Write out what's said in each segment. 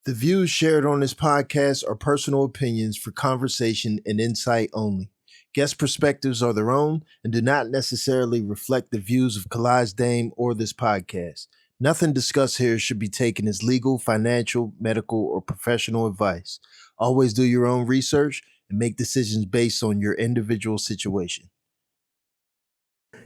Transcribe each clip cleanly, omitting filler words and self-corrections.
The views shared on this podcast are personal opinions for conversation and insight only. Guest perspectives are their own and do not necessarily reflect the views of Kalaj Dame or this podcast. Nothing discussed here should be taken as legal, financial, medical, or professional advice. Always do your own research and make decisions based on your individual situation.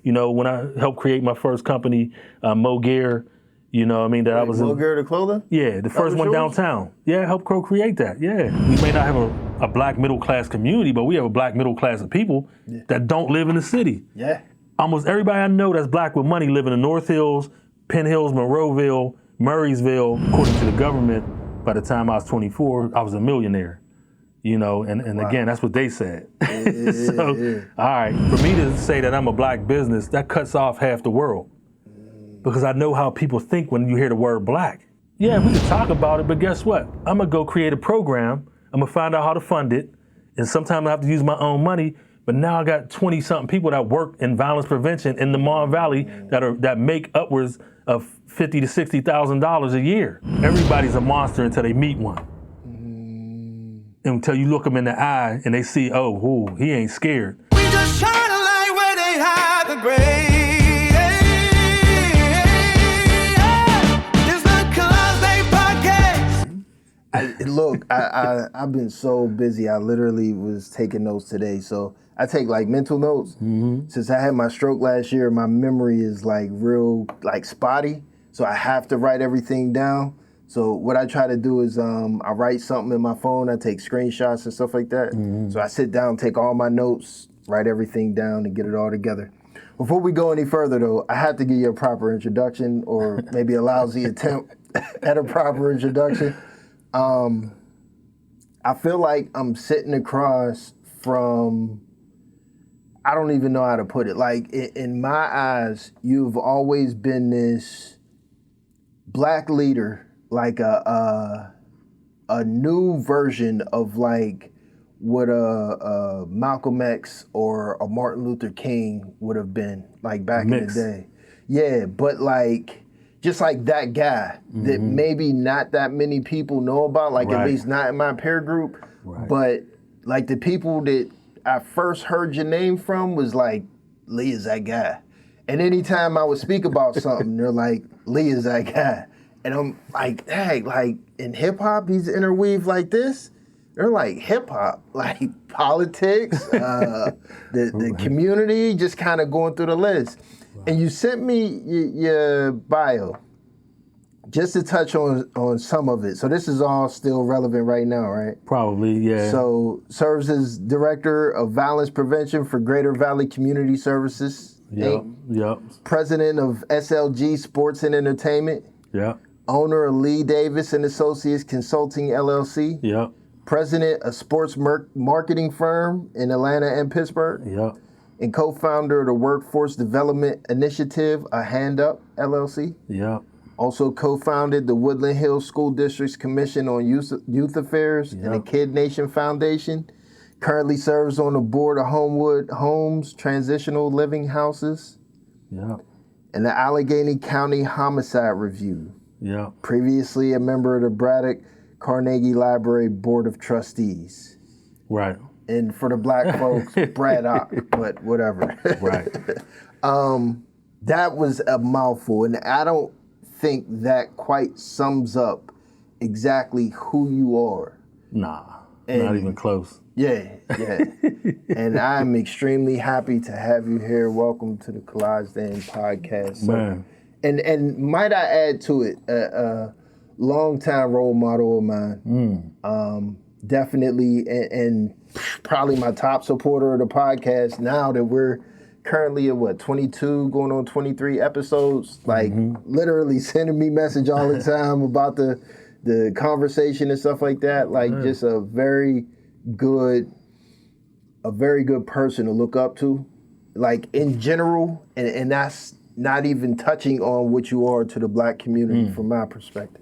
You know, when I helped create my first company, Mo Gear, you know what I mean, that I was Mo Gear the clothing? Yeah, the first one downtown. Yeah, helped co-create that, yeah. We may not have a black middle class community, but we have a black middle class of people that don't live in the city. Yeah. Almost everybody I know that's black with money live in the North Hills, Penn Hills, Monroeville, Murraysville. According to the government, by the time I was 24, I was a millionaire. You know, and wow. Again, that's what they said. All right, for me to say that I'm a black business, that cuts off half the world. Because I know how people think when you hear the word black. Yeah, we can talk about it, but guess what? I'm gonna go create a program, I'm gonna find out how to fund it, and sometimes I have to use my own money, but now I got 20-something people that work in violence prevention in the Mon Valley that make upwards of $50,000 to $60,000 a year. Everybody's a monster until they meet one. Until you look them in the eye and they see, oh, he ain't scared. We just shine a light where they hide the gray. It's the Kalaj Dame Podcast. I've been so busy. I literally was taking notes today. So I take like mental notes. Mm-hmm. Since I had my stroke last year, my memory is like real like spotty. So I have to write everything down. So what I try to do is I write something in my phone, I take screenshots and stuff like that. Mm-hmm. So I sit down, take all my notes, write everything down and get it all together. Before we go any further though, I have to give you a proper introduction or maybe a lousy attempt at a proper introduction. I feel like I'm sitting across from, I don't even know how to put it. Like in my eyes, you've always been this black leader, like a new version of like what a Malcolm X or a Martin Luther King would have been like back in the day. Yeah, but like just like that guy that maybe not that many people know about, like at least not in my peer group. Right. But like the people that I first heard your name from was like, Lee is that guy. And anytime I would speak about something, they're like, Lee is that guy. And I'm like, hey, like in hip hop, he's interweaved like this. They're like hip hop, like politics, the community, just kind of going through the list. Wow. And you sent me your bio just to touch on some of it. So this is all still relevant right now, right? Probably, yeah. So serves as director of violence prevention for Greater Valley Community Services. Yep. President of SLG Sports and Entertainment. Yeah. Owner of Lee Davis and Associates Consulting LLC. Yeah. President of sports marketing firm in Atlanta and Pittsburgh. Yeah. And co-founder of the Workforce Development Initiative, A Hand Up LLC. Yeah. Also co-founded the Woodland Hills School District's Commission on Youth Affairs and the Kid Nation Foundation. Currently serves on the board of Homewood Homes Transitional Living Houses. Yeah. And the Allegheny County Homicide Review. Yeah. Previously a member of the Braddock Carnegie Library Board of Trustees. Right. And for the black folks, Braddock, but whatever. Right. That was a mouthful, and I don't think that quite sums up exactly who you are. Nah, not even close. Yeah. And I'm extremely happy to have you here. Welcome to the Kalaj Dame Podcast. So, man. And might I add to it, a longtime role model of mine. Definitely, and probably my top supporter of the podcast now that we're currently at 22, going on 23 episodes, like literally sending me message all the time about the conversation and stuff like that. Like just a very good person to look up to, like in general, and that's not even touching on what you are to the black community from my perspective.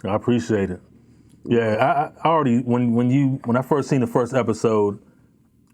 I appreciate it. Yeah, I already, when I first seen the first episode,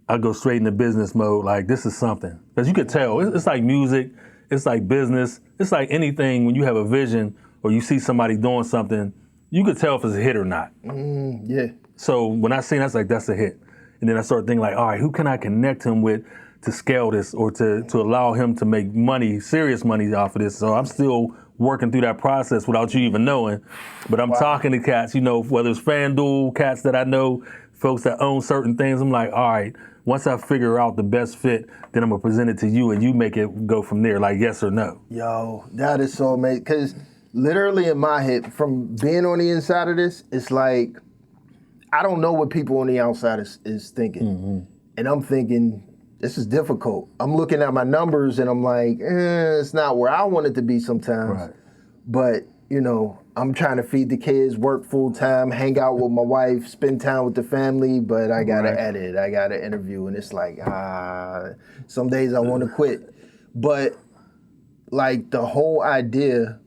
I go straight into business mode, like this is something. Because you could tell, it's like music, it's like business, it's like anything when you have a vision or you see somebody doing something you could tell if it's a hit or not. Yeah. So when I seen, I was like, that's a hit. And then I started thinking like, all right, who can I connect him with to scale this or to allow him to make money, serious money off of this? So I'm still working through that process without you even knowing. But I'm talking to cats, whether it's FanDuel, cats that I know, folks that own certain things. I'm like, all right, once I figure out the best fit, then I'm gonna present it to you and you make it go from there, like yes or no. Yo, that is so amazing. Because literally in my head, from being on the inside of this, it's like, I don't know what people on the outside is thinking. And I'm thinking, this is difficult. I'm looking at my numbers and I'm like, it's not where I want it to be sometimes. Right. But, I'm trying to feed the kids, work full time, hang out with my wife, spend time with the family, but I gotta edit, I gotta interview. And it's like, some days I wanna quit. But like the whole idea,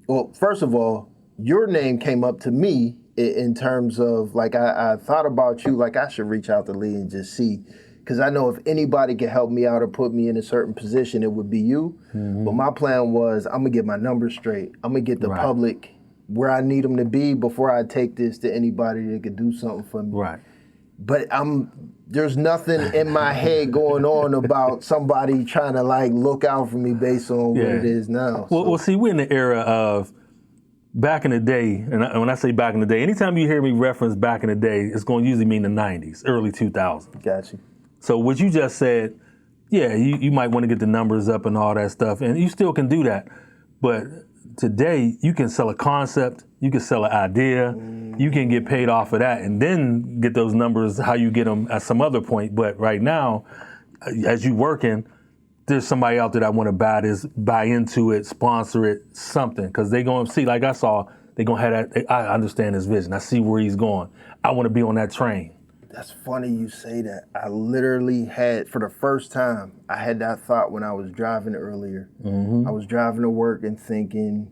well, first of all, your name came up to me in terms of like, I thought about you, like I should reach out to Lee and just see, because I know if anybody can help me out or put me in a certain position, it would be you. But my plan was, I'm gonna get my numbers straight. I'm gonna get the public where I need them to be before I take this to anybody that could do something for me. Right. But there's nothing in my head going on about somebody trying to like look out for me based on what it is now. Well, see, we're in the era of back in the day, and when I say back in the day, anytime you hear me reference back in the day, it's going to usually mean the 90s, early 2000s. Got you. So what you just said, you might want to get the numbers up and all that stuff, and you still can do that. But today, you can sell a concept, you can sell an idea, you can get paid off of that, and then get those numbers how you get them at some other point. But right now, as you working, there's somebody out there that want to buy into it, sponsor it, something, because they going to see, like I saw, they going to have that, I understand his vision, I see where he's going, I want to be on that train. That's funny you say that. I literally had, for the first time, I had that thought when I was driving earlier. I was driving to work and thinking,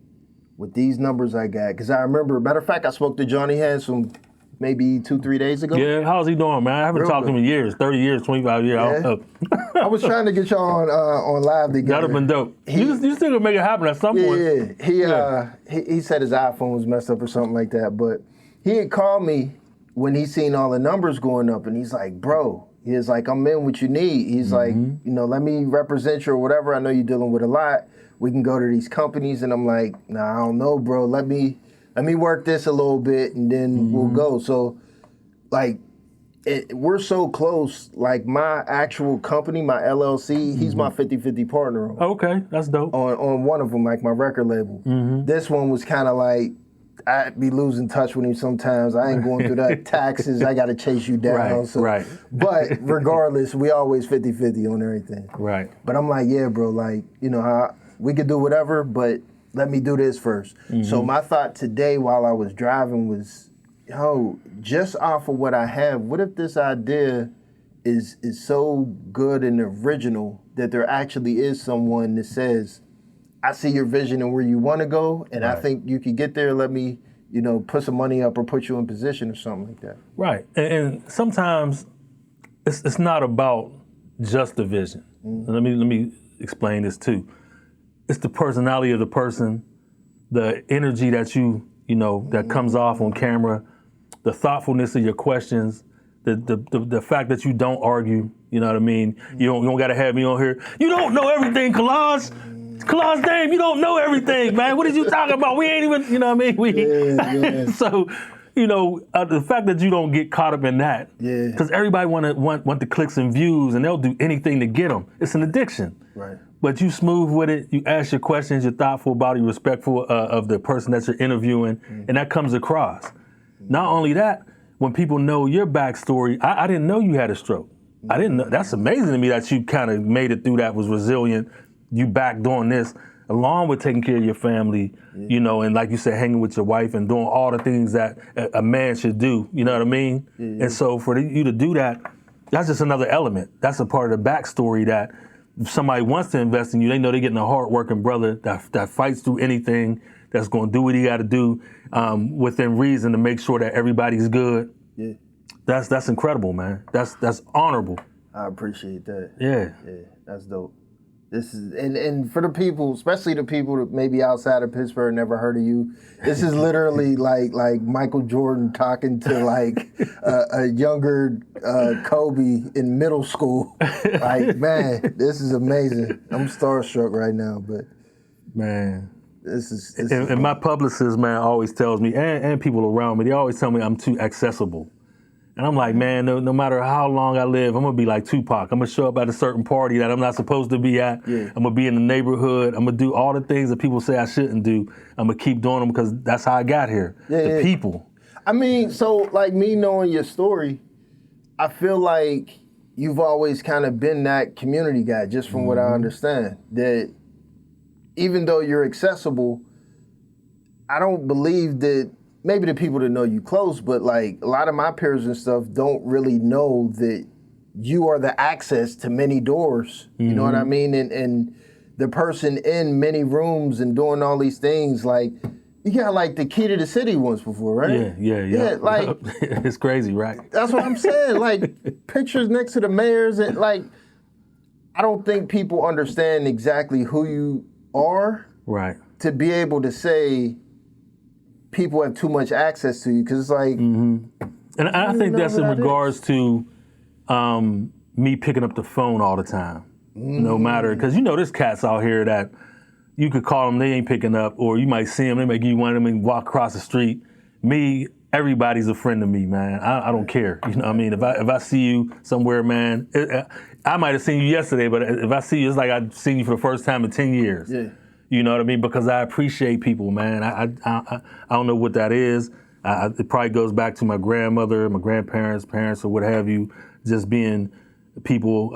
with these numbers I got, because I remember, matter of fact, I spoke to Johnny Handsome maybe 2-3 days ago. Yeah, how's he doing, man? I haven't talked to him in years, 30 years, 25 years. I don't know. I was trying to get y'all on live together. That'd have been dope. You still gonna make it happen at some point. He said his iPhone was messed up or something like that, but he had called me when he seen all the numbers going up, and he's like, bro, he's like, I'm in what you need. He's like, let me represent you or whatever. I know you're dealing with a lot. We can go to these companies. And I'm like, nah, I don't know, bro. Let me work this a little bit and then we'll go. So like, we're so close. Like my actual company, my LLC, he's my 50-50 partner. Okay, that's dope. On one of them, like my record label. This one was kind of like, I'd be losing touch with him sometimes. I ain't going through that taxes. I got to chase you down. Right. But regardless, we always 50-50 on everything. Right. But I'm like, yeah, bro, like, we could do whatever, but let me do this first. So my thought today while I was driving was, just off of what I have, what if this idea is so good and original that there actually is someone that says, I see your vision and where you want to go, and I think you could get there. Let me, put some money up or put you in position or something like that. Right, and sometimes it's not about just the vision. Let me explain this too. It's the personality of the person, the energy that that comes off on camera, the thoughtfulness of your questions, the fact that you don't argue. You know what I mean? You don't got to have me on here. You don't know everything, Kalaj. Kalaj Dame, you don't know everything, man. What are you talking about? We ain't even, you know what I mean? So, the fact that you don't get caught up in that, because everybody want the clicks and views, and they'll do anything to get them. It's an addiction. Right. But you smooth with it. You ask your questions. You're thoughtful about it. You're respectful of the person that you're interviewing, and that comes across. Not only that, when people know your backstory, I didn't know you had a stroke. I didn't know. That's amazing to me that you kind of made it through that, was resilient. You back doing this, along with taking care of your family, and like you said, hanging with your wife and doing all the things that a man should do, you know what I mean? And so for you to do that, that's just another element. That's a part of the backstory that if somebody wants to invest in you, they know they're getting a hard-working brother that fights through anything, that's going to do what he got to do within reason to make sure that everybody's good. Yeah. That's incredible, man. That's honorable. I appreciate that. Yeah. Yeah, that's dope. This is and for the people, especially the people that maybe outside of Pittsburgh never heard of you. This is literally like Michael Jordan talking to like a younger Kobe in middle school. Like, man, this is amazing. I'm starstruck right now, but Man. this is And my publicist, man, always tells me, and people around me, they always tell me I'm too accessible. And I'm like, man, no matter how long I live, I'm gonna be like Tupac. I'm gonna show up at a certain party that I'm not supposed to be at. Yeah. I'm gonna be in the neighborhood. I'm gonna do all the things that people say I shouldn't do. I'm gonna keep doing them because that's how I got here. The people. I mean, so like me knowing your story, I feel like you've always kind of been that community guy, just from what I understand. That even though you're accessible, I don't believe that maybe the people that know you close, but like a lot of my peers and stuff don't really know that you are the access to many doors. You know what I mean? And the person in many rooms and doing all these things, like you got like the key to the city once before, right? Yeah. Like It's crazy, right? that's what I'm saying. Like pictures next to the mayors and like I don't think people understand exactly who you are Right. to be able to say people have too much access to you, because it's like And I think know that's in who that regards to me picking up the phone all the time. No matter, because there's cats out here that you could call them, they ain't picking up, or you might see them, they might give you one of them and walk across the street. Me, everybody's a friend to me, man. I don't care. You know what I mean? If I see you somewhere, man, I might have seen you yesterday, but if I see you, it's like I've seen you for the first time in 10 years. Yeah. You know what I mean? Because I appreciate people, man. I don't know what that is. It probably goes back to my grandmother, my grandparents, parents, or what have you, just being people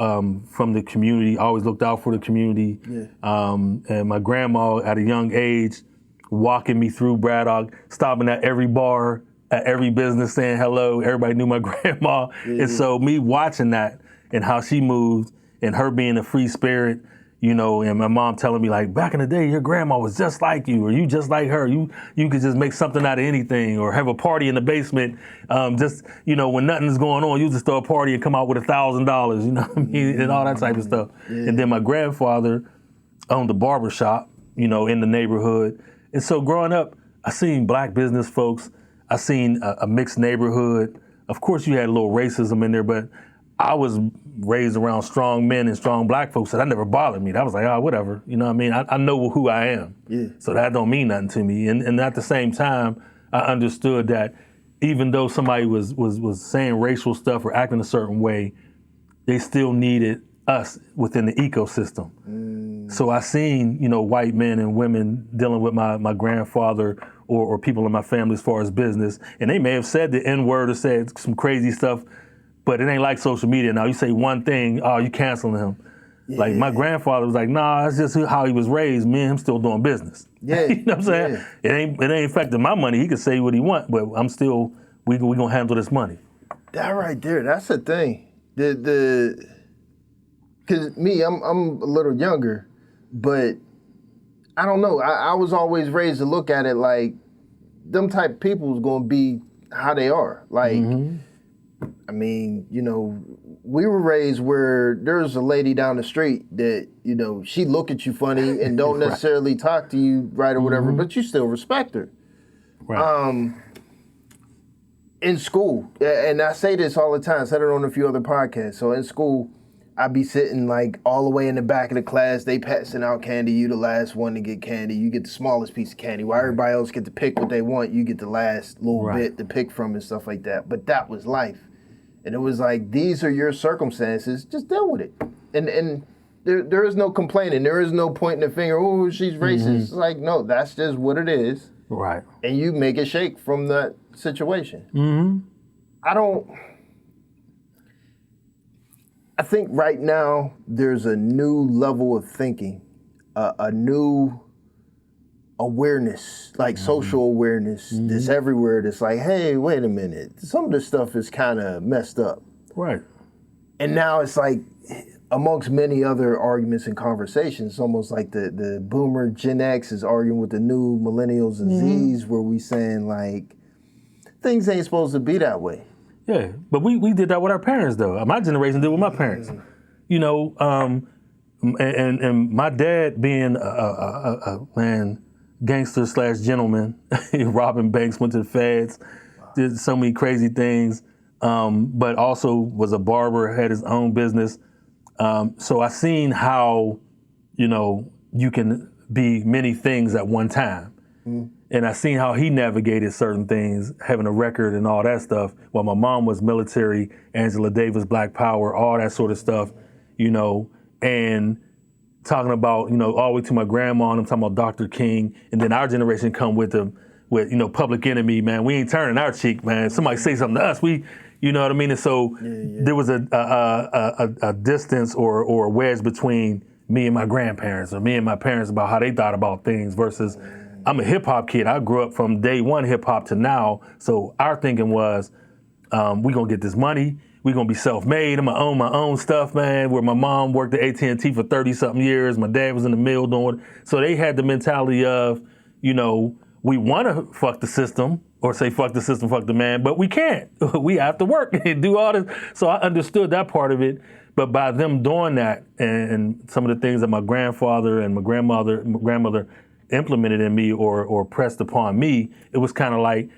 from the community, always looked out for the community. Yeah. And my grandma at a young age, walking me through Braddock, stopping at every bar, at every business, saying hello. Everybody knew my grandma. And so me watching that and how she moved and her being a free spirit, and my mom telling me like, back in the day, your grandma was just like you, or you just like her. You could just make something out of anything, or have a party in the basement. When nothing's going on, you just throw a party and come out with $1,000. You know what I mean, and all that type of stuff. Yeah. And then my grandfather owned a barber shop, in the neighborhood. And so growing up, I seen black business folks. I seen a mixed neighborhood. Of course, you had a little racism in there, but I was raised around strong men and strong black folks, so that never bothered me. That was like, whatever. You know what I mean? I know who I am. Yeah. So that don't mean nothing to me. And at the same time, I understood that even though somebody was saying racial stuff or acting a certain way, they still needed us within the ecosystem. So I seen, white men and women dealing with my grandfather or people in my family as far as business, and they may have said the N-word or said some crazy stuff, but it ain't like social media now. You say one thing, you canceling him. Yeah. Like my grandfather was like, nah, that's just how he was raised. Me and him still doing business. Yeah. You know what I'm saying? Yeah. It ain't affecting my money. He can say what he want, but I'm still, we gonna handle this money. That right there, that's the thing. Cause me, I'm a little younger, but I don't know. I was always raised to look at it like them type of people is gonna be how they are. Like, I mean, we were raised where there's a lady down the street that, she look at you funny and don't necessarily talk to you right or whatever, but you still respect her. Right. In school, and I say this all the time, I said it on a few other podcasts. So in school, I'd be sitting like all the way in the back of the class, they passing out candy, you the last one to get candy, you get the smallest piece of candy. While everybody else get to pick what they want, you get the last little bit to pick from and stuff like that. But that was life. And it was like, these are your circumstances, just deal with it. And there is no complaining, there is no pointing the finger, oh, she's racist. It's like, no, that's just what it is. Right. And you make it shake from that situation. I think right now there's a new level of thinking, a new awareness, like social awareness that's everywhere. That's like, hey, wait a minute, some of this stuff is kind of messed up. Right. And now it's like, amongst many other arguments and conversations, it's almost like the boomer Gen X is arguing with the new millennials and Zs, where we saying like, things ain't supposed to be that way. Yeah, but we did that with our parents though. My generation did with my parents. And my dad being a man, gangster / gentleman, robbing banks, went to the feds, did so many crazy things, but also was a barber, had his own business. So I seen how, you can be many things at one time. And I seen how he navigated certain things, having a record and all that stuff. While my mom was military, Angela Davis, Black Power, all that sort of stuff, and talking about, all the way to my grandma, and I'm talking about Dr. King, and then our generation come with Public Enemy, man. We ain't turning our cheek, man. Somebody say something to us, we, you know what I mean? And so there was a distance or a wedge between me and my grandparents or me and my parents about how they thought about things versus I'm a hip hop kid. I grew up from day one hip hop to now. So our thinking was, we gonna get this money. We gonna be self-made. I'm gonna own my own stuff, man. Where my mom worked at AT&T for 30 something years. My dad was in the mill doing it. So they had the mentality of, we wanna fuck the system or say fuck the system, fuck the man, but we can't. We have to work and do all this. So I understood that part of it. But by them doing that and some of the things that my grandfather and my grandmother implemented in me or pressed upon me, it was kind of like,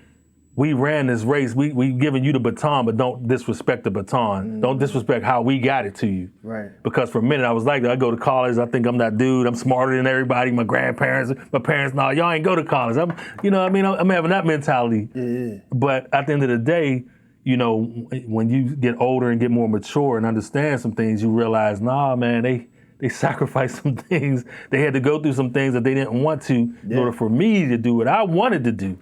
we ran this race. We giving you the baton, but don't disrespect the baton. Don't disrespect how we got it to you. Right. Because for a minute I was like, I go to college. I think I'm that dude. I'm smarter than everybody. My grandparents, my parents, no, y'all ain't go to college. I'm having that mentality. Yeah. But at the end of the day, when you get older and get more mature and understand some things, you realize, nah, man, they sacrificed some things. They had to go through some things that they didn't want to in order for me to do what I wanted to do.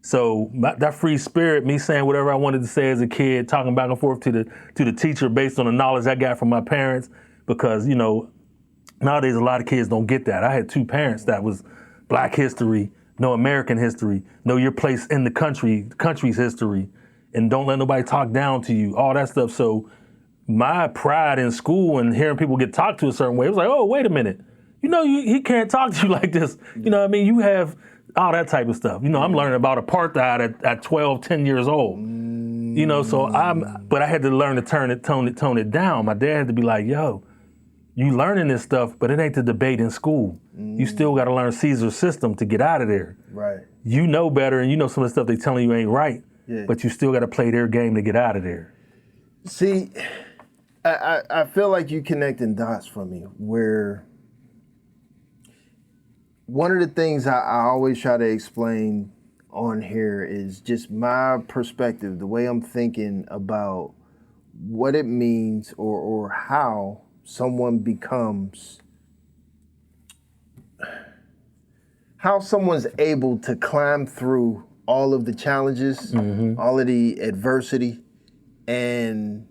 So that free spirit, me saying whatever I wanted to say as a kid, talking back and forth to the teacher based on the knowledge I got from my parents, because nowadays a lot of kids don't get that. I had two parents that was Black history, no American history, know your place in the country's history, and don't let nobody talk down to you, all that stuff. So my pride in school and hearing people get talked to a certain way, it was like, oh, wait a minute, he can't talk to you like this. You have all that type of stuff. I'm learning about apartheid at 12, 10 years old. But I had to learn to tone it down. My dad had to be like, yo, you learning this stuff, but it ain't the debate in school. You still got to learn Caesar's system to get out of there. Right. You know better, and some of the stuff they telling you ain't right, but you still got to play their game to get out of there. See, I feel like you connecting dots for me, where one of the things I always try to explain on here is just my perspective, the way I'm thinking about what it means or how someone becomes, how someone's able to climb through all of the challenges, all of the adversity, and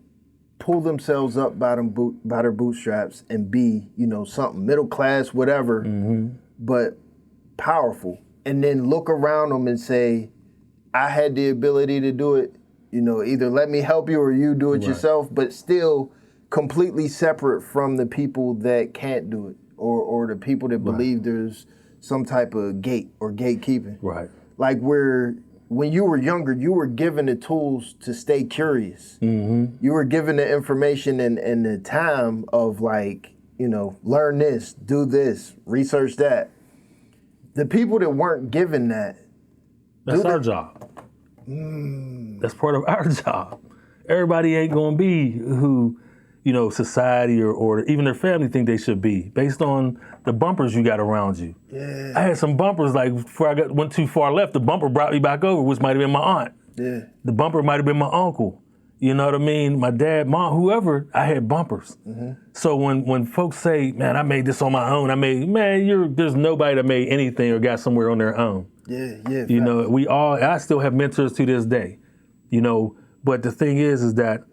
pull themselves up by their bootstraps and be, something middle class, whatever, but powerful. And then look around them and say, I had the ability to do it. Either let me help you or you do it yourself, but still completely separate from the people that can't do it or the people that believe there's some type of gate or gatekeeping. Right. Like when you were younger, you were given the tools to stay curious. You were given the information and the time of learn this, do this, research that. The people that weren't given that. That's our job. That's part of our job. Everybody ain't gonna be who, society or even their family think they should be based on the bumpers you got around you. Yeah. I had some bumpers, before I went too far left, the bumper brought me back over, which might have been my aunt. Yeah. The bumper might have been my uncle. You know what I mean? My dad, mom, whoever, I had bumpers. So when folks say, man, I made this on my own, there's nobody that made anything or got somewhere on their own. Yeah. I still have mentors to this day, but the thing is that,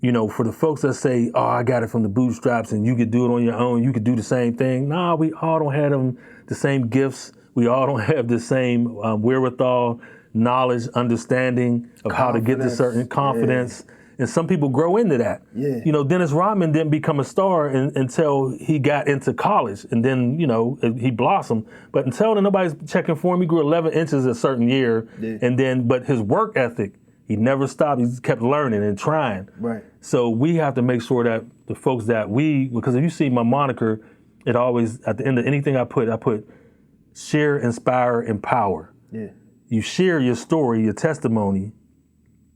for the folks that say, oh, I got it from the bootstraps and you could do it on your own, you could do the same thing. Nah, we all don't have the same gifts. We all don't have the same wherewithal, knowledge, understanding of how to get to certain confidence. Yeah. And some people grow into that. Yeah. Dennis Rodman didn't become a star until he got into college. And then, he blossomed. But until then, nobody's checking for him. He grew 11 inches a certain year. Yeah. But his work ethic, he never stopped. He just kept learning and trying. Right. So we have to make sure that the folks that because if you see my moniker, it always, at the end of anything I put share, inspire, empower. Yeah. You share your story, your testimony.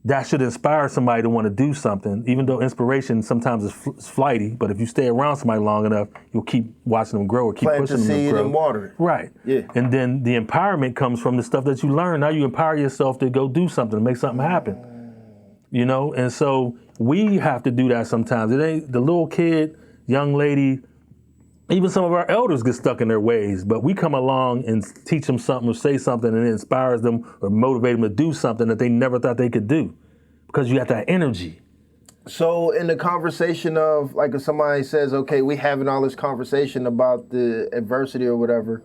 That should inspire somebody to want to do something, even though inspiration sometimes is flighty. But if you stay around somebody long enough, you'll keep watching them grow or keep pushing them to grow. Plant the seed and water it. Right. Yeah. And then the empowerment comes from the stuff that you learn. Now you empower yourself to go do something, to make something happen. You know, and so we have to do that sometimes. It ain't the little kid, young lady, even some of our elders get stuck in their ways, but we come along and teach them something or say something and it inspires them or motivate them to do something that they never thought they could do because you got that energy. So in the conversation of, like if somebody says, okay, we having all this conversation about the adversity or whatever,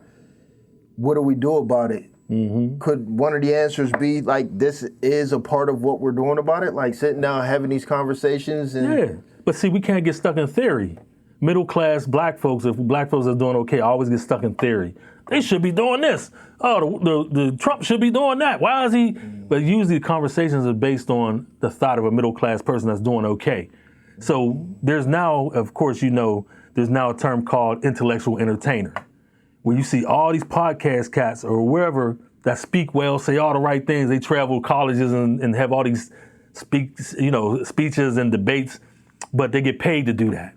what do we do about it? Mm-hmm. Could one of the answers be like, this is a part of what we're doing about it? Like sitting down, having these conversations? Yeah, but see, we can't get stuck in theory. Middle class black folks, if black folks are doing okay, always get stuck in theory. They should be doing this. Oh, the Trump should be doing that. Why is he? But usually the conversations are based on the thought of a middle class person that's doing okay. So there's now, of course, you know, there's now a term called intellectual entertainer, where you see all these podcast cats or wherever that speak well, say all the right things. They travel colleges and have all these speeches and debates, but they get paid to do that.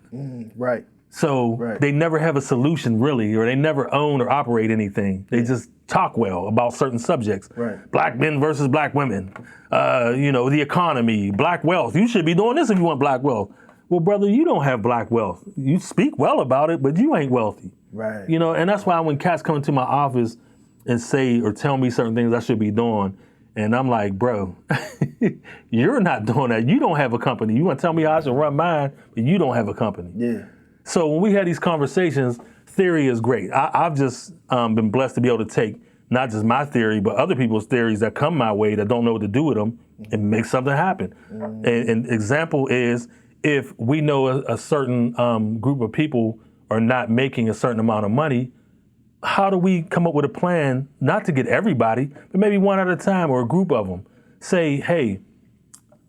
Right. So they never have a solution really, or they never own or operate anything. They just talk well about certain subjects. Right. Black men versus black women, the economy, black wealth. You should be doing this if you want black wealth. Well, brother, you don't have black wealth. You speak well about it, but you ain't wealthy. Right. You know, and that's why when cats come into my office and say or tell me certain things I should be doing, and I'm like, bro, you're not doing that. You don't have a company. You want to tell me how I should run mine, but you don't have a company. Yeah. So when we had these conversations, theory is great. I've just been blessed to be able to take not just my theory, but other people's theories that come my way that don't know what to do with them and make something happen. And example is, if we know a certain group of people are not making a certain amount of money, how do we come up with a plan, not to get everybody, but maybe one at a time or a group of them? Say, hey,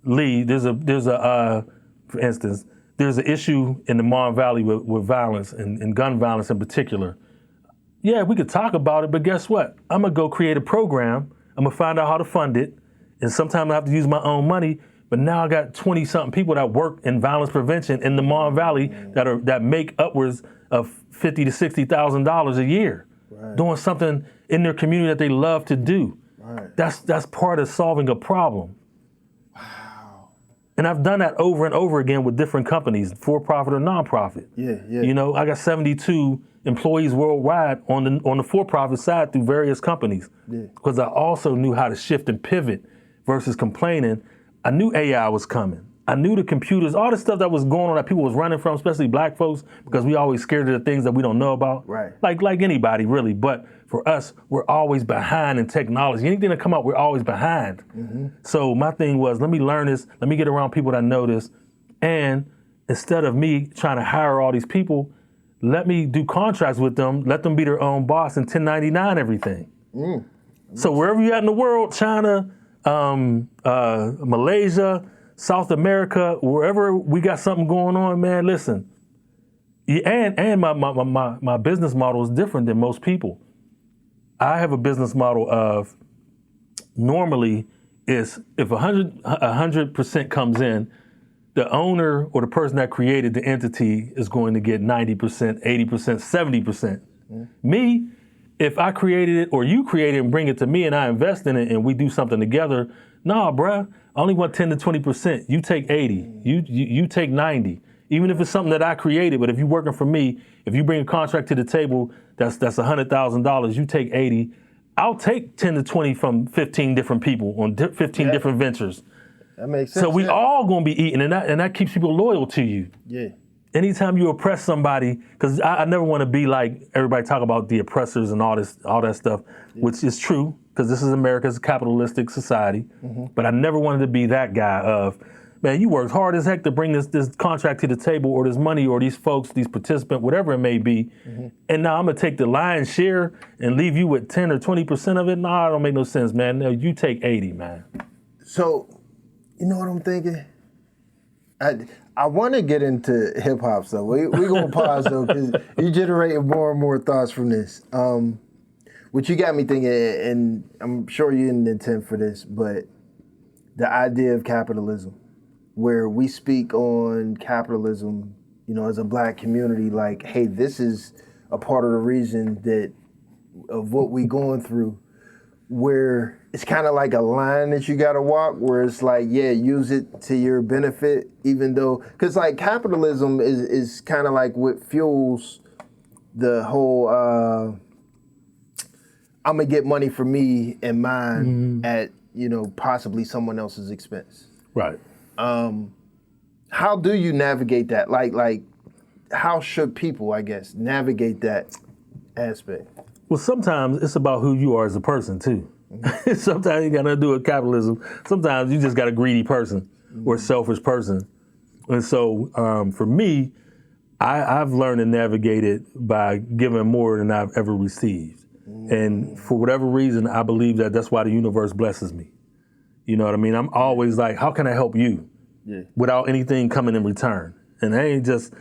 Lee, there's for instance, there's an issue in the Mon Valley with violence and gun violence in particular. Yeah, we could talk about it, but guess what? I'm gonna go create a program. I'm gonna find out how to fund it. And sometimes I have to use my own money, but now I got 20-something people that work in violence prevention in the Mon Valley that make upwards of $50,000 to $60,000 a year, doing something in their community that they love to do. Right. That's part of solving a problem. And I've done that over and over again with different companies, for-profit or non-profit. Yeah. You know, I got 72 employees worldwide on the for-profit side through various companies. Because I also knew how to shift and pivot versus complaining. I knew AI was coming. I knew the computers, all the stuff that was going on that people was running from, especially black folks, because we always scared of the things that we don't know about. Right. Like anybody, really. But for us, we're always behind in technology. Anything that come up, we're always behind. So my thing was, let me learn this. Let me get around people that know this. And instead of me trying to hire all these people, let me do contracts with them, let them be their own boss and 1099 everything. So wherever you're at in the world, China, Malaysia, South America, wherever we got something going on, man, listen. And my business model is different than most people. I have a business model of normally is if 100% comes in, the owner or the person that created the entity is going to get 90%, 80%, 70%. Me, if I created it or you created it and bring it to me and I invest in it and we do something together, nah, bruh, I only want 10 to 20%. You take 80, you take 90. Even if it's something that I created, but if you're working for me, if you bring a contract to the table that's $100,000, you take 80. I'll take 10 to 20 from 15 different people on 15 different ventures. That makes sense. So we all gonna be eating, and that keeps people loyal to you. Yeah. Anytime you oppress somebody, because I never want to be like everybody talk about the oppressors and all that stuff, which is true, because this is America's capitalistic society. But I never wanted to be that guy of, man, you worked hard as heck to bring this contract to the table, or this money, or these folks, these participants, whatever it may be. And now I'm gonna take the lion's share and leave you with 10 or 20% of it. Nah, it don't make no sense, man. No, you take 80, man. So, you know what I'm thinking? I want to get into hip hop stuff. We gonna pause though because you generating more and more thoughts from this. What you got me thinking, and I'm sure you didn't intend for this, but the idea of capitalism, where we speak on capitalism, as a Black community, like, hey, this is a part of the reason of what we going through, where it's kind of like a line that you got to walk, where it's like, yeah, use it to your benefit, even though, because like capitalism is kind of like what fuels the whole, I'm gonna get money for me and mine at, possibly someone else's expense. Right. How do you navigate that? Like, how should people, I guess, navigate that aspect? Well, sometimes it's about who you are as a person too. Sometimes you got nothing to do with capitalism. Sometimes you just got a greedy person or a selfish person. And so for me, I've learned to navigate it by giving more than I've ever received. And for whatever reason, I believe that's why the universe blesses me. You know what I mean? I'm always like, how can I help you? Yeah. Without anything coming in return. And I ain't just,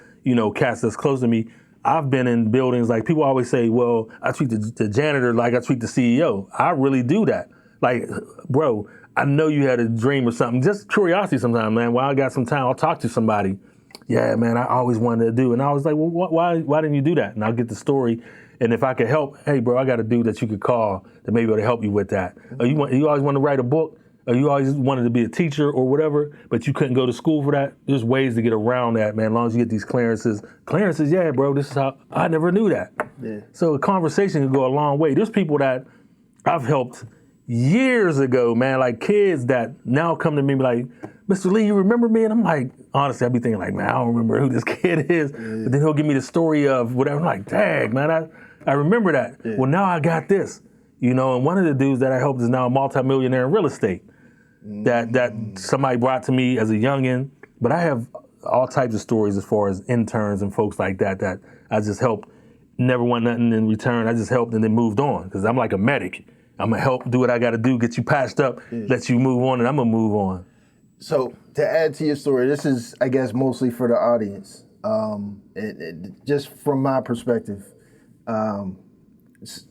cats that's close to me. I've been in buildings, like people always say, well, I treat the janitor like I treat the CEO. I really do that. Like, bro, I know you had a dream or something. Just curiosity sometimes, man. While I got some time, I'll talk to somebody. Yeah, man, I always wanted to do. And I was like, well, why didn't you do that? And I'll get the story. And if I could help, hey, bro, I got a dude that you could call that may be able to help you with that. Or you always want to write a book? Or you always wanted to be a teacher or whatever, but you couldn't go to school for that? There's ways to get around that, man, as long as you get these clearances. Clearances, yeah, bro, this is how, I never knew that. Yeah. So a conversation can go a long way. There's people that I've helped years ago, man, like kids that now come to me like, Mr. Lee, you remember me? And I'm like, honestly, I'd be thinking like, man, I don't remember who this kid is. Yeah. But then he'll give me the story of whatever. I'm like, dang, man, I remember that. Yeah. Well, now I got this. And one of the dudes that I helped is now a multimillionaire in real estate. That somebody brought to me as a youngin', but I have all types of stories as far as interns and folks like that I just helped, never want nothing in return. I just helped and then moved on because I'm like a medic. I'm gonna help do what I gotta do, get you patched up, let you move on, and I'm gonna move on. So to add to your story, this is, I guess, mostly for the audience. Just from my perspective,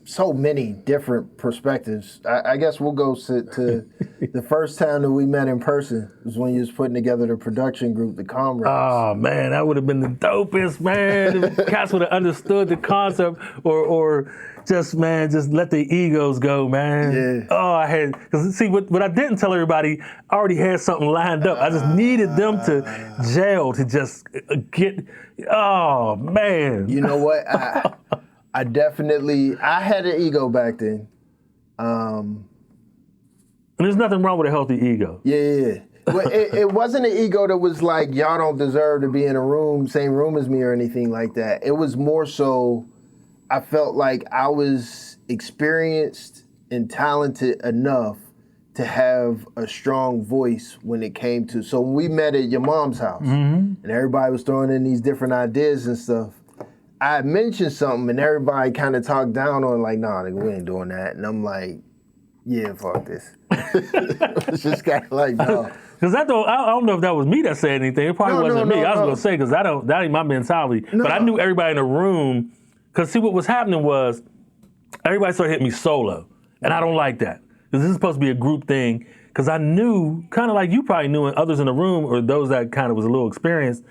so many different perspectives. I guess we'll go to the first time that we met in person was when you was putting together the production group, the Comrades. Oh man, that would have been the dopest, man. If cats would have understood the concept or just let the egos go, man. Yeah. Because see, what I didn't tell everybody, I already had something lined up. I just needed them to gel, to just get, oh man. You know what? I had an ego back then. And there's nothing wrong with a healthy ego. Yeah. Well, it wasn't an ego that was like, y'all don't deserve to be in a same room as me or anything like that. It was more so, I felt like I was experienced and talented enough to have a strong voice when it came to, so when we met at your mom's house, and everybody was throwing in these different ideas and stuff, I mentioned something and everybody kind of talked down on like, nah, nigga, we ain't doing that. And I'm like, yeah, fuck this. It's just kind of like, no. Because I don't know if that was me that said anything. It probably wasn't me. I was going to say, because that ain't my mentality. No. But I knew everybody in the room, because see, what was happening was everybody started hitting me solo. And I don't like that. Because this is supposed to be a group thing. Because I knew, kind of like you probably knew, and others in the room, or those that kind of was a little experienced,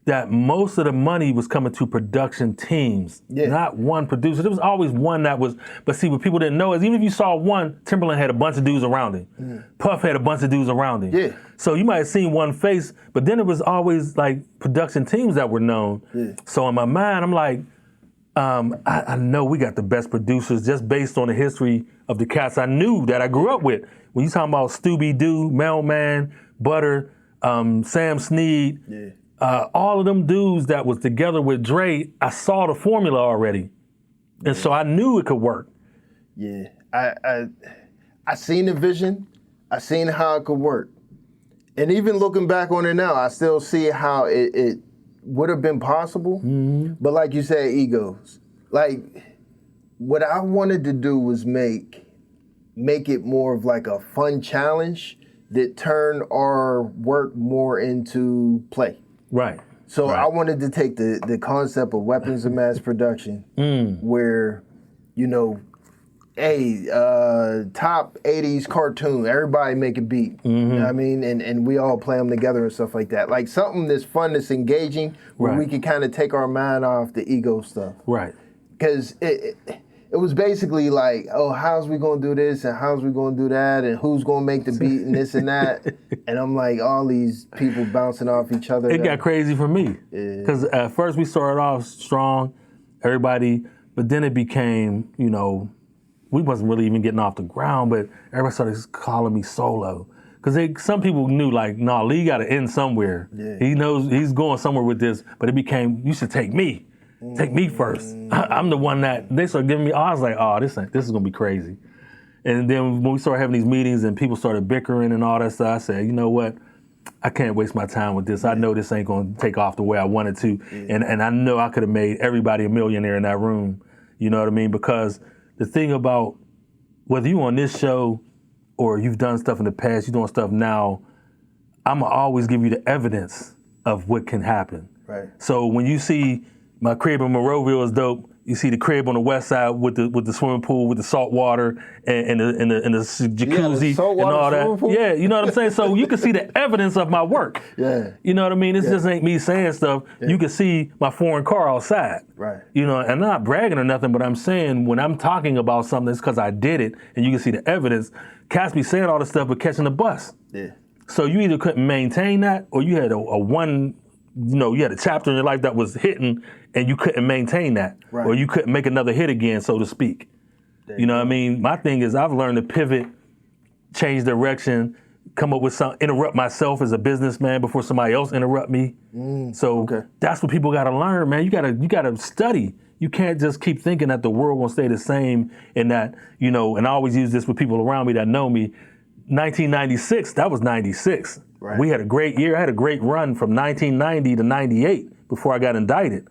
that most of the money was coming to production teams, not one producer. There was always one that was, but see, what people didn't know is even if you saw one, Timberland had a bunch of dudes around him. Puff had a bunch of dudes around him. Yeah. So you might have seen one face, but then it was always like production teams that were known. Yeah. So in my mind, I'm like, I know we got the best producers just based on the history of the cats I knew that I grew up with. When you talking about Stubby Doo, Mailman, Butter, Sam Snead, all of them dudes that was together with Dre, I saw the formula already. And so I knew it could work. Yeah, I seen the vision. I seen how it could work. And even looking back on it now, I still see how it would have been possible. But like you said, egos. Like, what I wanted to do was make it more of like a fun challenge that turn our work more into play. Right. So I wanted to take the concept of weapons of mass production, where, you know, hey, top 80s cartoon, everybody make a beat, you know what I mean? And we all play them together and stuff like that. Like something that's fun, that's engaging, where we can kind of take our mind off the ego stuff. Right. Because it was basically like, oh, how's we gonna do this and how's we gonna do that and who's gonna make the beat and this and that. And I'm like, all these people bouncing off each other. It got crazy for me. Because at first we started off strong, everybody, but then it became, you know, we wasn't really even getting off the ground, but everybody started calling me Solo. Because some people knew, like, no, Lee got to end somewhere. Yeah. He knows he's going somewhere with this, but it became, you should take me. Take me first. I'm the one that they started giving me. I was like, oh, this is gonna be crazy. And then when we started having these meetings and people started bickering and all that stuff, I said, you know what? I can't waste my time with this. I know this ain't gonna take off the way I wanted to. And I know I could have made everybody a millionaire in that room. You know what I mean? Because the thing about whether you on this show or you've done stuff in the past, you're doing stuff now, I'm gonna always give you the evidence of what can happen. Right. So when you see my crib in Monroeville is dope. You see the crib on the west side with the swimming pool with the salt water and the jacuzzi and all that. Pool? Yeah, you know what I'm saying? So you can see the evidence of my work. Yeah. You know what I mean? This just ain't me saying stuff. Yeah. You can see my foreign car outside. Right. You know, and I'm not bragging or nothing, but I'm saying when I'm talking about something, it's because I did it and you can see the evidence. Cats be saying all this stuff but catching the bus. Yeah. So you either couldn't maintain that or you had you had a chapter in your life that was hitting and you couldn't maintain that. Right. Or you couldn't make another hit again, so to speak. You know what I mean? My thing is I've learned to pivot, change direction, come up with something, interrupt myself as a businessman before somebody else interrupt me. So that's what people gotta learn, man. You gotta study. You can't just keep thinking that the world will stay the same and that, you know, and I always use this with people around me that know me. 1996, that was 96. Right. We had a great year. I had a great run from 1990 to 98 before I got indicted.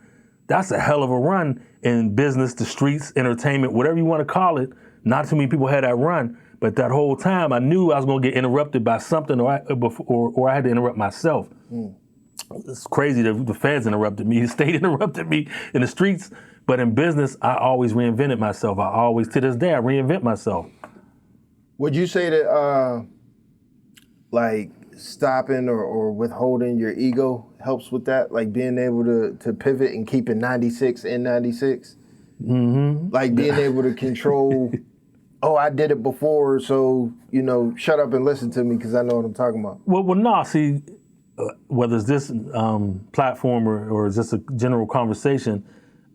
That's a hell of a run in business, the streets, entertainment, whatever you want to call it. Not too many people had that run, but that whole time I knew I was going to get interrupted by something or I had to interrupt myself. It's crazy that the feds interrupted me, the state interrupted me in the streets, but in business, I always reinvented myself. To this day, I reinvent myself. Would you say that, like, stopping or withholding your ego helps with that? Like being able to pivot and keeping 96 in 96? Like being able to control, oh, I did it before, so, you know, shut up and listen to me because I know what I'm talking about. Well, no, see, whether it's this platform or is this a general conversation,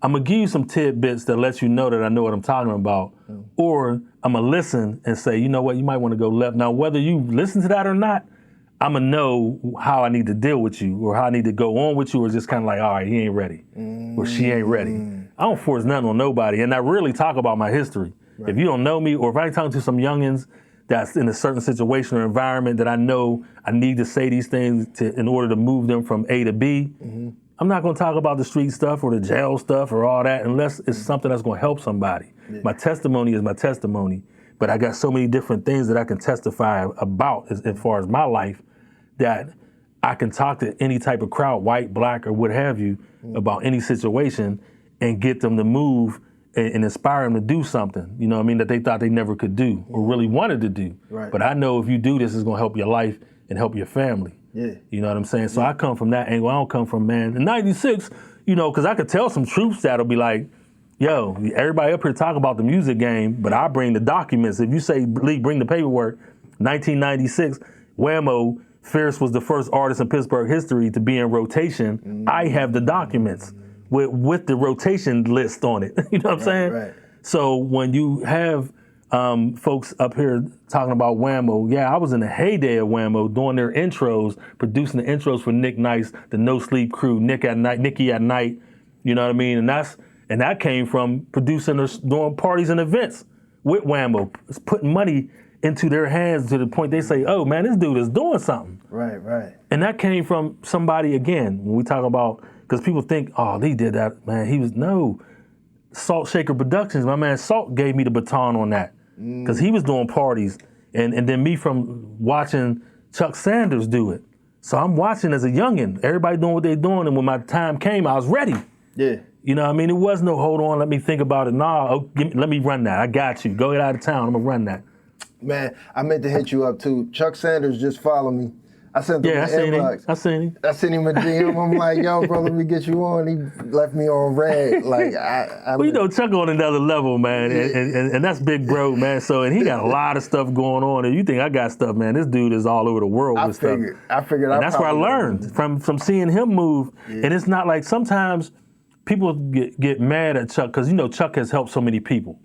I'm going to give you some tidbits that let you know that I know what I'm talking about. Or I'm going to listen and say, you know what, you might want to go left. Now, whether you listen to that or not, I'm going to know how I need to deal with you or how I need to go on with you or just kind of like, all right, he ain't ready or she ain't ready. I don't force nothing on nobody. And I really talk about my history. Right. If you don't know me or if I'm talking to some youngins that's in a certain situation or environment that I know I need to say these things in order to move them from A to B, I'm not going to talk about the street stuff or the jail stuff or all that unless it's something that's going to help somebody. Yeah. My testimony is my testimony, but I got so many different things that I can testify about as far as my life that I can talk to any type of crowd, white, black, or what have you, about any situation and get them to move and inspire them to do something, you know what I mean, that they thought they never could do or really wanted to do. Right. But I know if you do this, it's going to help your life and help your family. Yeah. You know what I'm saying? So I come from that angle. I don't come from, man, in 96, you know, because I could tell some troops that'll be like, yo, everybody up here talk about the music game, but I bring the documents. If you say, Lee, bring the paperwork, 1996, Whammo, Fierce was the first artist in Pittsburgh history to be in rotation. I have the documents with the rotation list on it. You know what I'm saying? Right. So when you have folks up here talking about Whammo, yeah, I was in the heyday of Whammo doing their intros, producing the intros for Nick Nice, the No Sleep Crew, Nikki at Night, you know what I mean? And that came from producing or doing parties and events with Whammo. It's putting money into their hands to the point they say, oh man, this dude is doing something. Right. And that came from somebody, again, when we talk about, because people think, oh, he did that, man. No. Salt Shaker Productions, my man Salt gave me the baton on that. Because he was doing parties. And then me from watching Chuck Sanders do it. So I'm watching as a youngin', everybody doing what they're doing, and when my time came, I was ready. Yeah. You know what I mean? It was no, hold on, let me think about it. Nah, let me run that. I got you. Go get out of town, I'm gonna run that. Man, I meant to hit you up too. Chuck Sanders just followed me. I sent him an inbox. I seen him. I sent him a DM. I'm like, yo, bro, let me get you on. He left me on red. Like, well, you know, Chuck on another level, man, and that's big bro, man. So, and he got a lot of stuff going on. And you think I got stuff, man? This dude is all over the world with stuff. I figured. And that's where I learned from seeing him move. Yeah. And it's not like sometimes people get mad at Chuck because, you know, Chuck has helped so many people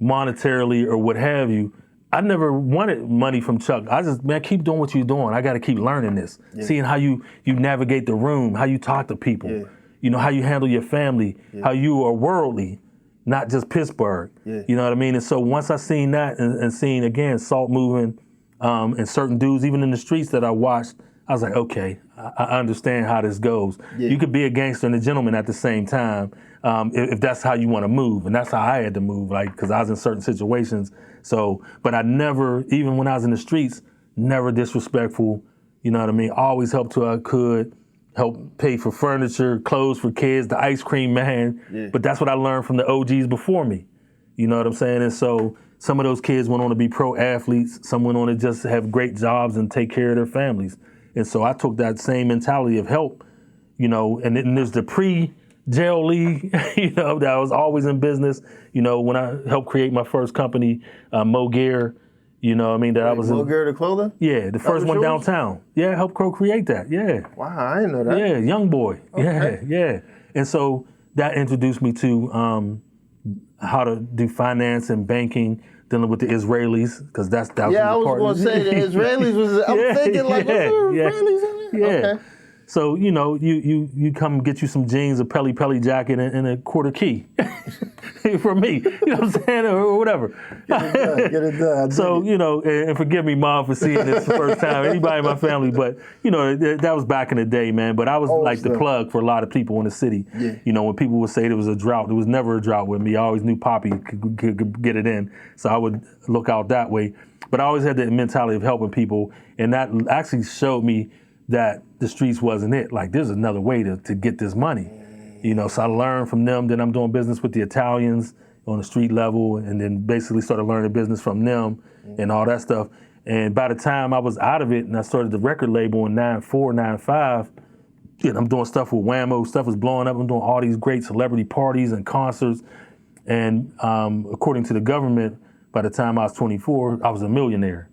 monetarily or what have you. I never wanted money from Chuck. I just, man, keep doing what you're doing. I got to keep learning this, seeing how you navigate the room, how you talk to people, you know, how you handle your family, how you are worldly, not just Pittsburgh. You know what I mean? And so once I seen that and seen, again, Salt moving and certain dudes, even in the streets that I watched, I was like, okay, I understand how this goes. You could be a gangster and a gentleman at the same time if that's how you want to move. And that's how I had to move, like, because I was in certain situations. So, but I never, even when I was in the streets, never disrespectful, you know what I mean? Always helped till I could, help pay for furniture, clothes for kids, the ice cream man. But that's what I learned from the OGs before me. You know what I'm saying? And so some of those kids went on to be pro athletes. Some went on to just have great jobs and take care of their families. And so I took that same mentality of help, you know, and then there's the pre-jail league, you know, that I was always in business. You know, when I helped create my first company, Mo Gear, you know what I mean? That I was Mo Gear, the clothing? Yeah, the first one downtown. Yeah, I helped co-create that, yeah. Wow, I didn't know that. Yeah, young boy, Okay. yeah. And so that introduced me to how to do finance and banking, dealing with the Israelis, because that was I was going to say the Israelis was. I'm thinking like, was there Israelis in it? Yeah. Okay. So you know, you come get you some jeans, a Pelly jacket, and a quarter key for me. You know what I'm saying, or whatever. Get it done. So you know, and forgive me, Mom, for seeing this the first time. Anybody in my family, but you know, that was back in the day, man. But I was like the plug for a lot of people in the city. You know, when people would say there was a drought, there was never a drought with me. I always knew Poppy could get it in, so I would look out that way. But I always had the mentality of helping people, and that actually showed me that the streets wasn't it. Like, there's another way to get this money. You know, so I learned from them. Then I'm doing business with the Italians on the street level, and then basically started learning business from them and all that stuff. And by the time I was out of it and I started the record label in 94, 95, and I'm doing stuff with Whammo, stuff was blowing up. I'm doing all these great celebrity parties and concerts. And according to the government, by the time I was 24, I was a millionaire.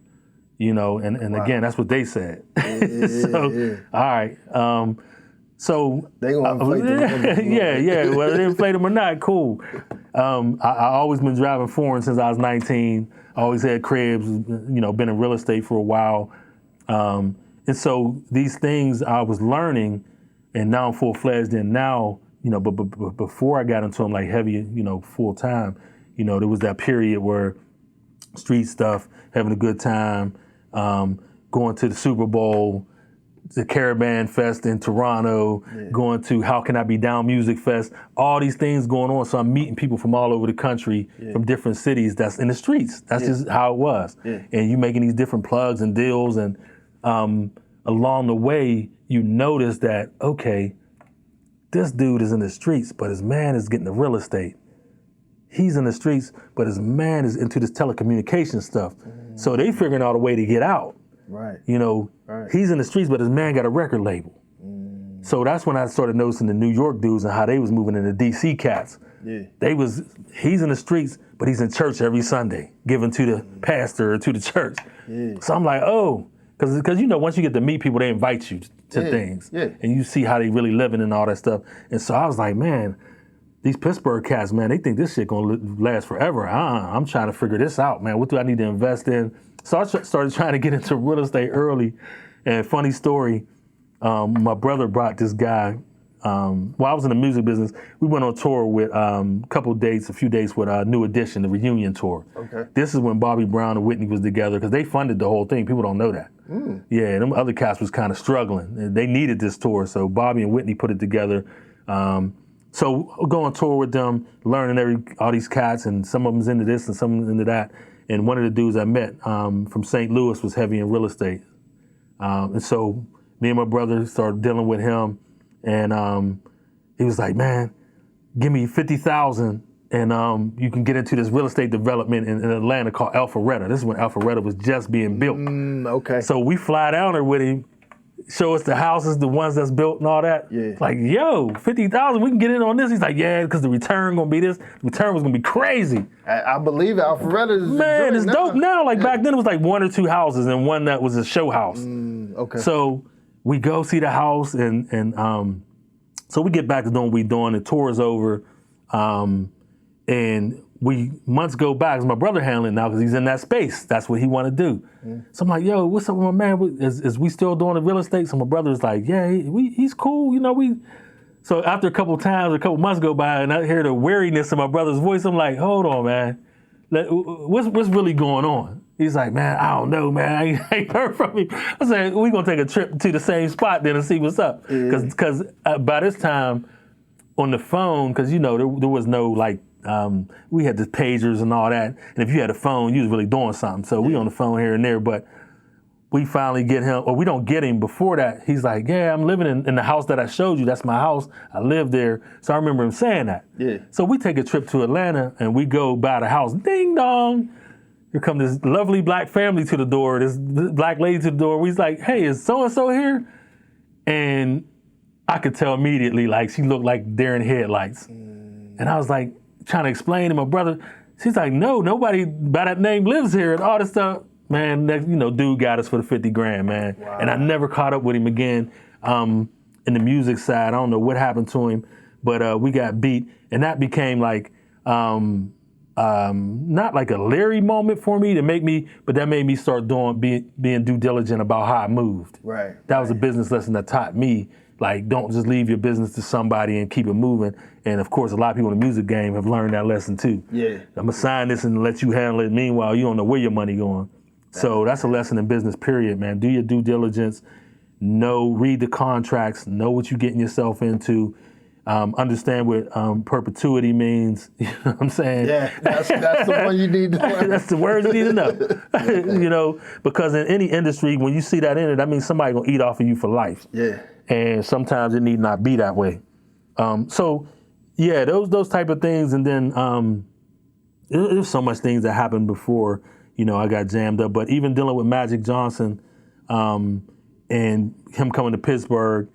You know, and again, that's what they said. All right. So they gonna inflate them. yeah. Whether they inflate them or not, cool. I always been driving foreign since I was 19. I always had cribs. You know, been in real estate for a while. And so these things I was learning, and now I'm full-fledged in now. You know, but before I got into them like heavy, you know, full time. You know, there was that period where street stuff, having a good time. Going to the Super Bowl, the Caravan Fest in Toronto, going to How Can I Be Down Music Fest, all these things going on. So I'm meeting people from all over the country, from different cities that's in the streets. That's just how it was. And you making these different plugs and deals, and along the way, you notice that, okay, this dude is in the streets, but his man is getting the real estate. He's in the streets, but his man is into this telecommunication stuff. So they figuring out a way to get out. Right. You know, he's in the streets, but his man got a record label. So that's when I started noticing the New York dudes and how they was moving in the DC cats. He's in the streets, but he's in church every Sunday, giving to the pastor or to the church. So I'm like, oh, because you know, once you get to meet people, they invite you to things. And you see how they really living and all that stuff. And so I was like, man, these Pittsburgh cats, man, they think this shit gonna last forever. I'm trying to figure this out, man. What do I need to invest in? So I started trying to get into real estate early. And funny story, my brother brought this guy. While I was in the music business, we went on tour with a few dates with New Edition, the reunion tour. Okay. This is when Bobby Brown and Whitney was together, because they funded the whole thing. People don't know that. Yeah, them other cats was kind of struggling. They needed this tour, so Bobby and Whitney put it together. So I'll go on tour with them, learning all these cats, and some of them's into this and some into that. And one of the dudes I met from St. Louis was heavy in real estate. And so me and my brother started dealing with him, and he was like, man, give me $50,000 and you can get into this real estate development in Atlanta called Alpharetta. This is when Alpharetta was just being built. Okay. So we fly down there with him, show us the houses, the ones that's built and all that. Yeah. Like, yo, $50,000, we can get in on this. He's like, yeah, because the return gonna be this. The return was gonna be crazy. I believe Alpharetta is Man, it's dope now. Like back then it was like 1 or 2 houses and one that was a show house. Okay. So we go see the house and so we get back to doing what we doing. The tour is over. And months go by, because my brother handling it now because he's in that space. That's what he want to do. So I'm like, yo, what's up with my man? Is we still doing the real estate? So my brother's like, yeah, he's cool. So after a couple months go by and I hear the weariness in my brother's voice, I'm like, hold on, man. What's really going on? He's like, man, I don't know, man. I ain't heard from him. I said, we're going to take a trip to the same spot then and see what's up. Because by this time on the phone, because, there was no we had the pagers and all that. And if you had a phone, you was really doing something. So we on the phone here and there, but we finally get him, or we don't get him before that. He's like, yeah, I'm living in the house that I showed you. That's my house. I live there. So I remember him saying that. Yeah. So we take a trip to Atlanta and we go by the house. Ding dong. Here come this lovely black family to the door, this black lady to the door. We's like, hey, is so-and-so here? And I could tell immediately, she looked like deer in headlights. And I was like, trying to explain to my brother. She's like, no, nobody by that name lives here and all this stuff. Man, dude got us for the 50 grand, man. Wow. And I never caught up with him again in the music side. I don't know what happened to him, but we got beat. And that became not like a Larry moment for me but that made me start being due diligent about how I moved. Right. That was a business lesson that taught me, don't just leave your business to somebody and keep it moving. And of course, a lot of people in the music game have learned that lesson too. Yeah. I'm gonna sign this and let you handle it. Meanwhile, you don't know where your money going. So that's a lesson in business, period, man. Do your due diligence. Read the contracts. Know what you're getting yourself into. Understand what perpetuity means. You know what I'm saying? Yeah, that's the one you need to learn. That's the words you need to know. Because in any industry, when you see that in it, that means somebody's gonna eat off of you for life. Yeah. And sometimes it need not be that way. Those type of things. And then there's so much things that happened before, I got jammed up. But even dealing with Magic Johnson and him coming to Pittsburgh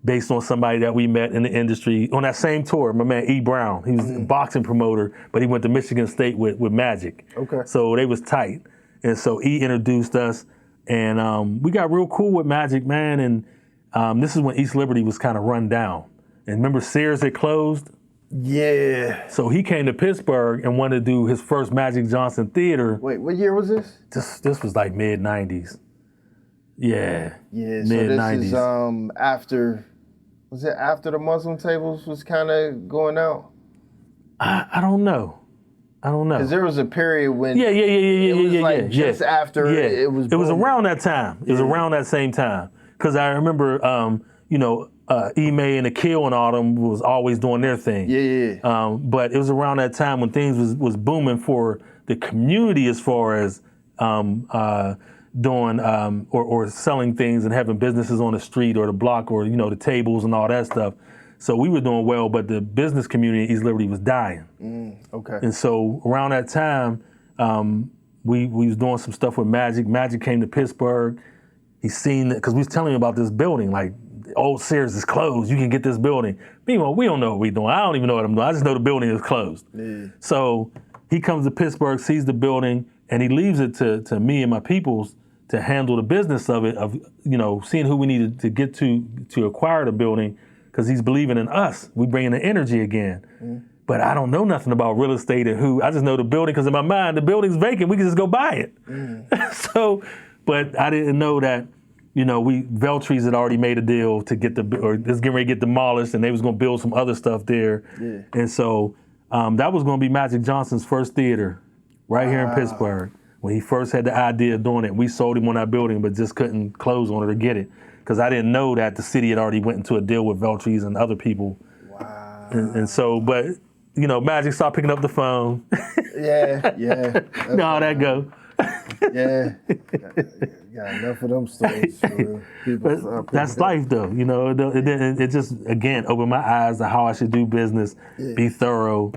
based on somebody that we met in the industry on that same tour, my man E. Brown. He was a boxing promoter, but he went to Michigan State with Magic. Okay. So they was tight. And so E introduced us, and we got real cool with Magic, man. And this is when East Liberty was kind of run down. And remember Sears had closed? Yeah. So he came to Pittsburgh and wanted to do his first Magic Johnson theater. Wait, what year was this? This was like mid-90s. Yeah. Yeah, mid-90s. So this is after, was it after the Muslim tables was kind of going out? I don't know. Because there was a period when it was just after it was booming. It was around that time. It was around that same time. Because I remember, Ime and Akil and all them was always doing their thing. Yeah. But it was around that time when things was booming for the community as far as doing or selling things and having businesses on the street or the block or, the tables and all that stuff. So we were doing well, but the business community in East Liberty was dying. Okay. And so around that time, we was doing some stuff with Magic. Magic came to Pittsburgh. He seen that, because we was telling him about this building, like, old Sears is closed. You can get this building. Meanwhile, we don't know what we're doing. I don't even know what I'm doing. I just know the building is closed. Yeah. So he comes to Pittsburgh, sees the building, and he leaves it to me and my peoples to handle the business of it, of, seeing who we needed to get to acquire the building, because he's believing in us. We bring in the energy again. But I don't know nothing about real estate and who. I just know the building, because in my mind, the building's vacant. We can just go buy it. But I didn't know that, Veltrees had already made a deal to get it's getting ready to get demolished, and they was going to build some other stuff there. Yeah. And so that was going to be Magic Johnson's first theater right here in Pittsburgh. When he first had the idea of doing it, we sold him on that building, but just couldn't close on it or get it, because I didn't know that the city had already went into a deal with Veltrees and other people. Wow. And so, but, Magic started picking up the phone. Yeah. No, that go. Yeah. Got enough of them stories for real. People That's life, though. You know, it just, again, opened my eyes to how I should do business, be thorough,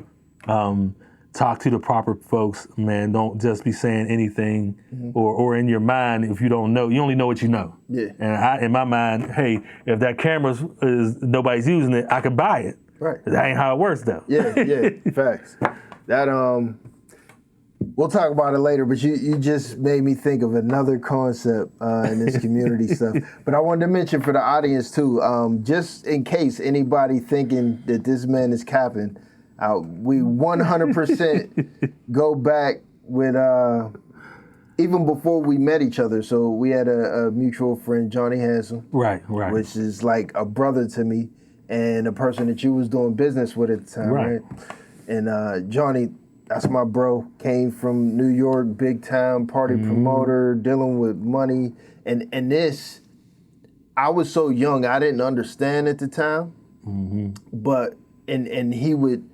talk to the proper folks, man. Don't just be saying anything or in your mind, if you don't know, you only know what you know. Yeah. And in my mind, hey, if that camera is nobody's using it, I could buy it. Right. That ain't how it works, though. Yeah, facts. That, we'll talk about it later, but you just made me think of another concept in this community stuff. But I wanted to mention for the audience too, just in case anybody thinking that this man is capping, we 100% go back with even before we met each other. So we had a mutual friend, Johnny Handsome, Right. which is like a brother to me and a person that you was doing business with at the time, right? And Johnny, that's my bro, came from New York, big time party promoter, dealing with money. And this, I was so young, I didn't understand at the time. But, and he would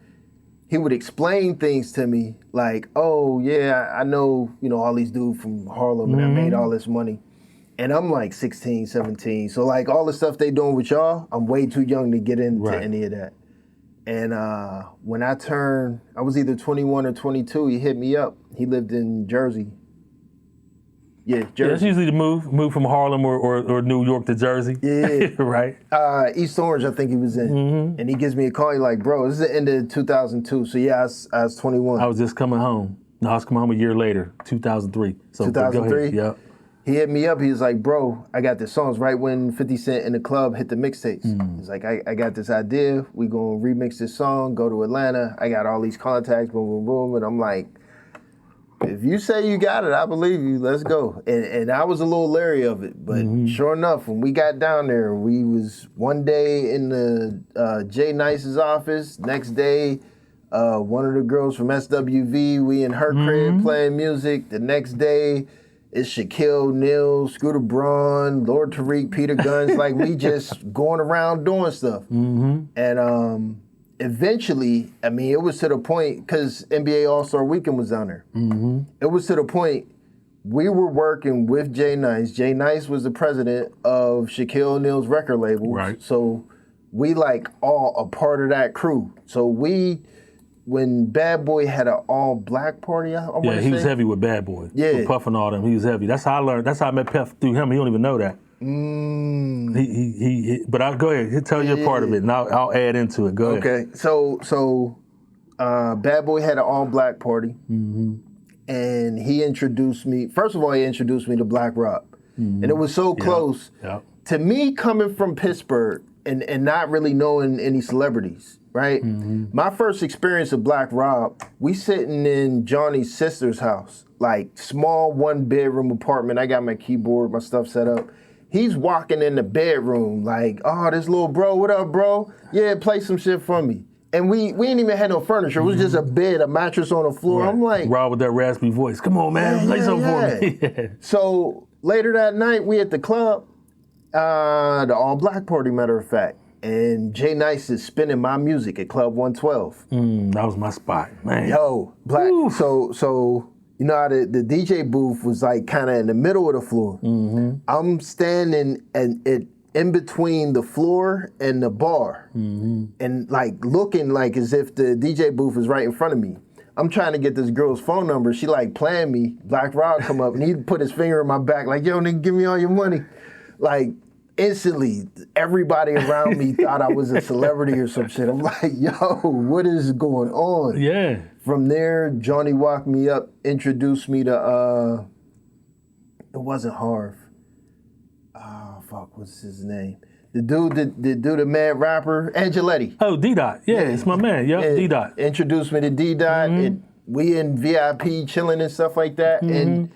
explain things to me like, oh yeah, I know, all these dudes from Harlem and I made all this money. And I'm like 16, 17. So like all the stuff they doing with y'all, I'm way too young to get into any of that. And when I was either 21 or 22, he hit me up. He lived in Jersey. Yeah, Jersey. Yeah, that's usually the move from Harlem or New York to Jersey. Yeah. Right. East Orange, I think he was in. And he gives me a call. He's like, bro, this is the end of 2002. So yeah, I was 21. I was just coming home. No, I was coming home a year later, 2003. So 2003? Yeah. He hit me up. He was like, bro, I got this songs right when 50 Cent in the club hit the mixtapes. He's like, I got this idea. We gonna remix this song, go to Atlanta. I got all these contacts, boom, boom, boom. And I'm like, if you say you got it, I believe you. Let's go. And I was a little leery of it. But sure enough, when we got down there, we was one day in the Jay Nice's office. Next day, one of the girls from SWV, we in her crib playing music. The next day, it's Shaquille O'Neal, Scooter Braun, Lord Tariq, Peter Guns. Like, we just going around doing stuff. And eventually, I mean, it was to the point, because NBA All-Star Weekend was down there. It was to the point, we were working with Jay Nice. Jay Nice was the president of Shaquille O'Neal's record label. Right. So we like all a part of that crew. So when Bad Boy had an all-black party, I want to say. He was heavy with Bad Boy. Yeah. With Puff and all them. He was heavy. That's how I learned. That's how I met Puff through him. He don't even know that. But I'll go ahead. Tell your part of it, and I'll add into it. Go ahead. Okay. So Bad Boy had an all-black party, and he introduced me. First of all, he introduced me to Black Rob. And it was so close. To me, coming from Pittsburgh and not really knowing any celebrities, right? My first experience of Black Rob, we sitting in Johnny's sister's house, like small 1-bedroom apartment. I got my keyboard, my stuff set up. He's walking in the bedroom like, oh, this little bro, what up, bro? Yeah, play some shit for me. And we ain't even had no furniture. It was just a bed, a mattress on the floor. I'm like, Rob with that raspy voice. Come on, man, play something for me. So later that night, we at the club, the all-black party, matter of fact. And Jay Nice is spinning my music at Club 112. That was my spot, man. Yo, Black. So you know how the DJ booth was like kind of in the middle of the floor. I'm standing in between the floor and the bar, and like looking like as if the DJ booth is right in front of me. I'm trying to get this girl's phone number. She like playing me. Black Rob come up and he put his finger in my back like, yo, nigga, give me all your money. Like, instantly, everybody around me thought I was a celebrity or some shit. I'm like, yo, what is going on? Yeah. From there, Johnny walked me up, introduced me to, it wasn't Harv. Oh, fuck, what's his name? The dude, the mad rapper, Angeletti. Oh, D-Dot. Yeah, it's my man. Yep, D-Dot. Introduced me to D-Dot. And we in VIP chilling and stuff like that. And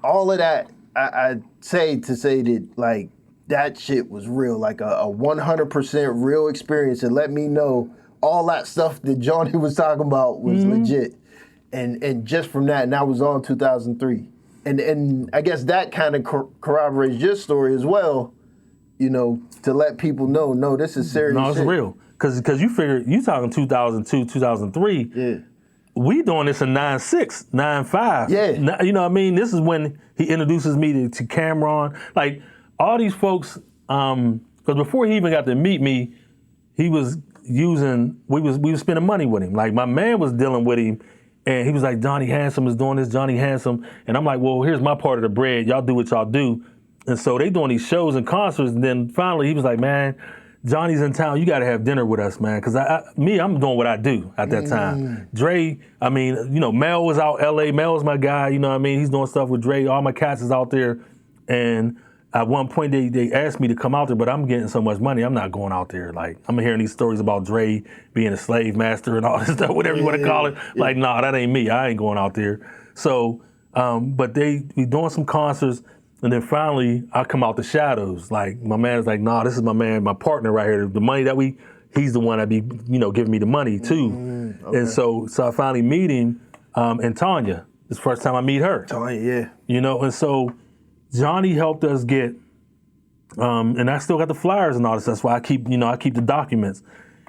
all of that, I say that, like, that shit was real, like a 100% real experience. And let me know all that stuff that Johnny was talking about was legit. And just from that, and that was all 2003. And I guess that kind of corroborates your story as well, you know, to let people know, no, this is serious No, it's shit. real. Because you figure, you talking 2002, 2003. Yeah. we doing this in 96, 95. Yeah. You know what I mean? This is when he introduces me to Cameron. Like, all these folks, because before he even got to meet me, he was using, we was spending money with him. Like, my man was dealing with him, and he was like, Johnny Handsome is doing this, Johnny Handsome. And I'm like, well, here's my part of the bread. Y'all do what y'all do. And so they doing these shows and concerts, and then finally he was like, man, Johnny's in town. You got to have dinner with us, man. Because I'm doing what I do at that time. Dre, I mean, you know, Mel was out L.A. Mel's my guy. You know what I mean? He's doing stuff with Dre. All my cats is out there. And at one point, they asked me to come out there, but I'm getting so much money, I'm not going out there. Like, I'm hearing these stories about Dre being a slave master and all this stuff, whatever you want to call it. Like, nah, that ain't me. I ain't going out there. So, but we doing some concerts. And then finally, I come out the shadows. Like, my man's like, nah, this is my man, my partner right here. The money that he's the one that be, you know, giving me the money too. Okay. And so I finally meet him, and Tanya. It's the first time I meet her. Tanya, yeah. You know, and so Johnny helped us get, and I still got the flyers and all this. That's why I keep the documents.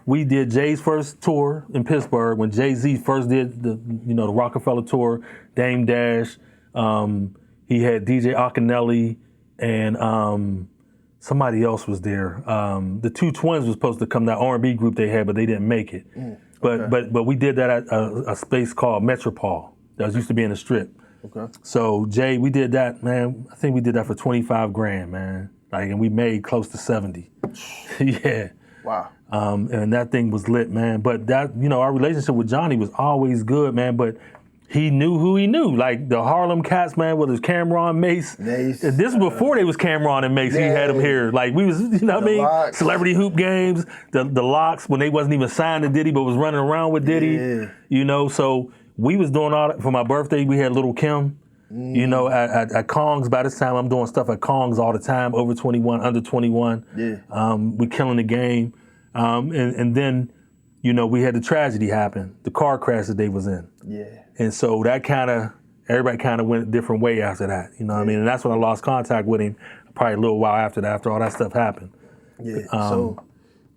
We did Jay's first tour in Pittsburgh when Jay-Z first did the Rockefeller tour, Dame Dash. He had DJ Akinelli and somebody else was there. The Two Twins was supposed to come, that R&B group they had, but they didn't make it. But we did that at a space called Metropole that used to be in the Strip. Okay. So Jay, we did that, man. I think we did that for $25,000, man. Like, and we made close to 70. Yeah. Wow. And that thing was lit, man. But that, you know, our relationship with Johnny was always good, man. But he knew who he knew. Like the Harlem Cats, man, whether it was Cameron, Mace. This was before they was Cameron and Mace. Yeah. He had them here. Like, we was, you know what I mean? Locks. Celebrity Hoop Games, the Locks, when they wasn't even signed to Diddy, but was running around with Diddy. Yeah. You know, so we was doing all that. For my birthday, we had Little Kim. You know, at Kong's. By this time, I'm doing stuff at Kong's all the time, over 21, under 21. Yeah. We killing the game. And then, you know, we had the tragedy happen, the car crash that they was in. Yeah. And so that everybody kind of went a different way after that. You know what I mean? And that's when I lost contact with him, probably a little while after that, after all that stuff happened. Yeah. So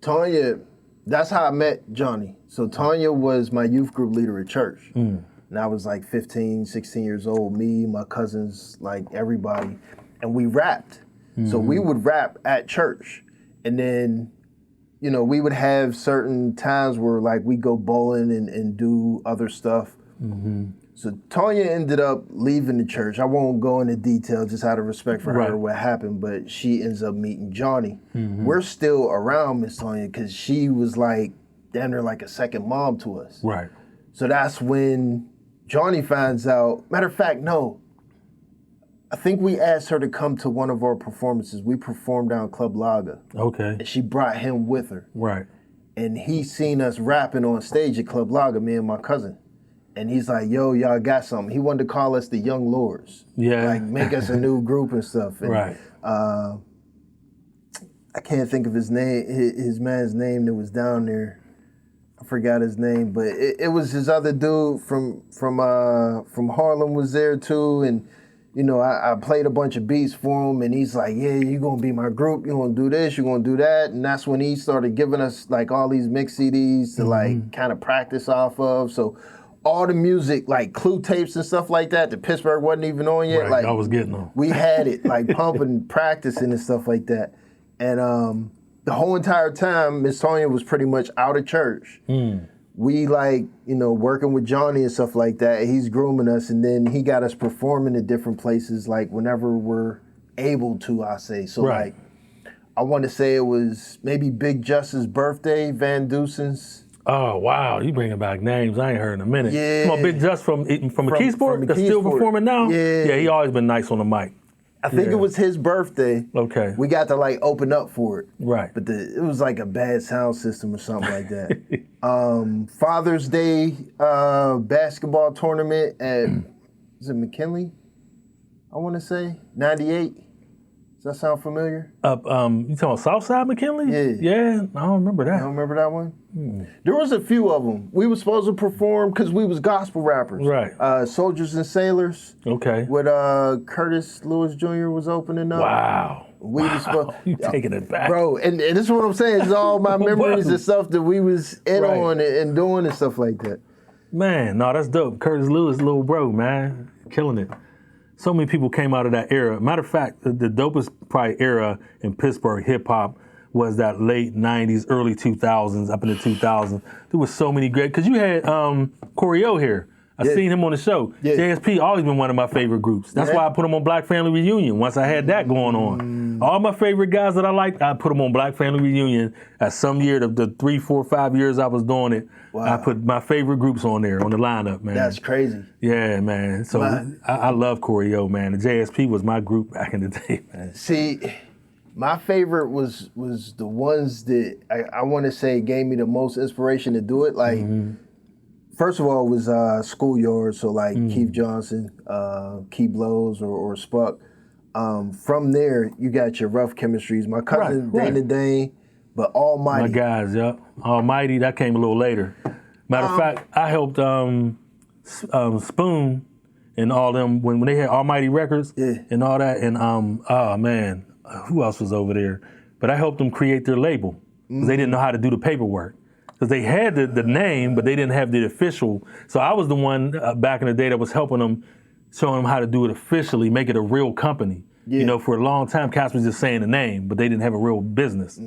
Tanya, that's how I met Johnny. So Tanya was my youth group leader at church. And I was like 15, 16 years old, me, my cousins, like everybody. And we rapped. So we would rap at church. And then, you know, we would have certain times where like we go bowling and do other stuff. So Tanya ended up leaving the church. I won't go into detail just out of respect for her, what happened, but she ends up meeting Johnny. We're still around Miss Tanya because she was like, damn near like a second mom to us. Right. So that's when Johnny finds out. Matter of fact, no. I think we asked her to come to one of our performances. We performed down Club Laga. Okay. And she brought him with her. Right. And he seen us rapping on stage at Club Laga, me and my cousin. And he's like, yo, y'all got something. He wanted to call us the Young Lords. Yeah. Like, make us a new group and stuff. And, right. I can't think of his name, his man's name that was down there. I forgot his name, but it was his other dude from Harlem was there too. And, you know, I played a bunch of beats for him, and he's like, yeah, you're going to be my group. You're going to do this, you're going to do that. And that's when he started giving us, like, all these mix CDs to, like, kind of practice off of. So all the music, like Clue tapes and stuff like that Pittsburgh wasn't even on yet. Right, like, I was getting them. We had it, like, pumping, practicing and stuff like that. And the whole entire time, Miss Tanya was pretty much out of church. We, like, you know, working with Johnny and stuff like that. He's grooming us, and then he got us performing at different places, like, whenever we're able to, I say. So, like, I want to say it was maybe Big Justice's birthday, Van Deusen's. Oh, wow. You bringing back names I ain't heard in a minute. Yeah. Come on, Big Justice from McKeesport that's still performing now? Yeah. Yeah, he always been nice on the mic. I think it was his birthday. Okay. We got to, like, open up for it. Right. But it was like a bad sound system or something like that. Father's Day basketball tournament at, is it McKinley? I want to say, 98. Does that sound familiar? You talking about Southside McKinley? Yeah. Yeah, I don't remember that. You don't remember that one? There was a few of them. We were supposed to perform because we was gospel rappers. Right. Soldiers and Sailors. Okay. With Curtis Lewis Jr. was opening up. Wow. We was supposed, you taking it back. Bro, and this is what I'm saying. It's all my memories and stuff that we was in on and doing and stuff like that. Man, no, that's dope. Curtis Lewis, little bro, man, killing it. So many people came out of that era. Matter of fact, the dopest probably era in Pittsburgh hip hop was that late 90s, early 2000s, up in the 2000s. There was so many great, because you had Corey O here. I seen him on the show. Yeah. JSP always been one of my favorite groups. That's why I put him on Black Family Reunion once I had that going on. All my favorite guys that I liked, I put them on Black Family Reunion. At some year, the 3, 4, 5 years I was doing it, I put my favorite groups on there, on the lineup, man. That's crazy. Yeah, man. So I love Corey O, man. The JSP was my group back in the day, man. See, my favorite was the ones that I want to say gave me the most inspiration to do it. Like, first of all, it was Schoolyard, so like Keith Johnson, Key Blows, or Spuck. From there, you got your Rough Chemistries. My cousin Dana Dane, but Almighty. My guys, yep. Almighty, that came a little later. Matter of fact, I helped Spoon and all them when they had Almighty Records and all that. And oh man, who else was over there? But I helped them create their label because they didn't know how to do the paperwork. Because they had the name, but they didn't have the official. So I was the one back in the day that was helping them, showing them how to do it officially, make it a real company. You know, for a long time, cats was just saying the name, but they didn't have a real business.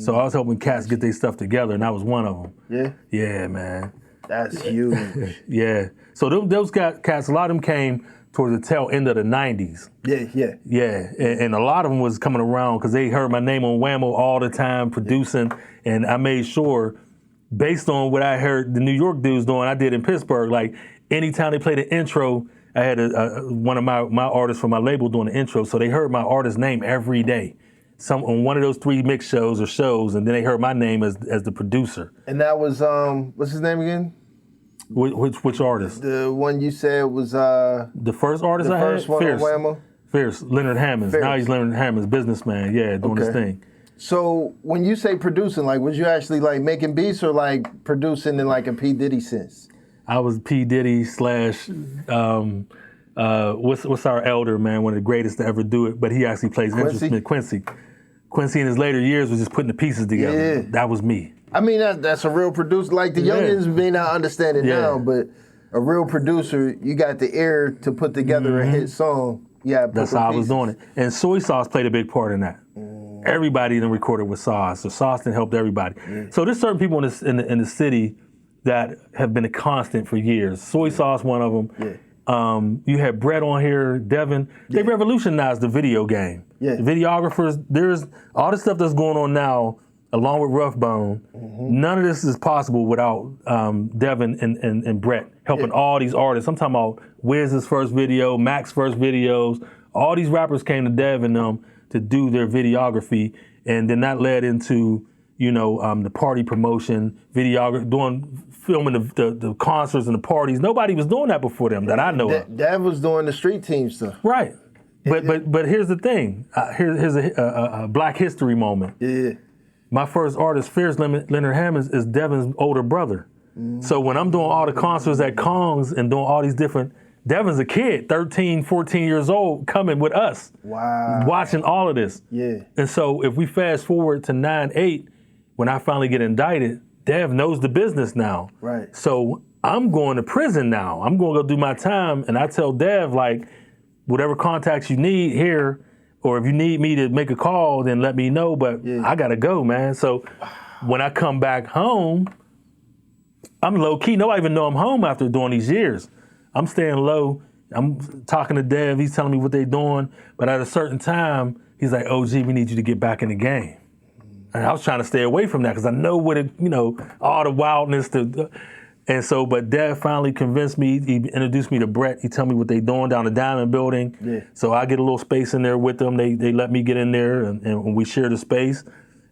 So I was helping cats get their stuff together, and I was one of them. Yeah? Yeah, man. That's huge. Yeah. So those cats, a lot of them came towards the tail end of the 90s. Yeah. And a lot of them was coming around because they heard my name on Whammo all the time, producing, and I made sure, based on what I heard the New York dudes doing, I did in Pittsburgh, like anytime they played an intro, I had one of my artists from my label doing the intro, so they heard my artist's name every day. On one of those 3 mix shows, and then they heard my name as the producer. And that was, what's his name again? Which artist? The one you said was... the first artist I had? The first one on Whammo? Fierce, Leonard Hammonds. Now he's Leonard Hammonds, businessman, doing his thing. So when you say producing, like, was you actually like making beats or like producing in like a P. Diddy sense? I was P. Diddy / what's our elder, man, one of the greatest to ever do it, but he actually plays instrument, Quincy. Quincy in his later years was just putting the pieces together. Yeah. That was me. I mean, that's a real producer. Like the youngins may not understand it now, but a real producer, you got the ear to put together a hit song. Yeah, that's how I was doing it. And Soy Sauce played a big part in that. Everybody then recorded with Sauce, so Sauce then helped everybody. So there's certain people in the city that have been a constant for years. Soy Sauce, one of them. You had Brett on here, Devin. They revolutionized the video game. The videographers, there's all the stuff that's going on now, along with Rough Bone. None of this is possible without Devin and Brett helping all these artists. I'm talking about Wiz's first video, Mac's first videos. All these rappers came to Dev and them to do their videography, and then that led into the party promotion, videography, filming the concerts and the parties. Nobody was doing that before them that I know of. Dev was doing the street team stuff. Right. But here's the thing. Here's a Black History moment. Yeah. My first artist, Fierce Leonard Hammonds, is Devin's older brother. So when I'm doing all the concerts at Kong's and doing all these different, Devin's a kid, 13, 14 years old, coming with us. Wow. Watching all of this. Yeah. And so if we fast forward to 9/8, when I finally get indicted, Dev knows the business now. Right. So I'm going to prison now. I'm going to go do my time, and I tell Dev, like, whatever contacts you need here, or if you need me to make a call, then let me know, but I got to go, man. So when I come back home, I'm low-key. Nobody even know I'm home after doing these years. I'm staying low. I'm talking to Dev. He's telling me what they're doing. But at a certain time, he's like, OG, we need you to get back in the game. And I was trying to stay away from that because I know what it, all the wildness. And so, but Dev finally convinced me. He introduced me to Brett. He told me what they're doing down the Diamond Building. Yeah. So I get a little space in there with them. They let me get in there and we share the space.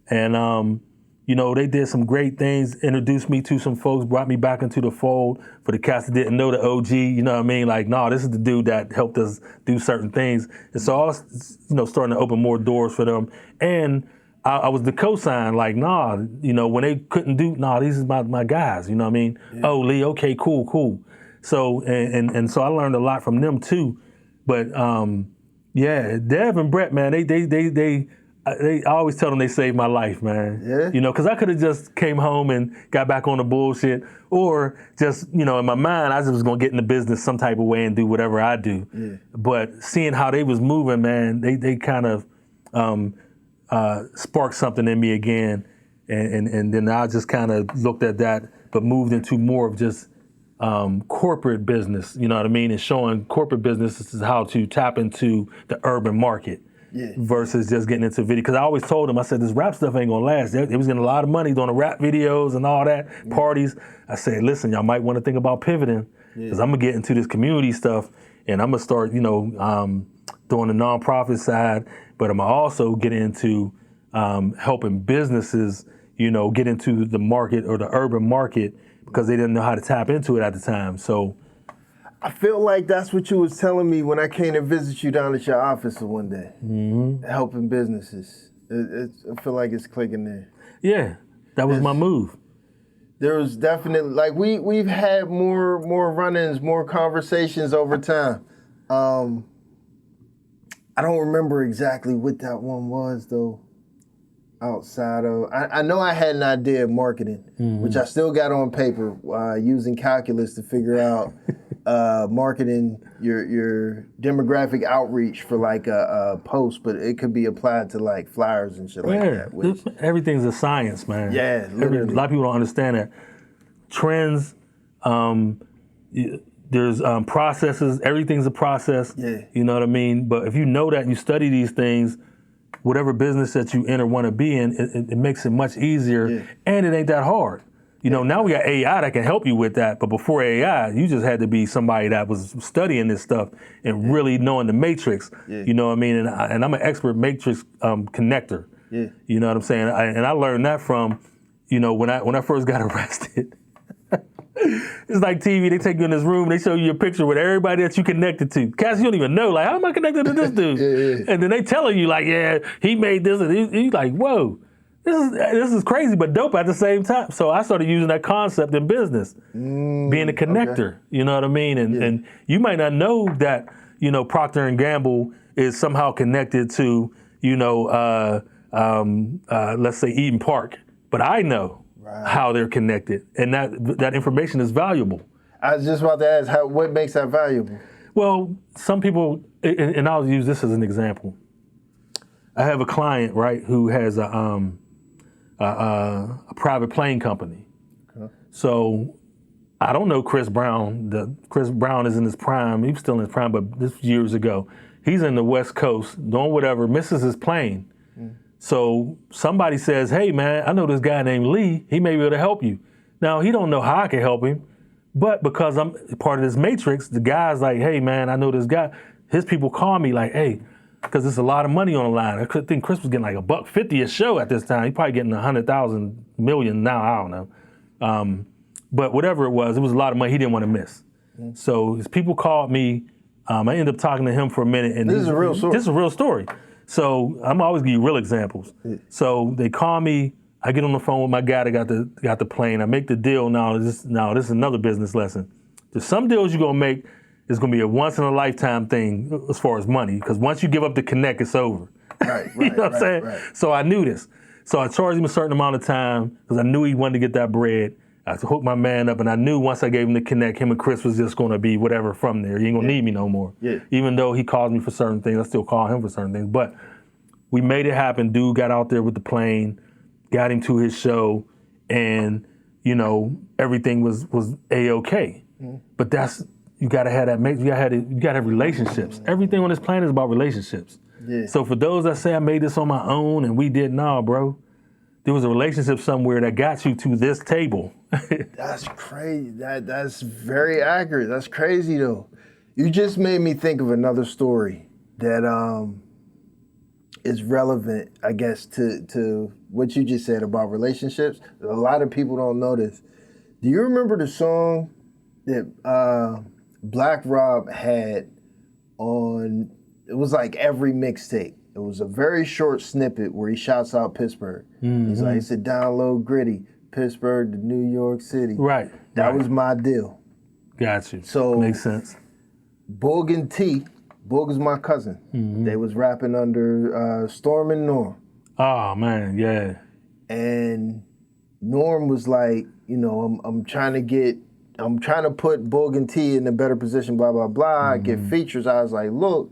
And, they did some great things, introduced me to some folks, brought me back into the fold. For the cats that didn't know the OG, you know what I mean? Like, this is the dude that helped us do certain things. And so I was, starting to open more doors for them. And I was the cosign, like, when they couldn't do, these is my guys, you know what I mean? Yeah. Oh, Lee, okay, cool. So, and so I learned a lot from them too. But, Dev and Brett, man, they I always tell them they saved my life, man. Yeah. You know, because I could have just came home and got back on the bullshit, or just, you know, in my mind, I just was gonna get in the business some type of way and do whatever I do. Yeah. But seeing how they was moving, man, they kind of sparked something in me again, and then I just kind of looked at that, but moved into more of just corporate business. You know what I mean? And showing corporate businesses how to tap into the urban market. Yeah. Versus just getting into video. Because I always told them, I said, this rap stuff ain't gonna last. They was getting a lot of money doing the rap videos and all that, parties. I said, listen, y'all might want to think about pivoting, because I'm gonna get into this community stuff, and I'm gonna start, you know, doing the nonprofit side, but I'm gonna also get into helping businesses, you know, get into the market or the urban market, because they didn't know how to tap into it at the time. So I feel like that's what you was telling me when I came to visit you down at your office one day, helping businesses. I feel like it's clicking there. yeah, that was my move. There was definitely, like, we've had more run-ins, more conversations over time. I don't remember exactly what that one was though. Outside of, I know I had an idea of marketing, which I still got on paper, using calculus to figure out marketing your demographic outreach for like a post, but it could be applied to like flyers and shit like that. Which, Everything's a science, man. Yeah, literally. A lot of people don't understand that. Trends, there's processes, everything's a process. Yeah. You know what I mean? But if you know that and you study these things, whatever business that you enter want to be in, it makes it much easier, and it ain't that hard. You know, now we got AI that can help you with that, but before AI, you just had to be somebody that was studying this stuff and really knowing the matrix. You know what I mean? And I'm an expert matrix connector. You know what I'm saying? And I learned that from, you know, when I first got arrested. It's like TV, they take you in this room, they show you a picture with everybody that you connected to. Cass, you don't even know, like, how am I connected to this dude? And then they telling you, like, yeah, he made this, and you like, whoa, this is crazy, but dope at the same time. So I started using that concept in business, being a connector, you know what I mean? And you might not know that, you know, Procter & Gamble is somehow connected to, you know, let's say Eden Park, but I know how they're connected, and that information is valuable. I was just about to ask, what makes that valuable? Well, some people, and I'll use this as an example. I have a client, right, who has a private plane company. Okay. So I don't know Chris Brown. Chris Brown is in his prime. He was still in his prime, but this was years ago. He's in the West Coast doing whatever, misses his plane. So somebody says, hey man, I know this guy named Lee, he may be able to help you. Now, he don't know how I can help him, but because I'm part of this matrix, the guy's like, hey man, I know this guy. His people call me like, hey, because there's a lot of money on the line. I think Chris was getting like $150 a show at this time. He's probably getting 100,000 million now, I don't know. But whatever it was a lot of money he didn't want to miss. So his people called me. I ended up talking to him for a minute. And this is a real story. This is a real story. So I'm always give you real examples. So they call me, I get on the phone with my guy that got the plane. I make the deal. Now this is another business lesson. There's some deals you're gonna make, it's gonna be a once in a lifetime thing as far as money, because once you give up the connect, it's over. Right, you know what I'm saying? Right. So I knew this. So I charged him a certain amount of time because I knew he wanted to get that bread. I hooked my man up, and I knew once I gave him the connect, him and Chris was just gonna be whatever from there. He ain't gonna need me no more. Even though he calls me for certain things, I still call him for certain things. But we made it happen. Dude got out there with the plane, got him to his show, and you know everything was A-OK. But you gotta have that. You gotta have relationships. Everything on this planet is about relationships. So for those that say I made this on my own and we did, nah, bro. There was a relationship somewhere that got you to this table. That's crazy. That's very accurate. That's crazy though. You just made me think of another story that is relevant, I guess, to what you just said about relationships. A lot of people don't know this. Do you remember the song that Black Rob had on? It was like every mixtape. It was a very short snippet where he shouts out Pittsburgh. He's like, he said, down low, gritty, Pittsburgh to New York City. Right. That was my deal. Got you. So makes sense. Boog and T, Boog is my cousin. They was rapping under Storm and Norm. Oh man, yeah. And Norm was like, you know, I'm trying to put Boog and T in a better position, blah, blah, blah, get features. I was like, look,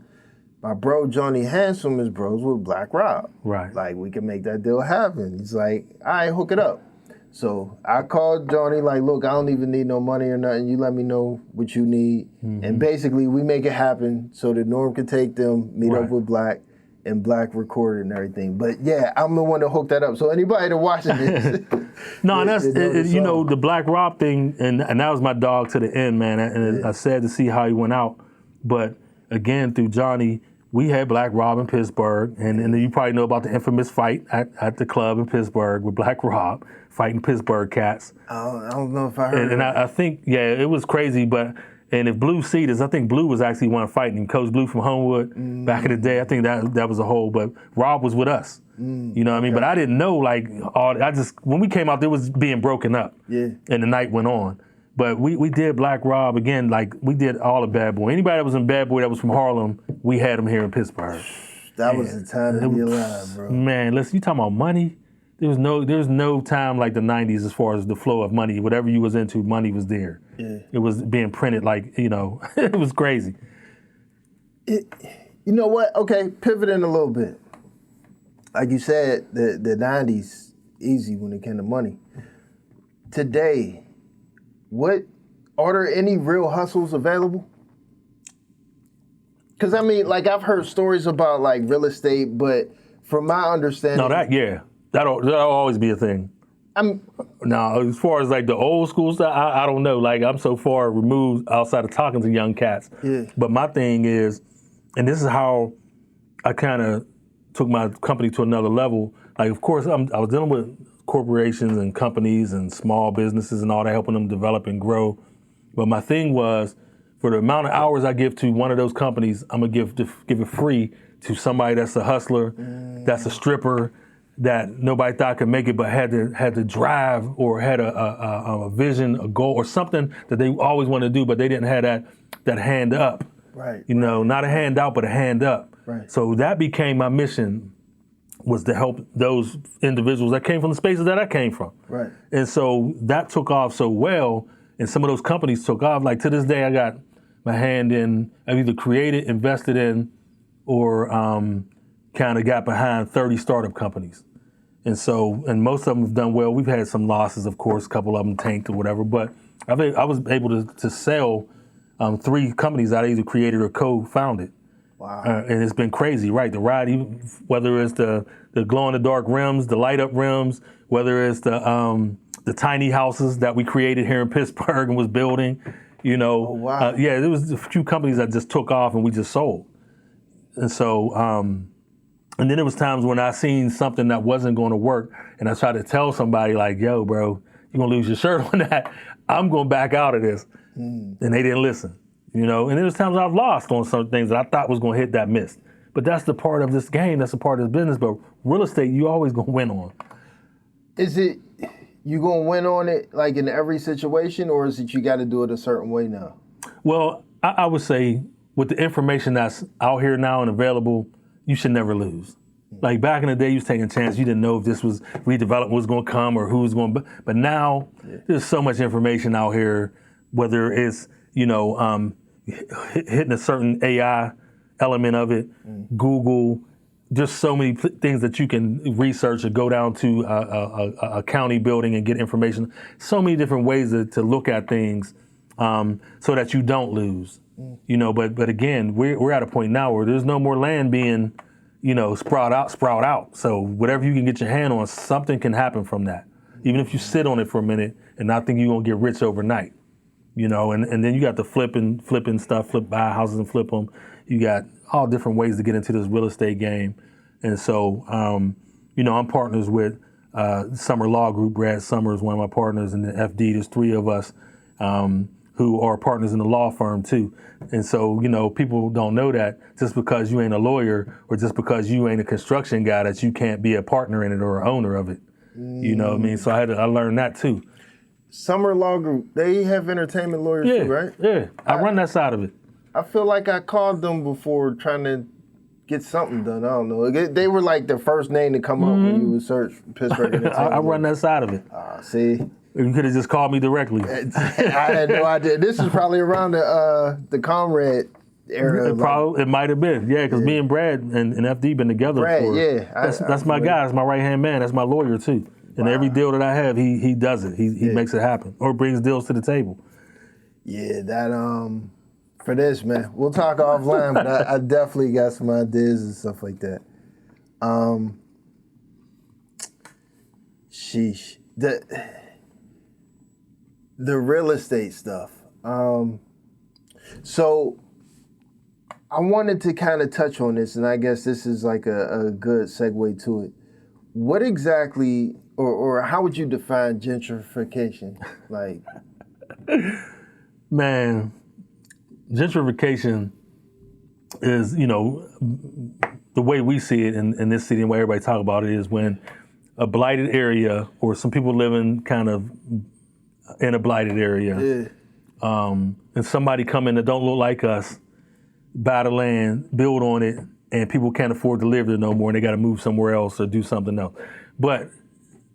my bro Johnny Handsome is bros with Black Rob. Right. Like, we can make that deal happen. He's like, all right, hook it up. So I called Johnny, like, look, I don't even need no money or nothing. You let me know what you need. And basically, we make it happen so that Norm can take them, meet up with Black, and Black record and everything. But yeah, I'm the one that hooked that up. So anybody that watching this, no, and that's you know, the Black Rob thing, and that was my dog to the end, man. And I sad to see how he went out, but again through Johnny, we had Black Rob in Pittsburgh, and then you probably know about the infamous fight at the club in Pittsburgh with Black Rob fighting Pittsburgh cats. I don't know if I heard. And I think it was crazy, but. And if Blue seed is, I think Blue was actually one fighting him. Coach Blue from Homewood back in the day. I think that was a whole. But Rob was with us. You know what I mean? But I didn't know when we came out, it was being broken up. Yeah. And the night went on. But we did Black Rob again. Like we did all of Bad Boy. Anybody that was in Bad Boy that was from Harlem, we had them here in Pittsburgh. That was the time to be alive, bro. Man, listen, you talking about money? There was no time like the 90s as far as the flow of money. Whatever you was into, money was there. Yeah. It was being printed like, you know, it was crazy. You know what? Okay, pivoting a little bit. Like you said, the 90s, easy when it came to money. Today, are there any real hustles available? Because, I mean, like I've heard stories about like real estate, but from my understanding... That'll always be a thing. Now, as far as like the old school stuff, I don't know. Like I'm so far removed outside of talking to young cats. Yeah. But my thing is, and this is how I kind of took my company to another level. Like, of course, I was dealing with corporations and companies and small businesses and all that, helping them develop and grow. But my thing was, for the amount of hours I give to one of those companies, I'm gonna give it free to somebody that's a hustler, that's a stripper, that nobody thought could make it, but had to drive or had a vision, a goal, or something that they always wanted to do, but they didn't have that hand up. Right. You know, not a hand out, but a hand up. Right. So that became my mission, was to help those individuals that came from the spaces that I came from. Right. And so that took off so well, and some of those companies took off. Like to this day, I got my hand in, I've either created, invested in, or kind of got behind 30 startup companies. And so, and most of them have done well. We've had some losses, of course, a couple of them tanked or whatever, but I was able to sell 3 companies that I either created or co-founded. Wow. And it's been crazy, right? The ride, even whether it's the glow-in-the-dark rims, the light-up rims, whether it's the tiny houses that we created here in Pittsburgh and was building, you know. Oh, wow. There was a few companies that just took off and we just sold. And so, and then there was times when I seen something that wasn't going to work, and I tried to tell somebody like, "Yo, bro, you're gonna lose your shirt on that. I'm going back out of this," and they didn't listen. You know, and there was times I've lost on some things that I thought was going to hit that miss. But that's the part of this game. That's the part of this business. But real estate, you always gonna win on. Is it you gonna win on it like in every situation, or is it you got to do it a certain way now? Well, I would say with the information that's out here now and available, you should never lose. Like back in the day, you was taking a chance. You didn't know if this was redevelopment was going to come or who was going to. But now there's so much information out here, whether it's, you know, hitting a certain AI element of it, Google, just so many things that you can research or go down to a county building and get information. So many different ways to look at things so that you don't lose. You know, but again, we're at a point now where there's no more land being, you know, sprout out. So whatever you can get your hand on, something can happen from that. Even if you sit on it for a minute and not think you're gonna get rich overnight. You know, and then you got the flipping stuff, buy houses and flip them. You got all different ways to get into this real estate game. And so, you know, I'm partners with Summer Law Group. Brad Summer is one of my partners in the FD. There's 3 of us who are partners in the law firm too. And so, you know, people don't know that just because you ain't a lawyer or just because you ain't a construction guy that you can't be a partner in it or an owner of it. You know what I mean? So I learned that too. Summer Law Group, they have entertainment lawyers too, right? Yeah, I run that side of it. I feel like I called them before trying to get something done. I don't know. They were like the first name to come up when you would search Pittsburgh Entertainment. I run that side of it. See? You could have just called me directly. I had no idea. This is probably around the Comrade era. It might have been, yeah, because me and Brad and FD been together. Brad, for, yeah. That's my guy. That's my right-hand man. That's my lawyer, too. And every deal that I have, he does it. He makes it happen or brings deals to the table. Yeah, that, for this, man, we'll talk offline, but I definitely got some ideas and stuff like that. Sheesh. The real estate stuff. So I wanted to kind of touch on this, and I guess this is like a good segue to it. What exactly, or how would you define gentrification? Like, man, gentrification is, the way we see it in this city and the way everybody talk about it is when a blighted area or some people living kind of in a blighted area, and somebody come in that don't look like us, buy the land, build on it, and people can't afford to live there no more and they got to move somewhere else or do something else. But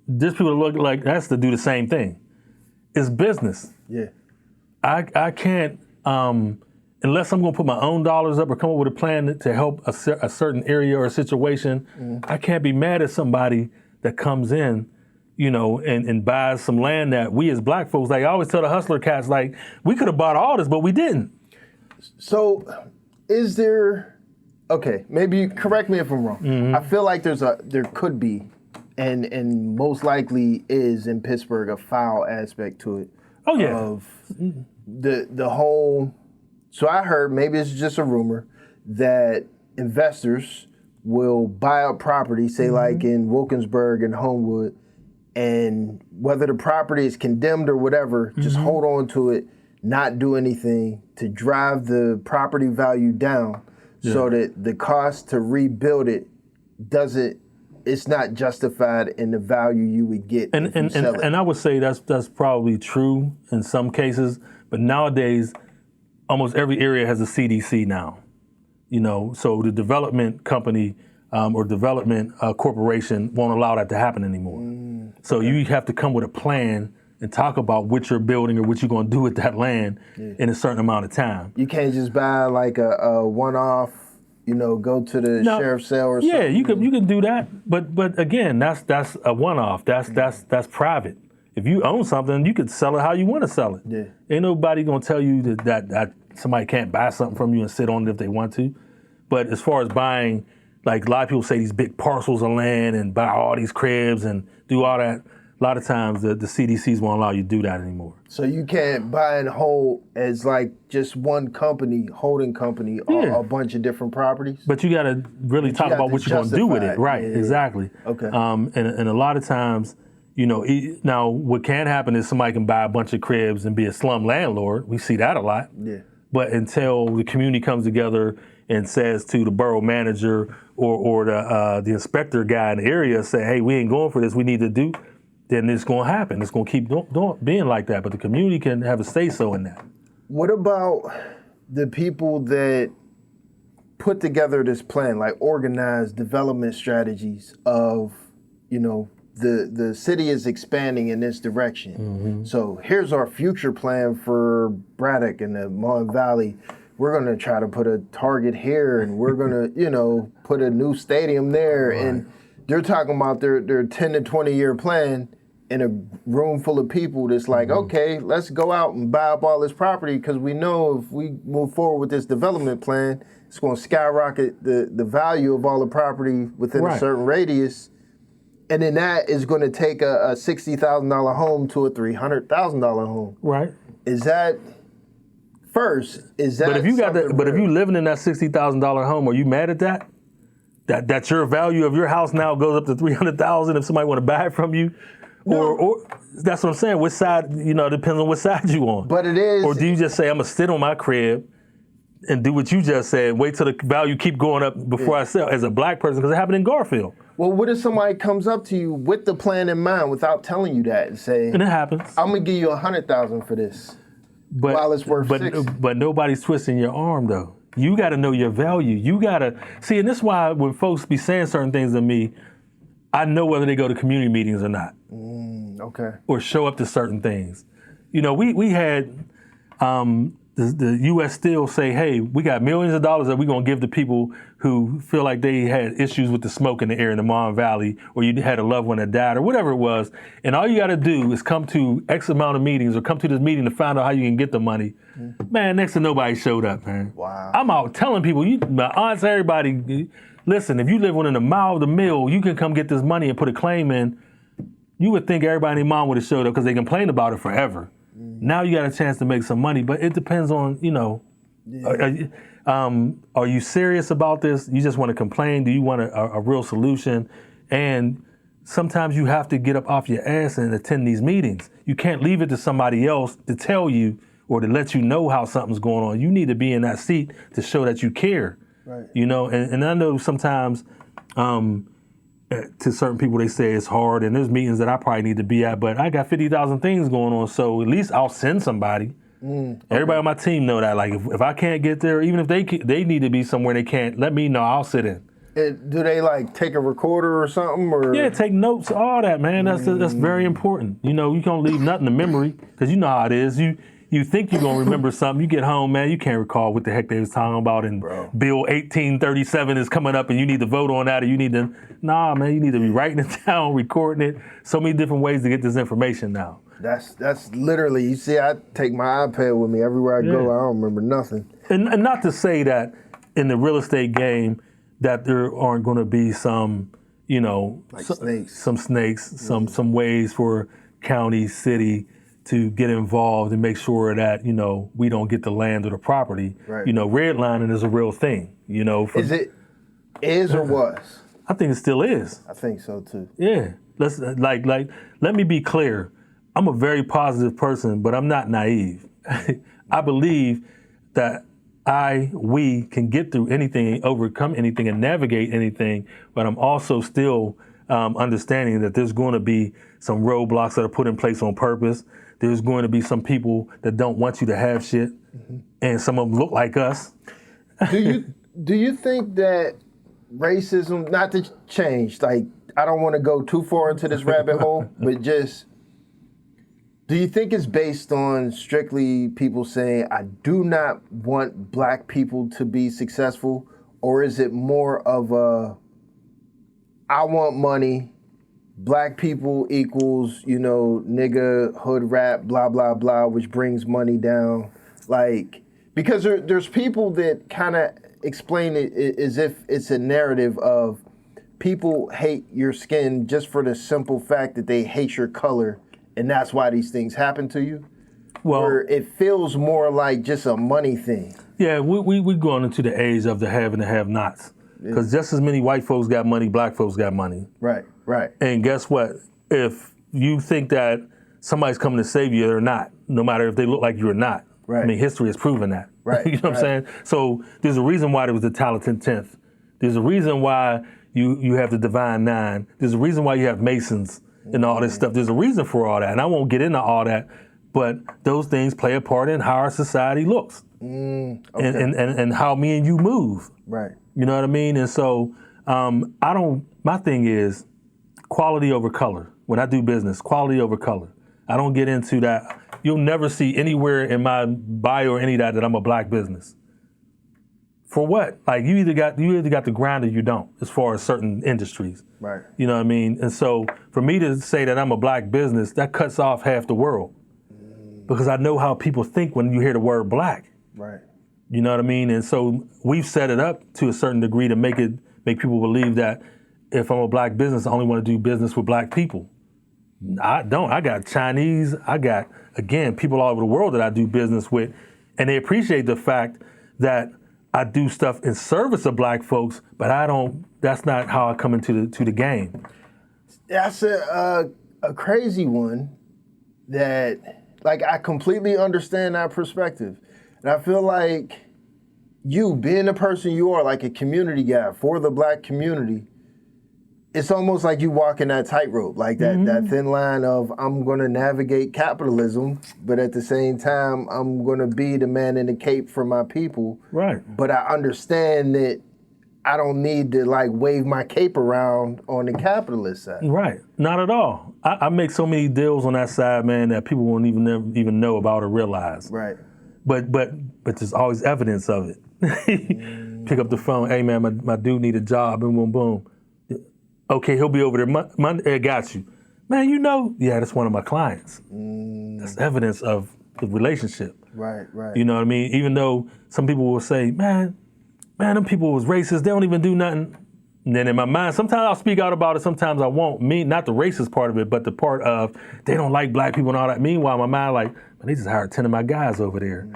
there's people that look like us to do the same thing. It's business. Yeah. I can't, unless I'm going to put my own dollars up or come up with a plan to help a certain area or a situation, I can't be mad at somebody that comes in, and buys some land that we as black folks, like I always tell the hustler cats, like, we could have bought all this, but we didn't. So is there, okay, maybe correct me if I'm wrong. I feel like there could be, and most likely is in Pittsburgh, a foul aspect to it. Oh yeah. Of the whole, so I heard, maybe it's just a rumor, that investors will buy up property, say like in Wilkinsburg and Homewood, and whether the property is condemned or whatever, just hold on to it, not do anything to drive the property value down so that the cost to rebuild it it's not justified in the value you would get if you sell it. And I would say that's probably true in some cases, but nowadays almost every area has a CDC now. So the development company or development corporation won't allow that to happen anymore. So you have to come with a plan and talk about what you're building or what you're going to do with that land in a certain amount of time. You can't just buy like a one-off, go to the sheriff's sale or something. Yeah, you can do that, but again, that's a one-off. That's private. If you own something, you could sell it how you want to sell it. Yeah. Ain't nobody gonna tell you that somebody can't buy something from you and sit on it if they want to. But as far as buying, like a lot of people say these big parcels of land and buy all these cribs and do all that, a lot of times the CDCs won't allow you to do that anymore. So you can't buy and hold as like just one company, holding company, a bunch of different properties? But you gotta really talk about what you're gonna do with it. Right, exactly. Okay. And a lot of times, now what can happen is somebody can buy a bunch of cribs and be a slum landlord. We see that a lot. Yeah. But until the community comes together and says to the borough manager or the inspector guy in the area, say, hey, we ain't going for this, we need to do, then it's going to happen. It's going to keep being like that. But the community can have a say-so in that. What about the people that put together this plan, like organized development strategies of, the city is expanding in this direction. So here's our future plan for Braddock and the Mon Valley. We're going to try to put a Target here, and we're going to, put a new stadium there. Right. And they're talking about their 10 to 20 year plan in a room full of people that's like, okay, let's go out and buy up all this property because we know if we move forward with this development plan, it's going to skyrocket the value of all the property within a certain radius. And then that is going to take a $60,000 home to a $300,000 home. Right. Is that first? Is that? But if you if you living in that $60,000 home, are you mad at that? That your value of your house now goes up to $300,000 if somebody want to buy it from you? No. Or that's what I'm saying. Which side? Depends on what side you on. But it is. Or do you just say I'm gonna sit on my crib and do what you just said? Wait till the value keep going up before I sell. As a black person, because it happened in Garfield. Well, what if somebody comes up to you with the plan in mind without telling you that and say, and it happens, I'm gonna give you $100,000 for this, while it's worth $60,000. But nobody's twisting your arm though. You got to know your value. You got to see, and this is why when folks be saying certain things to me, I know whether they go to community meetings or not. Okay. Or show up to certain things. You know, we had the U.S. Steel say, hey, we got millions of dollars that we're going to give to people who feel like they had issues with the smoke in the air in the Mon Valley, or you had a loved one that died, or whatever it was. And all you got to do is come to X amount of meetings or come to this meeting to find out how you can get the money. Man, next to nobody showed up, man. Wow. I'm out telling people, my aunts, everybody, listen, if you live within a mile of the mill, you can come get this money and put a claim in. You would think everybody and their mom would have showed up because they complained about it forever. Now you got a chance to make some money, but it depends on, you know, are you serious about this? You just want to complain? Do you want a real solution? And sometimes you have to get up off your ass and attend these meetings. You can't leave it to somebody else to tell you or to let you know how something's going on. You need to be in that seat to show that you care. Right. You know, and I know sometimes to certain people they say it's hard, and there's meetings that I probably need to be at, but I got 50,000 things going on, so at least I'll send somebody. Everybody on my team know that. Like if I can't get there, even if they need to be somewhere they can't, let me know. I'll sit in. Do they like take a recorder or something? Or Yeah, take notes, all that, man. That's very important. You know, you can't leave nothing to memory because you know how it is. You think you're going to remember something. You get home, man, you can't recall what the heck they was talking about. And Bill 1837 is coming up and you need to vote on that, or you need to, nah, man, you need to be writing it down, recording it. So many different ways to get this information now. That's literally, you see, I take my iPad with me everywhere I go. I don't remember nothing. And not to say that in the real estate game that there aren't going to be some, you know, Like some snakes, some ways for county, city, to get involved and make sure that, you know, we don't get the land or the property. Right. You know, redlining is a real thing, you know. Is or was? I think it still is. I think so too. Yeah. Let's let me be clear. I'm a very positive person, but I'm not naive. I believe that we can get through anything, overcome anything, and navigate anything, but I'm also still understanding that there's going to be some roadblocks that are put in place on purpose. There's going to be some people that don't want you to have shit, and some of them look like us. Do you think that racism, not to change, like I don't want to go too far into this rabbit hole, but just, do you think it's based on strictly people saying, I do not want black people to be successful, or is it more of a, I want money, black people equals, you know, nigga, hood rap, blah, blah, blah, which brings money down. Like, because there's people that kind of explain it as if it's a narrative of people hate your skin just for the simple fact that they hate your color, and that's why these things happen to you. Well, or it feels more like just a money thing. Yeah, we're going into the age of the have and the have-nots. Because just as many white folks got money, black folks got money. Right. And guess what? If you think that somebody's coming to save you, they're not, no matter if they look like you or not. Right. I mean, history has proven that. Right. You know what I'm saying? So there's a reason why there was the talented 10th. There's a reason why you have the Divine Nine. There's a reason why you have Masons and all this stuff. There's a reason for all that. And I won't get into all that, but those things play a part in how our society looks. Okay. And how me and you move. Right. You know what I mean? And so my thing is quality over color. When I do business, quality over color. I don't get into that. You'll never see anywhere in my bio or any of that I'm a black business. For what? Like you either got the grind or you don't, as far as certain industries. Right. You know what I mean? And so for me to say that I'm a black business, that cuts off half the world. Because I know how people think when you hear the word black. Right. You know what I mean? And so we've set it up to a certain degree to make people believe that if I'm a black business, I only want to do business with black people. I don't. I got Chinese. I got, again, people all over the world that I do business with. And they appreciate the fact that I do stuff in service of black folks, but that's not how I come into the game. That's a crazy one that, like, I completely understand that perspective. And I feel like you, being the person you are, like a community guy for the black community, it's almost like you walking that tightrope, like that thin line of I'm going to navigate capitalism, but at the same time, I'm going to be the man in the cape for my people. Right. But I understand that I don't need to like wave my cape around on the capitalist side. Right. Not at all. I make so many deals on that side, man, that people won't even know about or realize. Right. But there's always evidence of it. Pick up the phone. Hey, man, my dude need a job. Boom, boom, boom. Okay, he'll be over there Monday. I got you. Man, you know, yeah, that's one of my clients. That's evidence of the relationship. Right, right. You know what I mean? Even though some people will say, man, them people was racist. They don't even do nothing. And then in my mind, sometimes I'll speak out about it. Sometimes I won't. Not the racist part of it, but the part of they don't like black people and all that. Meanwhile, my mind like, man, they just hired 10 of my guys over there.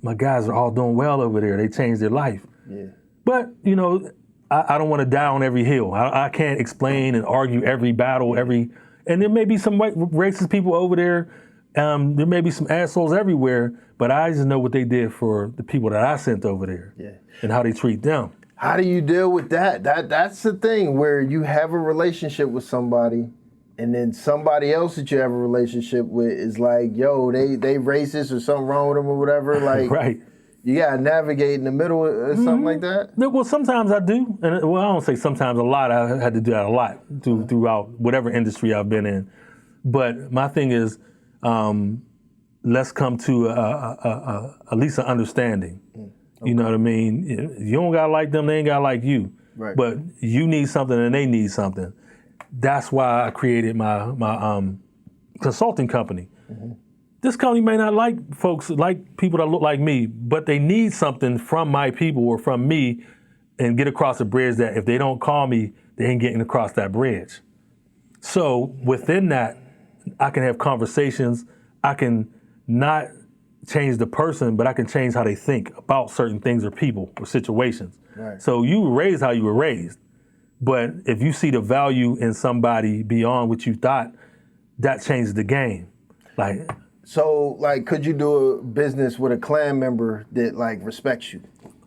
My guys are all doing well over there. They changed their life. Yeah. But, you know, I don't want to die on every hill. I can't explain and argue every battle, and there may be some white racist people over there. There may be some assholes everywhere, but I just know what they did for the people that I sent over there and how they treat them. How do you deal with that? That's the thing where you have a relationship with somebody and then somebody else that you have a relationship with is like, yo, they racist or something wrong with them or whatever. Like, right. You gotta navigate in the middle or something like that? Well, sometimes I do. And well, I don't say sometimes, a lot. I had to do that a lot throughout whatever industry I've been in. But my thing is, let's come to at least an understanding. Okay. You know what I mean? You don't gotta like them, they ain't gotta like you. Right. But you need something and they need something. That's why I created my consulting company. Mm-hmm. This company may not like folks, like people that look like me, but they need something from my people or from me and get across a bridge that if they don't call me, they ain't getting across that bridge. So within that, I can have conversations. I can not change the person, but I can change how they think about certain things or people or situations. Right. So you were raised how you were raised. But if you see the value in somebody beyond what you thought, that changes the game. So, could you do a business with a Klan member that, respects you?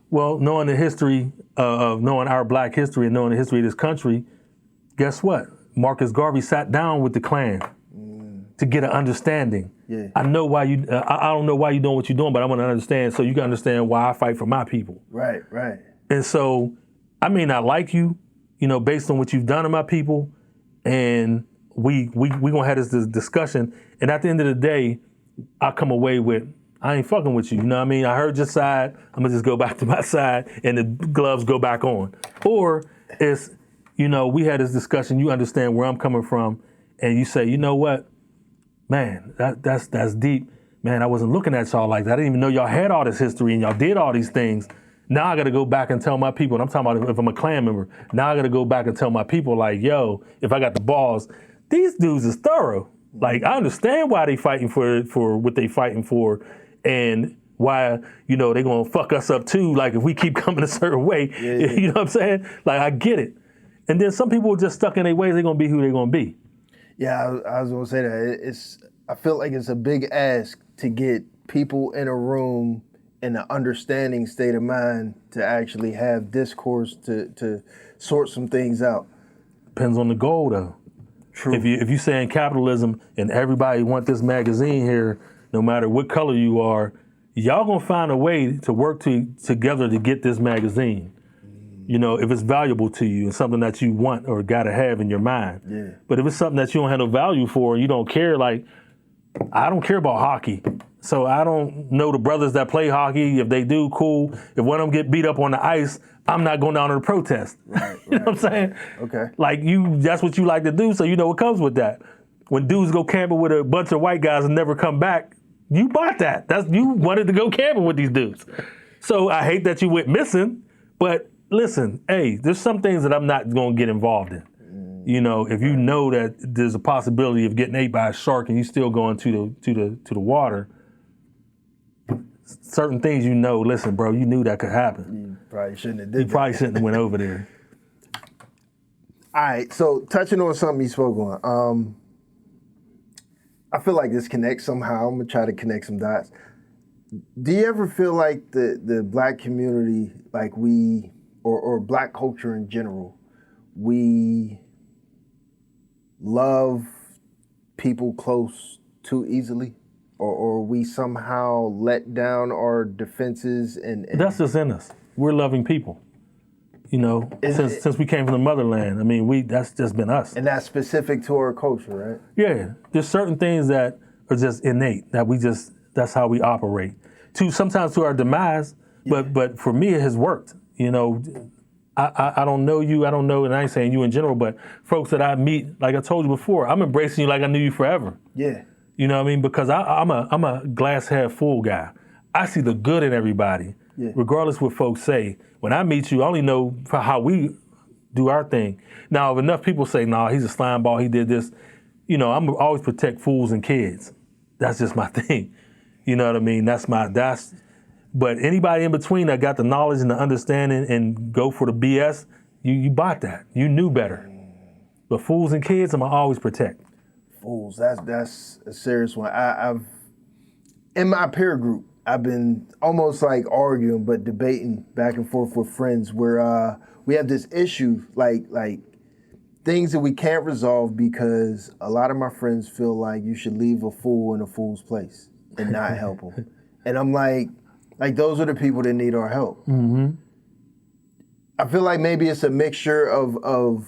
Well, knowing the history of knowing our black history and knowing the history of this country, guess what? Marcus Garvey sat down with the Klan to get an understanding. Yeah. I know why you. I don't know why you're doing what you're doing, but I want to understand so you can understand why I fight for my people. Right, right. And so, I may not like you, based on what you've done to my people, and we gonna have this discussion. And at the end of the day, I come away with, I ain't fucking with you. You know what I mean? I heard your side. I'm gonna just go back to my side and the gloves go back on. Or it's, we had this discussion, you understand where I'm coming from, and you say, you know what? Man, that's deep. Man, I wasn't looking at y'all like that. I didn't even know y'all had all this history and y'all did all these things. Now I gotta go back and tell my people, and I'm talking about if I'm a Klan member, now I gotta go back and tell my people yo, if I got the balls, these dudes is thorough. I understand why they fighting for what they fighting for, and why, they gonna fuck us up too, if we keep coming a certain way. Yeah. You know what I'm saying? I get it. And then some people are just stuck in their ways, they're gonna be who they're gonna be. Yeah, I was gonna say that. I feel like it's a big ask to get people in a room in an understanding state of mind to actually have discourse to sort some things out. Depends on the goal though. True. If you saying capitalism and everybody want this magazine here, no matter what color you are, y'all gonna find a way to work together to get this magazine. If it's valuable to you and something that you want or gotta have in your mind. Yeah. But if it's something that you don't have no value for, you don't care, I don't care about hockey. So I don't know the brothers that play hockey. If they do, cool. If one of them get beat up on the ice, I'm not going down to the protest. Right, You know what I'm saying? Okay. That's what you like to do, so you know what comes with that. When dudes go camping with a bunch of white guys and never come back, you bought that. You wanted to go camping with these dudes. So I hate that you went missing, but listen, hey, there's some things that I'm not going to get involved in. If you know that there's a possibility of getting ate by a shark and you still going to the water, certain things listen, bro, you knew that could happen. You probably shouldn't have did that. You probably shouldn't have went over there. All right, so touching on something you spoke on, I feel like this connects somehow. I'm gonna try to connect some dots. Do you ever feel like the black community, or black culture in general, we love people close too easily, or we somehow let down our defenses and That's just in us. We're loving people. You know, since we came from the motherland, I mean, that's just been us. and that's specific to our culture, right? Yeah, there's certain things that are just innate that that's how we operate. Sometimes to our demise, but for me it has worked. You know, I don't know you, I don't know, and I ain't saying you in general, but folks that I meet, like I told you before, I'm embracing you like I knew you forever. Yeah. You know what I mean? Because I'm a glass half full guy. I see the good in everybody, regardless what folks say. When I meet you, I only know for how we do our thing. Now, if enough people say, "Nah, he's a slime ball, he did this," you know, I'm always protect fools and kids. That's just my thing. You know what I mean? But anybody in between that got the knowledge and the understanding and go for the BS, you bought that. You knew better. But fools and kids, I'm always protect. Fools, that's a serious one. I've in my peer group, I've been almost like arguing, but debating back and forth with friends where we have this issue, like things that we can't resolve because a lot of my friends feel like you should leave a fool in a fool's place and not help them. And I'm like those are the people that need our help. Mm-hmm. I feel like maybe it's a mixture of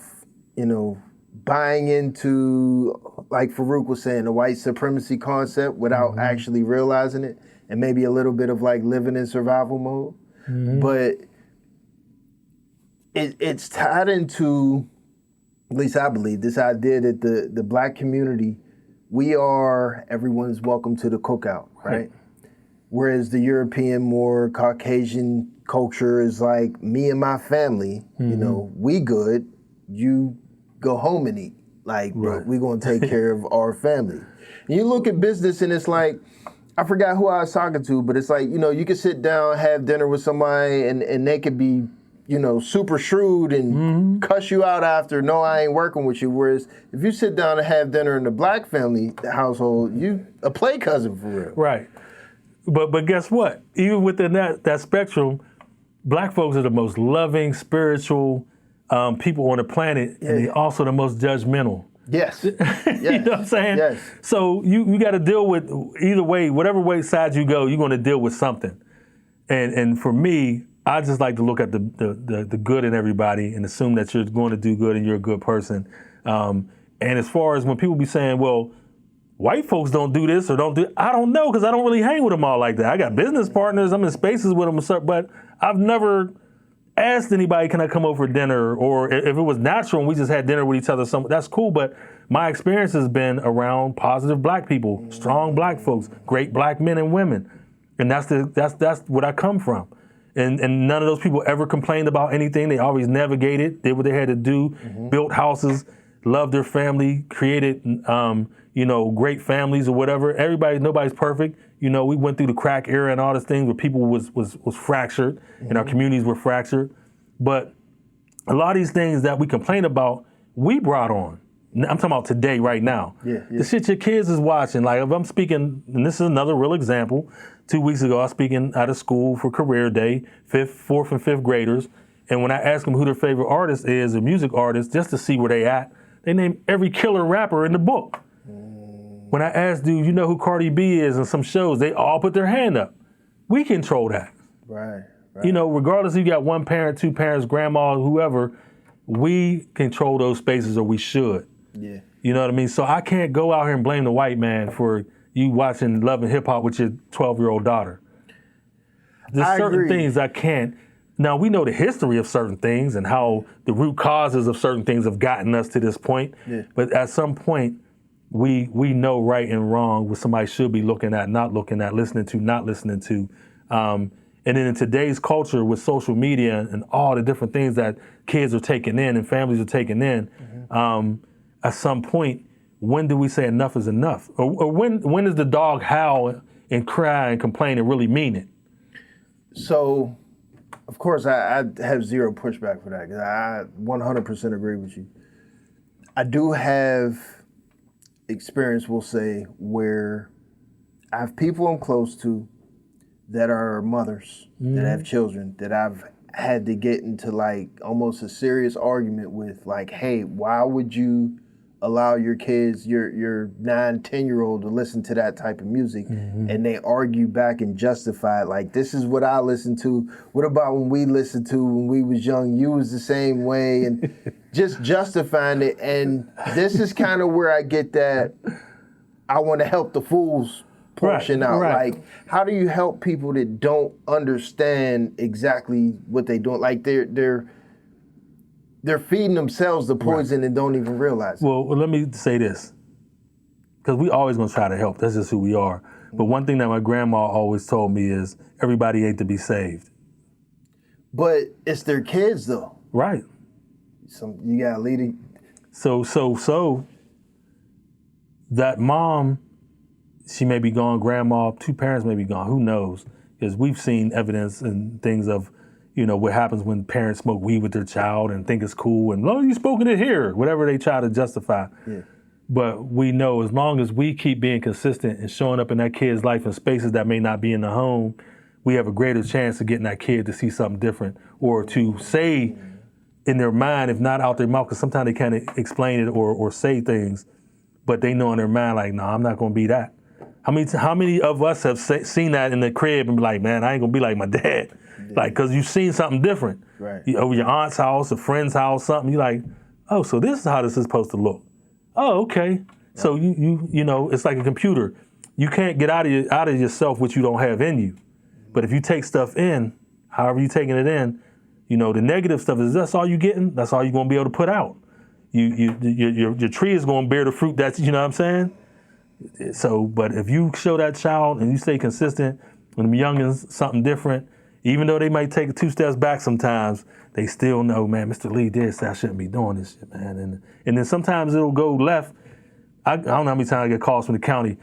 you know, buying into, like Farouk was saying, the white supremacy concept without actually realizing it, and maybe a little bit of like living in survival mode. Mm-hmm. But it's tied into, at least I believe, this idea that the black community, everyone's welcome to the cookout, right? Whereas the European, more Caucasian culture is like, me and my family, you know, we good, you go home and eat. Like, but we're gonna take care of our family. And you look at business and it's like, I forgot who I was talking to, but it's like, you know, you could sit down, have dinner with somebody and they could be, you know, super shrewd and cuss you out after, no, I ain't working with you. Whereas if you sit down and have dinner in the black family household, you a play cousin for real. Right. But guess what? Even within that spectrum, black folks are the most loving, spiritual people on the planet, and they're also the most judgmental. Yes. You know what I'm saying? Yes. So you got to deal with, either way, whatever way side you go, you're going to deal with something. And for me, I just like to look at the good in everybody and assume that you're going to do good and you're a good person. And as far as when people be saying, well, white folks don't do this or don't do, I don't know, because I don't really hang with them all like that. I got business partners, I'm in spaces with them, but I've never asked anybody, can I come over for dinner? Or if it was natural and we just had dinner with each other, that's cool. But my experience has been around positive black people, strong black folks, great black men and women. And that's what I come from. And none of those people ever complained about anything. They always navigated, did what they had to do, built houses, loved their family, created great families or whatever. Nobody's perfect. You know, we went through the crack era and all these things where people was fractured and our communities were fractured. But a lot of these things that we complain about, we brought on. I'm talking about today, right now. The shit your kids is watching. Like if I'm speaking, and this is another real example. 2 weeks ago, I was speaking out of school for career day, 4th and 5th graders. And when I asked them who their favorite artist is, a music artist, just to see where they at, they named every killer rapper in the book. When I asked, dude, you know who Cardi B is in some shows, they all put their hand up. We control that. Right. You know, regardless if you got one parent, two parents, grandma, whoever, we control those spaces, or we should. Yeah. You know what I mean? So I can't go out here and blame the white man for you watching Love and Hip Hop with your 12-year-old daughter. There's certain things I can't. Now, we know the history of certain things and how the root causes of certain things have gotten us to this point. Yeah. But at some point, we know right and wrong, what somebody should be looking at, not looking at, listening to, not listening to. And then in today's culture with social media and all the different things that kids are taking in and families are taking in, at some point, when do we say enough is enough? Or when does the dog howl and cry and complain and really mean it? So, of course, I have zero pushback for that, because I 100% agree with you. I do have experience, we'll say, where I have people I'm close to that are mothers, that have children, that I've had to get into like almost a serious argument with, like, hey, why would you allow your kids, your 9, 10-year-old to listen to that type of music, and they argue back and justify it. Like, this is what I listen to. What about when we listened to when we was young? You was the same way, and just justifying it. And this is kind of where I get that I want to help the fools portion out. Right. Like, how do you help people that don't understand exactly what they're doing? Like, they're feeding themselves the poison and don't even realize it. Well, let me say this, because we always gonna try to help. That's just who we are. But one thing that my grandma always told me is everybody ain't to be saved. But it's their kids, though. Right. You gotta lead it. So that mom, she may be gone. Grandma, 2 parents may be gone. Who knows? Because we've seen evidence and things of, what happens when parents smoke weed with their child and think it's cool, and oh, you smoking it here, whatever they try to justify. Yeah. But we know as long as we keep being consistent and showing up in that kid's life in spaces that may not be in the home, we have a greater chance of getting that kid to see something different, or to say in their mind, if not out their mouth, because sometimes they can't explain it or say things, but they know in their mind, like, no, I'm not going to be that. How many of us have seen that in the crib and be like, man, I ain't going to be like my dad? Yeah. Like, because you've seen something different. Right. Over your aunt's house, a friend's house, something. You're like, oh, so this is how this is supposed to look. Oh, okay. Right. So you it's like a computer. You can't get out of yourself what you don't have in you. But if you take stuff in, however you're taking it in, the negative stuff is that's all you're getting. That's all you're going to be able to put out. Your tree is going to bear the fruit. That's, you know what I'm saying? So, but if you show that child and you stay consistent, when the youngins something different, even though they might take 2 steps back sometimes, they still know, man, Mr. Lee did say I shouldn't be doing this shit, man. And then sometimes it'll go left. I don't know how many times I get calls from the county.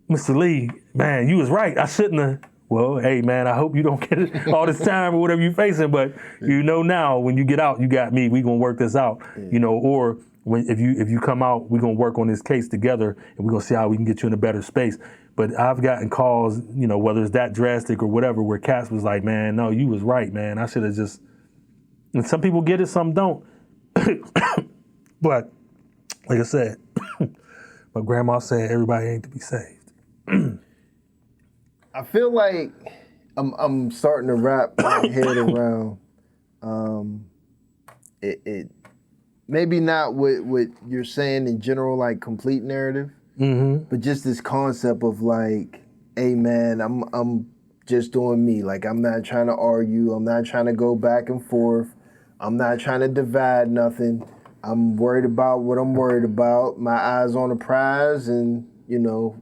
Mr. Lee, man, you was right. I shouldn't have. Well, hey, man, I hope you don't get it all this time or whatever you're facing. But now when you get out, you got me. We gonna work this out. Or if you come out, we're gonna work on this case together, and we're gonna see how we can get you in a better space. But I've gotten calls, whether it's that drastic or whatever, where cats was like, man, no, you was right, man. I should have just. And some people get it, some don't. But like I said, my grandma said everybody ain't to be saved. I feel like I'm starting to wrap my head around it. Maybe not what you're saying in general, like complete narrative. Mm-hmm. But just this concept of like, hey man, I'm just doing me. Like, I'm not trying to argue. I'm not trying to go back and forth. I'm not trying to divide nothing. I'm worried about what I'm worried about. My eyes on the prize, and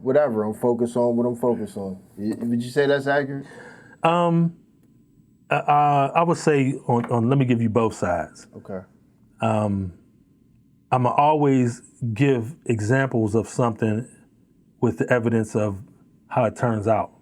whatever. I'm focused on what I'm focused on. Would you say that's accurate? I would say on. Let me give you both sides. Okay. I'm always give examples of something with the evidence of how it turns out,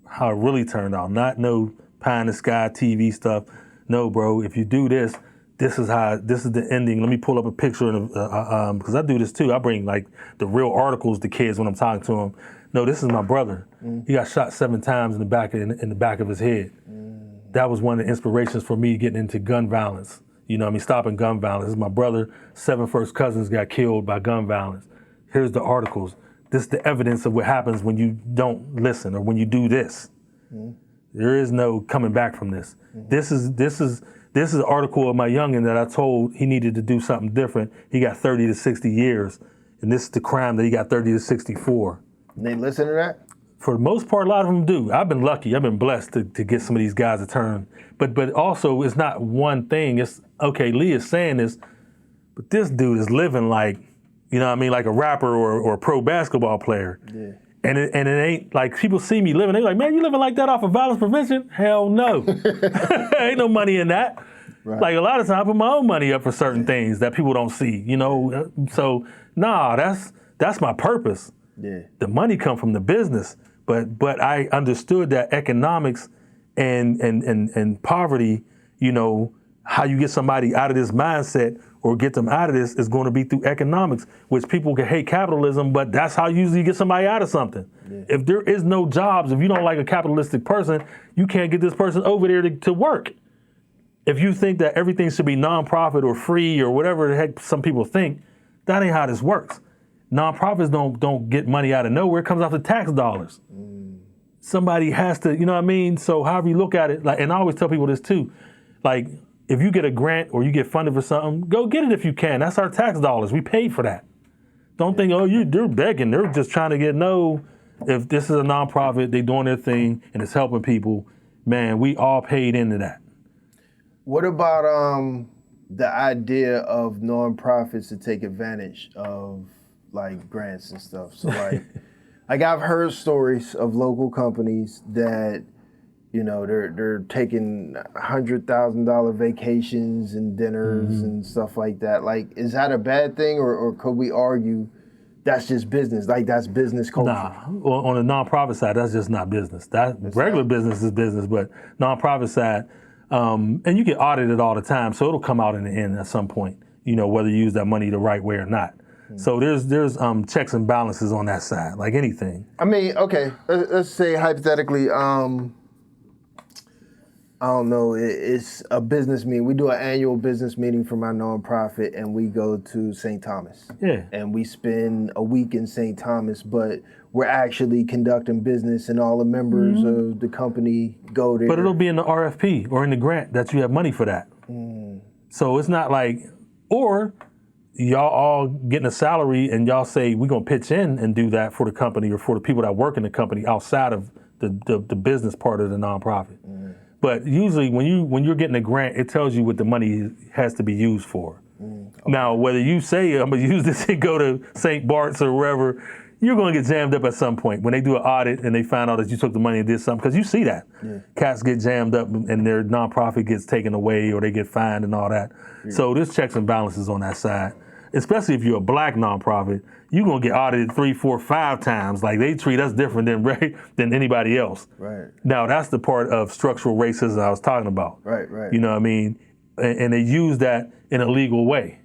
how it really turned out. Not no pie in the sky TV stuff. No, bro. If you do this, this is the ending. Let me pull up a picture because I do this too. I bring like the real articles to kids when I'm talking to them. No, this is my brother. He got shot 7 times in the back of his head. That was one of the inspirations for me getting into gun violence. Stopping gun violence. This is my brother. 7 first cousins got killed by gun violence. Here's the articles. This is the evidence of what happens when you don't listen or when you do this. There is no coming back from this. This is an article of my youngin that I told he needed to do something different. He got 30 to 60 years, and this is the crime that he got 30 to 64. And they listen to that? For the most part, a lot of them do. I've been lucky. I've been blessed to get some of these guys to turn. But also, it's not one thing. It's, okay, Lee is saying this, but this dude is living like, like a rapper or a pro basketball player. Yeah. And it ain't like people see me living. They're like, man, you living like that off of violence prevention? Hell no. Ain't no money in that. Right. Like a lot of times I put my own money up for certain things that people don't see, So, that's my purpose. Yeah. The money come from the business. But I understood that economics and poverty, how you get somebody out of this mindset or get them out of this is going to be through economics, which people can hate capitalism, but that's how usually you get somebody out of something. Yeah. If there is no jobs, if you don't like a capitalistic person, you can't get this person over there to work. If you think that everything should be nonprofit or free or whatever the heck some people think, That ain't how this works. Nonprofits don't get money out of nowhere. It comes off the tax dollars. Somebody has to, you know what I mean? So however you look at it, like, and I always tell people this too, like, if you get a grant or you get funded for something, go get it if you can. That's our tax dollars. We paid for that. Don't think, oh, they're begging. They're just trying to get, no. If this is a nonprofit, they doing their thing and it's helping people, man, we all paid into that. What about the idea of nonprofits to take advantage of like grants and stuff? So like I've heard stories of local companies that, you know, they're taking $100,000 vacations and dinners and stuff like that. Like, is that a bad thing, or could we argue that's just business? Like, that's business culture. Nah, on the nonprofit side, that's just not business. Regular business is business, but nonprofit side, and you get audited all the time, so it'll come out in the end at some point. You know, whether you use that money the right way or not. So there's checks and balances on that side, like anything. I mean, okay, let's say hypothetically, I don't know, it's a business meeting. We do an annual business meeting for my nonprofit, and we go to St. Thomas. Yeah. And we spend a week in St. Thomas, but we're actually conducting business, and all the members of the company go there. But it'll be in the RFP or in the grant that you have money for that. So it's not like, or y'all all getting a salary and y'all say, we're going to pitch in and do that for the company or for the people that work in the company outside of the business part of the nonprofit. But usually when you're getting a grant, it tells you what the money has to be used for. Okay. Now, whether you say, I'm going to use this and go to St. Bart's or wherever, you're going to get jammed up at some point. When they do an audit and they find out that you took the money and did something, because you see that. Yeah. Cats get jammed up and their nonprofit gets taken away or they get fined and all that. Yeah. So there's checks and balances on that side. Especially if you're a black nonprofit, you're going to get audited 3, 4, 5 times. Like, they treat us different than anybody else. Right. Now, that's the part of structural racism I was talking about. Right. You know what I mean? And they use that in a legal way.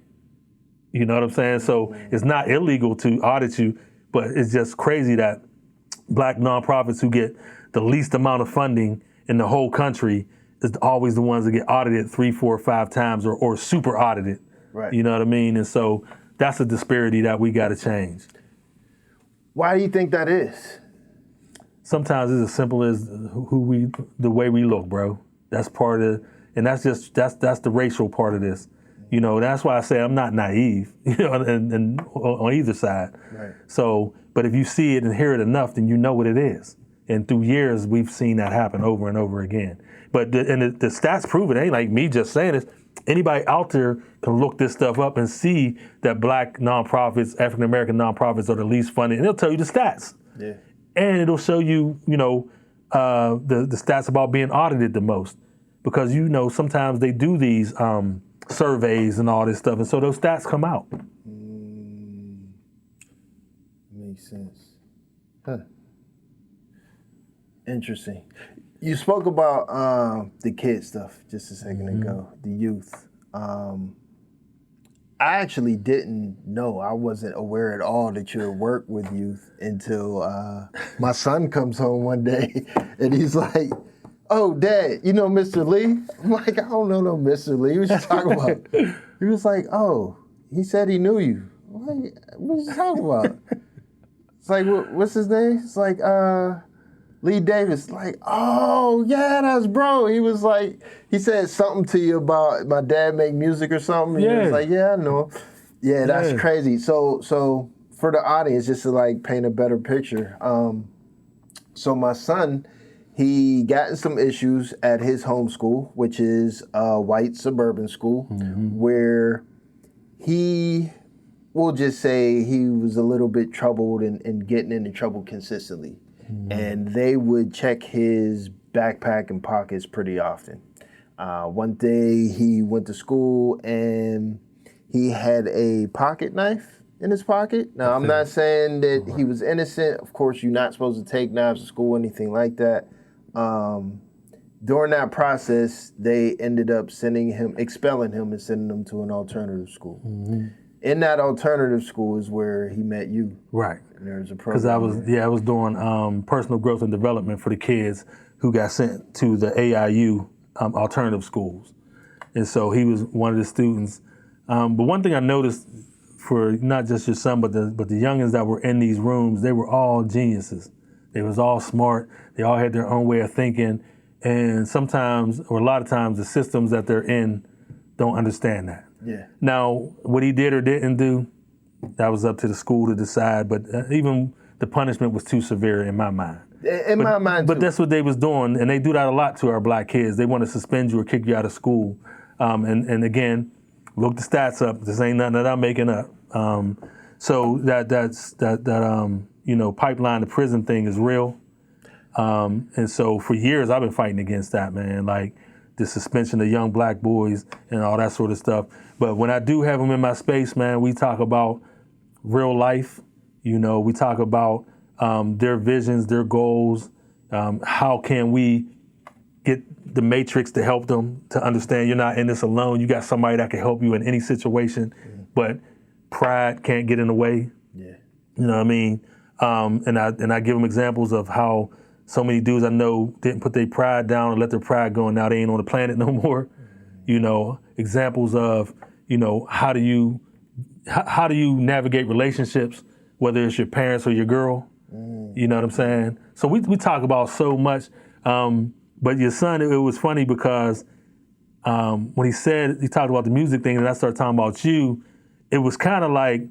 You know what I'm saying? So it's not illegal to audit you, but it's just crazy that black nonprofits who get the least amount of funding in the whole country is always the ones that get audited 3, 4, 5 times or super audited. Right. You know what I mean? And so that's a disparity that we got to change. Why do you think that is? Sometimes it's as simple as the way we look, bro. That's part of, and that's the racial part of this. You know, that's why I say I'm not naive, you know, and on either side. Right. So, but if you see it and hear it enough, then you know what it is. And through years, we've seen that happen over and over again. But the stats prove it. It ain't like me just saying this. Anybody out there can look this stuff up and see that black nonprofits, African-American nonprofits are the least funded, and it'll tell you the stats. Yeah. And it'll show you, you know, the stats about being audited the most. Because, you know, sometimes they do these surveys and all this stuff, and so those stats come out. Makes sense. Huh. Interesting. You spoke about the kid stuff just a second ago, the youth. I actually didn't know. I wasn't aware at all that you work with youth until my son comes home one day and he's like, "Oh, Dad, you know Mr. Lee?" I'm like, "I don't know no Mr. Lee. What you talking about?" He was like, "Oh, he said he knew you." I'm like, "What you talking about?" It's like, what's his name? It's like, Lee Davis. Like, "Oh, yeah, that's bro." He was like, he said something to you about my dad make music or something. And yeah. He was like, "Yeah, I know." Yeah, that's crazy. So for the audience, just to like paint a better picture. So my son, he got in some issues at his home school, which is a white suburban school, where we'll just say he was a little bit troubled and getting into trouble consistently. And they would check his backpack and pockets pretty often. One day he went to school and he had a pocket knife in his pocket. Now, I'm not saying that he was innocent. Of course, you're not supposed to take knives to school, anything like that. During that process, they ended up expelling him and sending him to an alternative school. In that alternative school is where he met you. Right. And there's a program. Because I was doing personal growth and development for the kids who got sent to the AIU alternative schools. And so he was one of the students. But one thing I noticed for not just your son, but the youngins that were in these rooms, they were all geniuses. They was all smart. They all had their own way of thinking. And sometimes, or a lot of times, the systems that they're in don't understand that. Yeah. Now, what he did or didn't do, that was up to the school to decide. But even the punishment was too severe in my mind. In my mind, But too. that's what they was doing, and they do that a lot to our black kids. They want to suspend you or kick you out of school. And again, look the stats up. This ain't nothing that I'm making up. So that pipeline to prison thing is real. And so for years I've been fighting against that, man. Like the suspension of young black boys and all that sort of stuff. But when I do have them in my space, man, we talk about real life. We talk about their visions, their goals. How can we get the matrix to help them to understand you're not in this alone. You got somebody that can help you in any situation, but pride can't get in the way. Yeah. You know what I mean? And I give them examples of how so many dudes I know didn't put their pride down and let their pride go, and now they ain't on the planet no more. Examples of, how do you navigate relationships, whether it's your parents or your girl. You know what I'm saying? So we talk about so much. But your son, it was funny because when he talked about the music thing and I started talking about you, it was kind of like,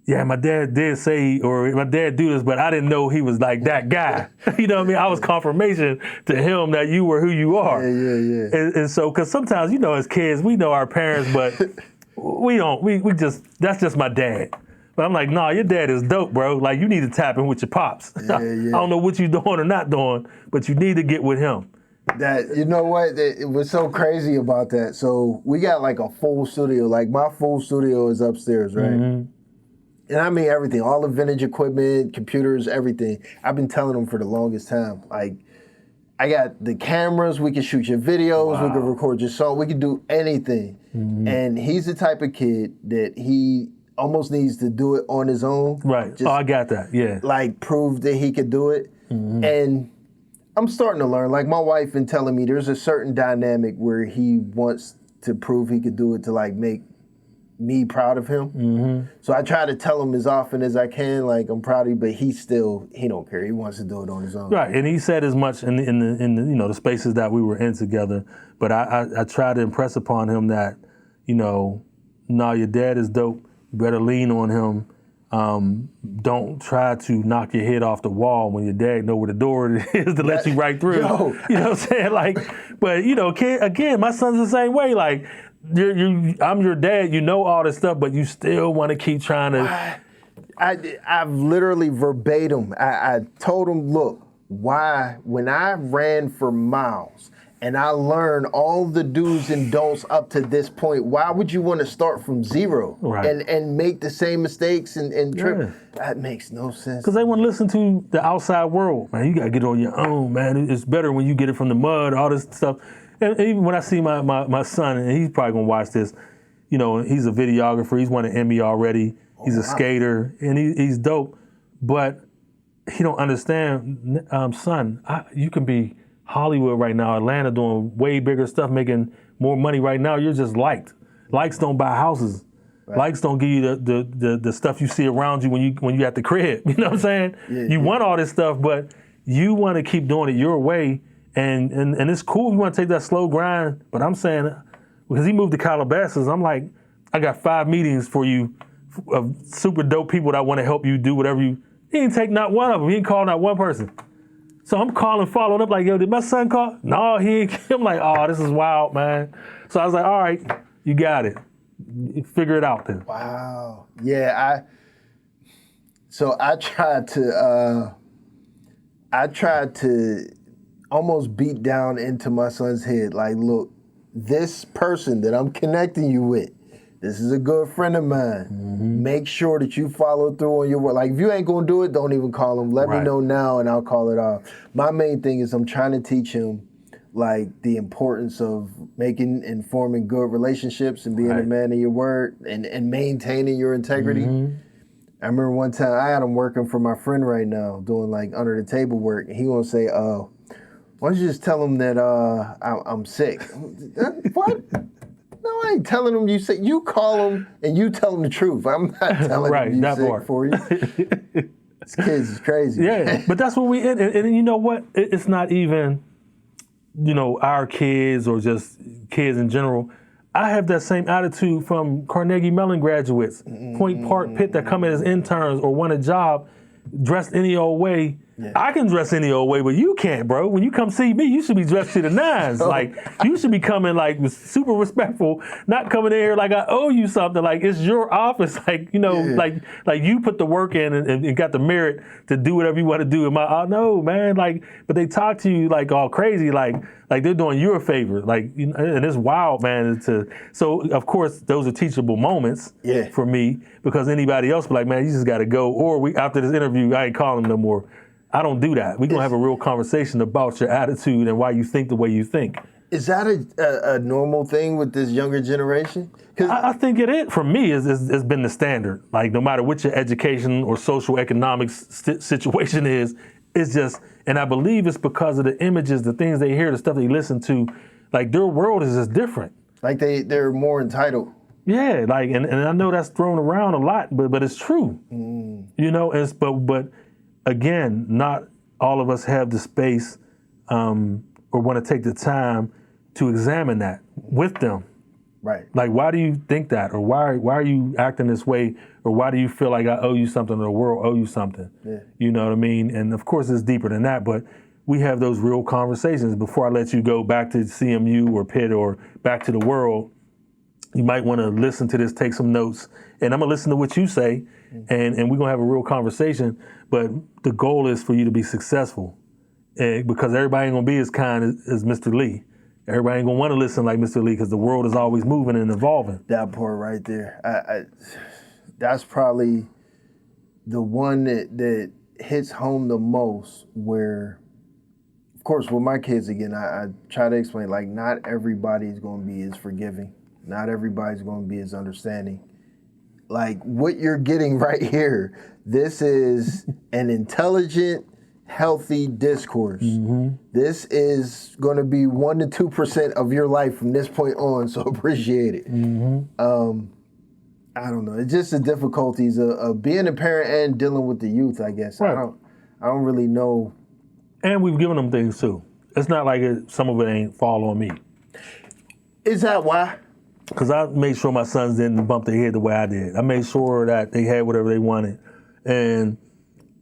yeah, my dad did say, or my dad do this, but I didn't know he was like that guy. You know what I mean? I was confirmation to him that you were who you are. Yeah. And so, because sometimes, as kids, we know our parents, but that's just my dad. But I'm like, nah, your dad is dope, bro. Like, you need to tap in with your pops. Yeah. I don't know what you're doing or not doing, but you need to get with him. You know what? It was so crazy about that. So we got like a full studio. Like my full studio is upstairs, right? Mm-hmm. And I mean everything, all the vintage equipment, computers, everything. I've been telling them for the longest time. Like, I got the cameras, we can shoot your videos, we can record your song, we can do anything. Mm-hmm. And he's the type of kid that he almost needs to do it on his own. Right. Just, I got that. Yeah. Like, prove that he could do it. Mm-hmm. And I'm starting to learn. Like, my wife been telling me there's a certain dynamic where he wants to prove he could do it to, like, make me proud of him. Mm-hmm. So I try to tell him as often as I can, like, I'm proud of you, but he don't care. He wants to do it on his own. Right, and he said as much in the the spaces that we were in together. But I try to impress upon him that, your dad is dope. You better lean on him. Don't try to knock your head off the wall when your dad know where the door is to let you right through. Yo. You know what I'm saying? Like, but kid, again, my son's the same way. Like, I'm your dad, all this stuff, but you still want to keep trying to. I've literally verbatim, I told him, look, why, when I ran for miles and I learned all the do's and don'ts up to this point, why would you want to start from zero and make the same mistakes and trip? Yeah. That makes no sense. Because they want to listen to the outside world. Man, you got to get it on your own, man. It's better when you get it from the mud, all this stuff. And even when I see my son, and he's probably going to watch this, he's a videographer. He's won an Emmy already. He's a skater, and he's dope. But he don't understand, son, you can be Hollywood right now, Atlanta doing way bigger stuff, making more money right now. You're just liked. Likes don't buy houses. Right. Likes don't give you the stuff you see around you when you at the crib. You know what I'm saying? Yeah, you want all this stuff, but you want to keep doing it your way. And it's cool if you want to take that slow grind, but I'm saying, because he moved to Calabasas, I'm like, I got 5 meetings for you of super dope people that want to help you do whatever you. He didn't take not one of them. He didn't call not one person. So I'm calling, following up like, yo, did my son call? No, he ain't. I'm like, oh, this is wild, man. So I was like, all right, you got it. Figure it out then. Wow. Yeah, I tried to almost beat down into my son's head. Like, look, this person that I'm connecting you with, this is a good friend of mine. Mm-hmm. Make sure that you follow through on your work. Like, if you ain't gonna do it, don't even call him. Let me know now and I'll call it off. My main thing is I'm trying to teach him, like, the importance of making and forming good relationships and being a man of your word and maintaining your integrity. Mm-hmm. I remember one time I had him working for my friend right now, doing like under the table work, and he gonna say, why don't you just tell him that I'm sick? What? No, I ain't telling them you sick. You call them and you tell them the truth. I'm not telling them you sick part. for you. These kids is crazy. Yeah, but that's what we, and you know what? It's not even, our kids or just kids in general. I have that same attitude from Carnegie Mellon graduates, Point Park, Pitt, that come in as interns or want a job dressed any old way. Yeah. I can dress any old way, but you can't, bro. When you come see me, you should be dressed to the nines. Like, you should be coming like super respectful, not coming in here like I owe you something. Like, it's your office. Like, like you put the work in and got the merit to do whatever you want to do. No, man. Like, but they talk to you like all crazy, like they're doing you a favor. Like, and it's wild, man. So of course those are teachable moments for me, because anybody else be like, man, you just got to go. Or after this interview, I ain't calling them no more. I don't do that. We're going to have a real conversation about your attitude and why you think the way you think. Is that a normal thing with this younger generation? I think it is. For me, it's been the standard. Like, no matter what your education or social economics situation is, it's just, and I believe it's because of the images, the things they hear, the stuff they listen to. Like, their world is just different. Like, they're more entitled. Yeah, like, and I know that's thrown around a lot, but it's true. But again, not all of us have the space or want to take the time to examine that with them. Right. Like, why do you think that? Or why are you acting this way? Or why do you feel like I owe you something or the world owe you something? Yeah. You know what I mean? And of course it's deeper than that, but we have those real conversations. Before I let you go back to CMU or Pitt or back to the world, you might want to listen to this, take some notes, and I'm going to listen to what you say, and we're going to have a real conversation. But the goal is for you to be successful, because everybody ain't going to be as kind as Mr. Lee. Everybody ain't going to want to listen like Mr. Lee, because the world is always moving and evolving. That part right there. That's probably the one that hits home the most, where, of course, with my kids, again, I try to explain, like, not everybody's going to be as forgiving. Not everybody's going to be as understanding. Like, what you're getting right here, this is an intelligent, healthy discourse. Mm-hmm. This is going to be 1 to 2% of your life from this point on, so appreciate it. Mm-hmm. I don't know. It's just the difficulties of being a parent and dealing with the youth, I guess. Right. I don't really know. And we've given them things too. It's not like some of it ain't fall on me. Is that why? Because I made sure my sons didn't bump their head the way I did. I made sure that they had whatever they wanted. And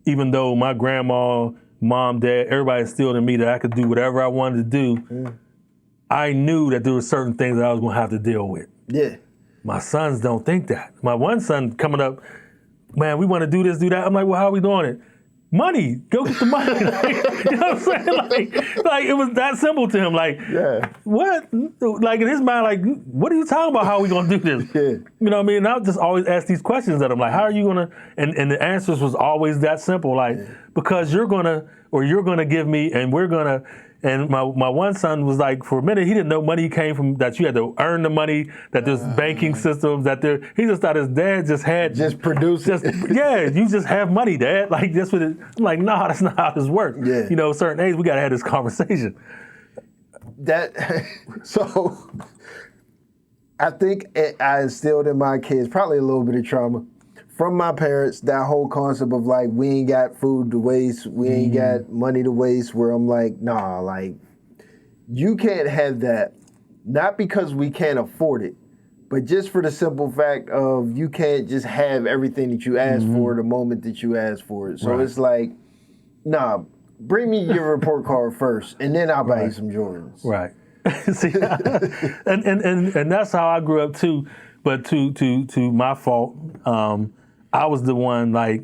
even though my grandma, mom, dad, everybody instilled in me that I could do whatever I wanted to do, I knew that there were certain things that I was going to have to deal with. Yeah. My sons don't think that. My one son coming up, man, we want to do this, do that. I'm like, well, how are we doing it? Money, go get the money. Like, you know what I'm saying? Like it was that simple to him. Like, what? Like, in his mind, like, what are you talking about? How are we gonna do this? Yeah. You know what I mean? And I would just always ask these questions at him, like, how are you gonna? And the answers was always that simple, like, because you're gonna give me, and we're gonna. And my one son was like, for a minute, he didn't know money came from, that you had to earn the money, that there's banking systems, he just thought his dad just had. Just produce it. Yeah, you just have money, Dad. Like, that's what it, I'm like, no, that's not how this works. Yeah. You know, certain age, we got to have this conversation. So I think I instilled in my kids probably a little bit of trauma from my parents, that whole concept of, like, we ain't got food to waste, we ain't got money to waste, where I'm like, nah, like, you can't have that, not because we can't afford it, but just for the simple fact of you can't just have everything that you ask for the moment that you ask for it. So it's like, nah, bring me your report card first, and then I'll buy you some Jordans. Right. See, and that's how I grew up too, but to my fault, I was the one, like,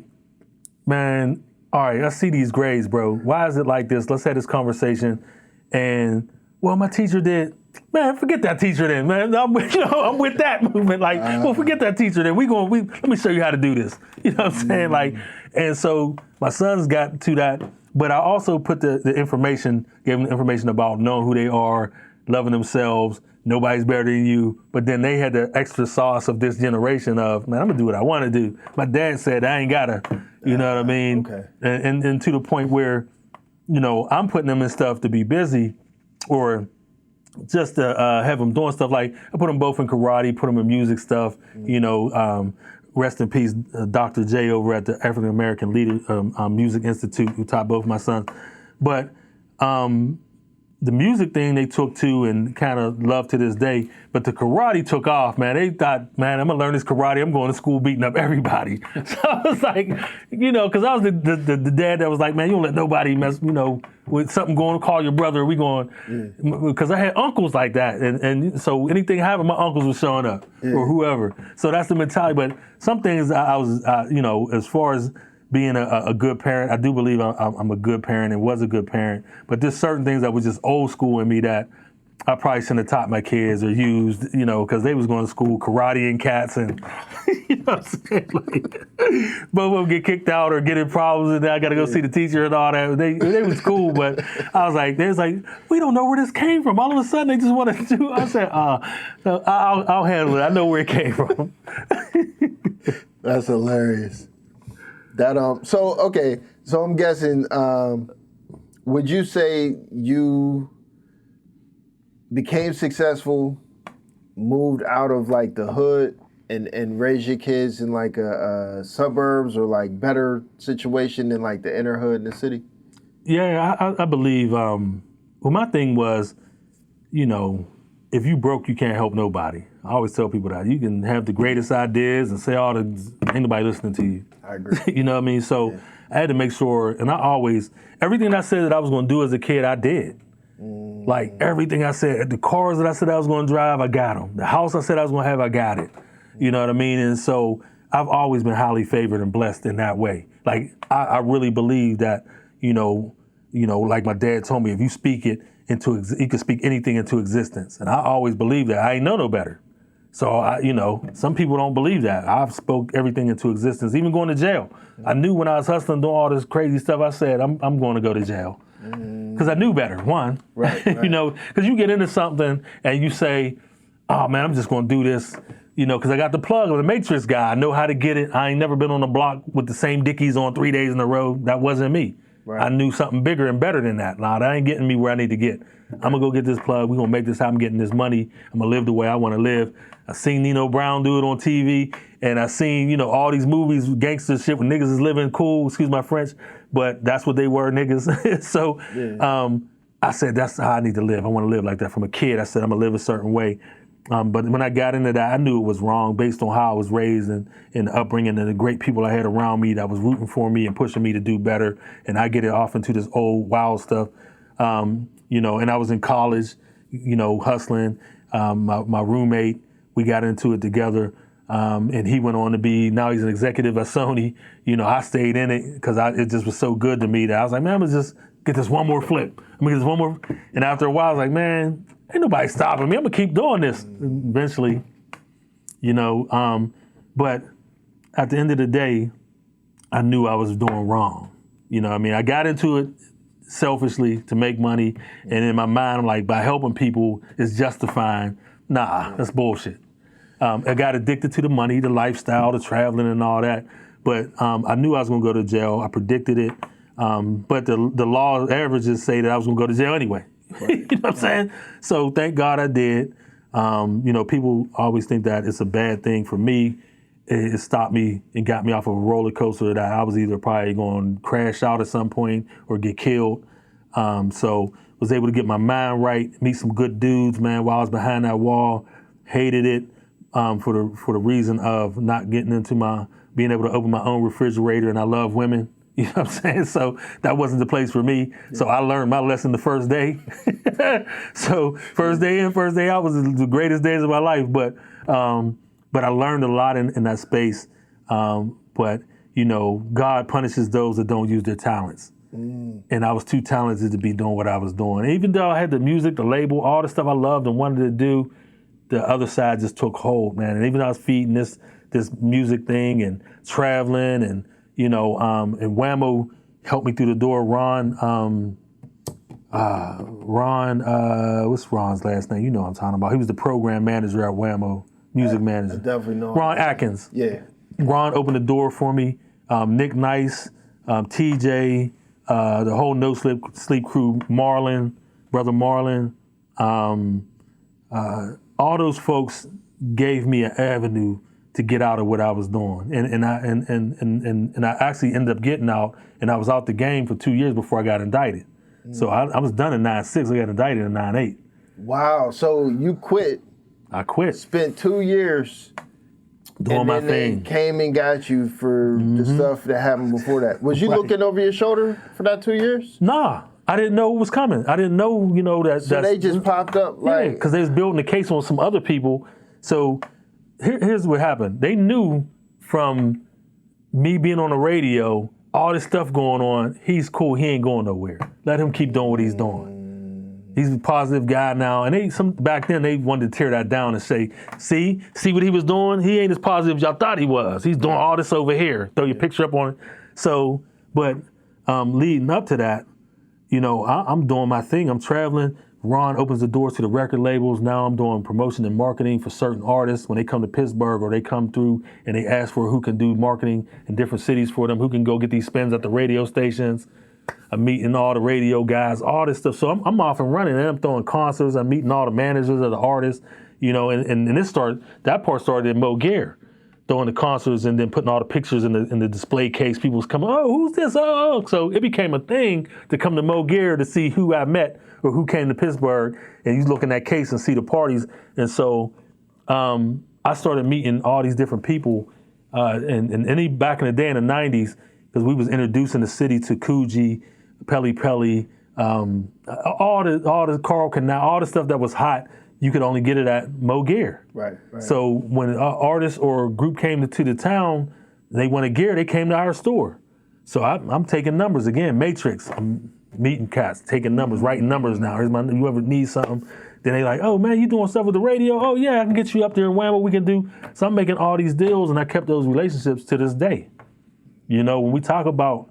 man, all right, I see these grades, bro. Why is it like this? Let's have this conversation. And, well, my teacher did. Man, forget that teacher then, man. I'm with that movement. Like, well, forget that teacher then. Let me show you how to do this. You know what I'm saying? Like, and so my sons got to that, but I also put the information, gave them the information about knowing who they are, loving themselves. Nobody's better than you. But then they had the extra sauce of this generation of, man, I'm gonna do what I want to do. My dad said I ain't gotta, you know what I mean? Okay. And to the point where, you know, I'm putting them in stuff to be busy, or just to have them doing stuff like I put them both in karate, put them in music stuff. You know, rest in peace, Dr. J over at the African American Leader Music Institute, who taught both my sons. But the music thing they took to and kind of love to this day, but the karate took off, man. They thought, man, I'm gonna learn this karate. I'm going to school beating up everybody. So I was like, you know, because I was the dad that was like, man, you don't let nobody mess, you know, with something going, call your brother. We going, because I had uncles like that, and so anything happened, my uncles were showing up or whoever. So that's the mentality. But some things I was, you know, as far as being a good parent, I do believe I'm a good parent and was a good parent. But there's certain things that was just old school in me that I probably shouldn't have taught my kids or used, you know, because they was going to school karate and cats and, you know what I'm saying? Like, both of them get kicked out or get in problems and then I got to go see the teacher and all that. They was cool, but I was like, there's like, we don't know where this came from. All of a sudden they just want to do, I said, no, I'll handle it. I know where it came from. That's hilarious. That so I'm guessing, would you say you became successful, moved out of like the hood and raised your kids in like a suburbs or like better situation than like the inner hood in the city? Yeah, I believe, well, my thing was, you know, if you broke, you can't help nobody. I always tell people that. You can have the greatest ideas and say all the, ain't nobody listening to you. I agree. You know what I mean? So I had to make sure, and I always, everything I said that I was going to do as a kid, I did. Like everything I said, the cars that I said I was going to drive, I got them. The house I said I was going to have, I got it. You know what I mean? And so I've always been highly favored and blessed in that way. Like I really believe that, you know, like my dad told me, if you speak it into, you can speak anything into existence. And I always believe that. I ain't know no better. So, you know, some people don't believe that. I've spoke everything into existence, even going to jail. I knew when I was hustling, doing all this crazy stuff, I said, I'm going to go to jail. Because I knew better, one. Right. You know, because you get into something and you say, oh, man, I'm just going to do this, you know, because I got the plug of the Matrix guy. I know how to get it. I ain't never been on the block with the same Dickies on 3 days in a row. That wasn't me. Right. I knew something bigger and better than that. Nah, that ain't getting me where I need to get. I'm going to go get this plug. We're going to make this how I'm getting this money. I'm going to live the way I want to live. I seen Nino Brown do it on TV, and I seen, you know, all these movies, gangster shit, when niggas is living cool, excuse my French, but that's what they were, niggas. So I said, that's how I need to live. I want to live like that. From a kid, I said, I'm going to live a certain way. But when I got into that, I knew it was wrong based on how I was raised and the upbringing and the great people I had around me that was rooting for me and pushing me to do better. And I get it off into this old wild stuff, you know, and I was in college, you know, hustling. My roommate, we got into it together. And he went on to be, now he's an executive at Sony. You know, I stayed in it because it just was so good to me that I was like, man, I'm gonna just get this one more flip. I'm gonna get this one more. And after a while, I was like, man, ain't nobody stopping me. I'm gonna keep doing this eventually, you know. But at the end of the day, I knew I was doing wrong. You know what I mean? I got into it selfishly to make money. And in my mind, I'm like, by helping people is justifying. Nah, that's bullshit. I got addicted to the money, the lifestyle, the traveling and all that. But I knew I was gonna go to jail. I predicted it. But the law averages say that I was gonna go to jail anyway. You know what I'm saying? So thank God I did. You know, people always think that it's a bad thing. For me, it stopped me and got me off of a roller coaster that I was either probably going to crash out at some point or get killed. So was able to get my mind right, meet some good dudes, man, while I was behind that wall. Hated it for the reason of not getting into being able to open my own refrigerator, and I love women. You know what I'm saying? So that wasn't the place for me. Yeah. So I learned my lesson the first day. So first day in, first day out was the greatest days of my life. But I learned a lot in that space. But, you know, God punishes those that don't use their talents. And I was too talented to be doing what I was doing. And even though I had the music, the label, all the stuff I loved and wanted to do, the other side just took hold, man. And even though I was feeding this music thing and traveling and, you know, and Whammo helped me through the door. Ron, what's Ron's last name? You know what I'm talking about. He was the program manager at Whammo, music manager. I definitely know. Ron Atkins. Yeah. Ron opened the door for me. Nick Nice, TJ, the whole No Sleep crew, Marlon, brother Marlon, all those folks gave me an avenue to get out of what I was doing, and I actually ended up getting out, and I was out the game for 2 years before I got indicted. So I was done in 9/6. I got indicted in 9/8. Wow. So you quit. I quit. Spent 2 years Doing my then thing. They came and got you for the stuff that happened before that. Was you looking over your shoulder for that 2 years? Nah, I didn't know it was coming. I didn't know, that. So they just popped up like. because they was building the case on some other people. So here's what happened. They knew from me being on the radio, all this stuff going on, he's cool, he ain't going nowhere. Let him keep doing what he's doing. He's a positive guy now. And back then they wanted to tear that down and say, see what he was doing? He ain't as positive as y'all thought he was. He's doing all this over here. Throw your picture up on it. So, but leading up to that, I'm doing my thing. I'm traveling. Ron opens the doors to the record labels. Now I'm doing promotion and marketing for certain artists when they come to Pittsburgh or they come through and they ask for who can do marketing in different cities for them, who can go get these spins at the radio stations. I'm meeting all the radio guys, all this stuff. So I'm off and running, and I'm throwing concerts. I'm meeting all the managers of the artists, and that part started in Mo Gear, throwing the concerts and then putting all the pictures in the display case. People was coming, oh, who's this? Oh, so it became a thing to come to Mo Gear to see who I met or who came to Pittsburgh, and you look in that case and see the parties. And so I started meeting all these different people, and back in the day in the 90s, because we was introducing the city to Coogee, Pele Pele, all the Carl Canal, all the stuff that was hot, you could only get it at Mo Gear. Right. So when an artist or a group came to the town, they wanted gear, they came to our store. So I'm taking numbers again, Matrix. I'm meeting cats, taking numbers, writing numbers now. Here's you ever need something. Then they like, oh man, you doing stuff with the radio? Oh yeah, I can get you up there and wham, what we can do. So I'm making all these deals, and I kept those relationships to this day. When we talk about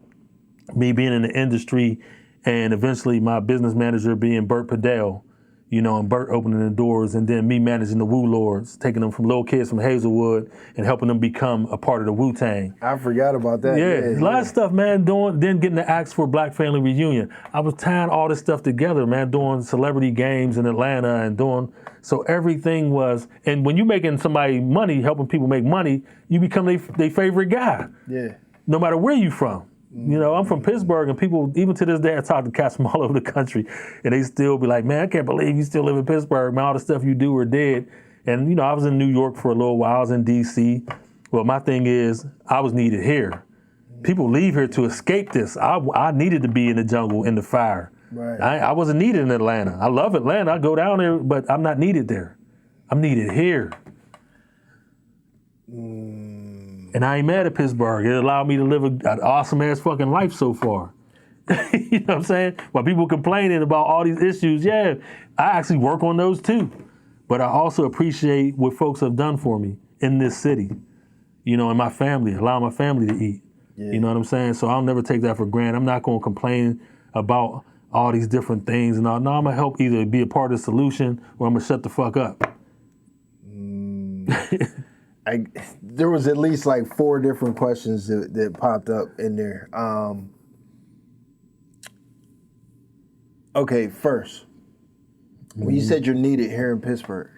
me being in the industry and eventually my business manager being Bert Padell, and Bert opening the doors, and then me managing the Wu Lords, taking them from little kids from Hazelwood and helping them become a part of the Wu-Tang. I forgot about that. Yeah, a lot of stuff, man, then getting the acts for Black Family Reunion. I was tying all this stuff together, man, doing celebrity games in Atlanta and so everything was, and when you making somebody money, helping people make money, you become their favorite guy. Yeah. No matter where you from. I'm from Pittsburgh, and people, even to this day, I talk to cats from all over the country, and they still be like, man, I can't believe you still live in Pittsburgh, man, all the stuff you do or did. And, I was in New York for a little while, I was in D.C. Well, my thing is, I was needed here. People leave here to escape this. I needed to be in the jungle, in the fire. Right. I wasn't needed in Atlanta. I love Atlanta, I go down there, but I'm not needed there. I'm needed here. And I ain't mad at Pittsburgh. It allowed me to live an awesome ass fucking life so far. You know what I'm saying? While people complaining about all these issues, yeah, I actually work on those too. But I also appreciate what folks have done for me in this city, and my family, allow my family to eat. Yeah. You know what I'm saying? So I'll never take that for granted. I'm not going to complain about all these different things. And no, I'm going to help either be a part of the solution or I'm going to shut the fuck up. There was at least like 4 different questions that popped up in there. Okay, first, when you said you're needed here in Pittsburgh,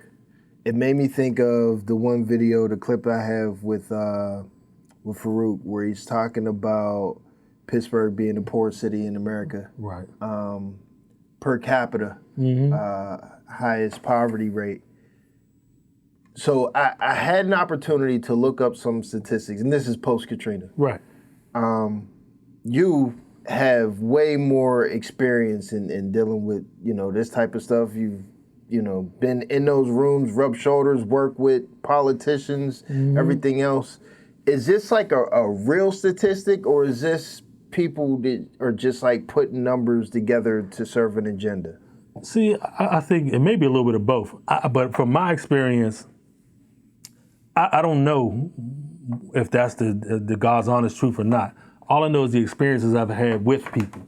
it made me think of the one video, the clip I have with Farouk, where he's talking about Pittsburgh being the poorest city in America. Right. Per capita, highest poverty rate. So I had an opportunity to look up some statistics, and this is post-Katrina. Right. You have way more experience in dealing with, this type of stuff. You've, been in those rooms, rubbed shoulders, worked with politicians, everything else. Is this like a real statistic, or is this people that are just like putting numbers together to serve an agenda? See, I think it may be a little bit of both. But from my experience, I don't know if that's the God's honest truth or not. All I know is the experiences I've had with people,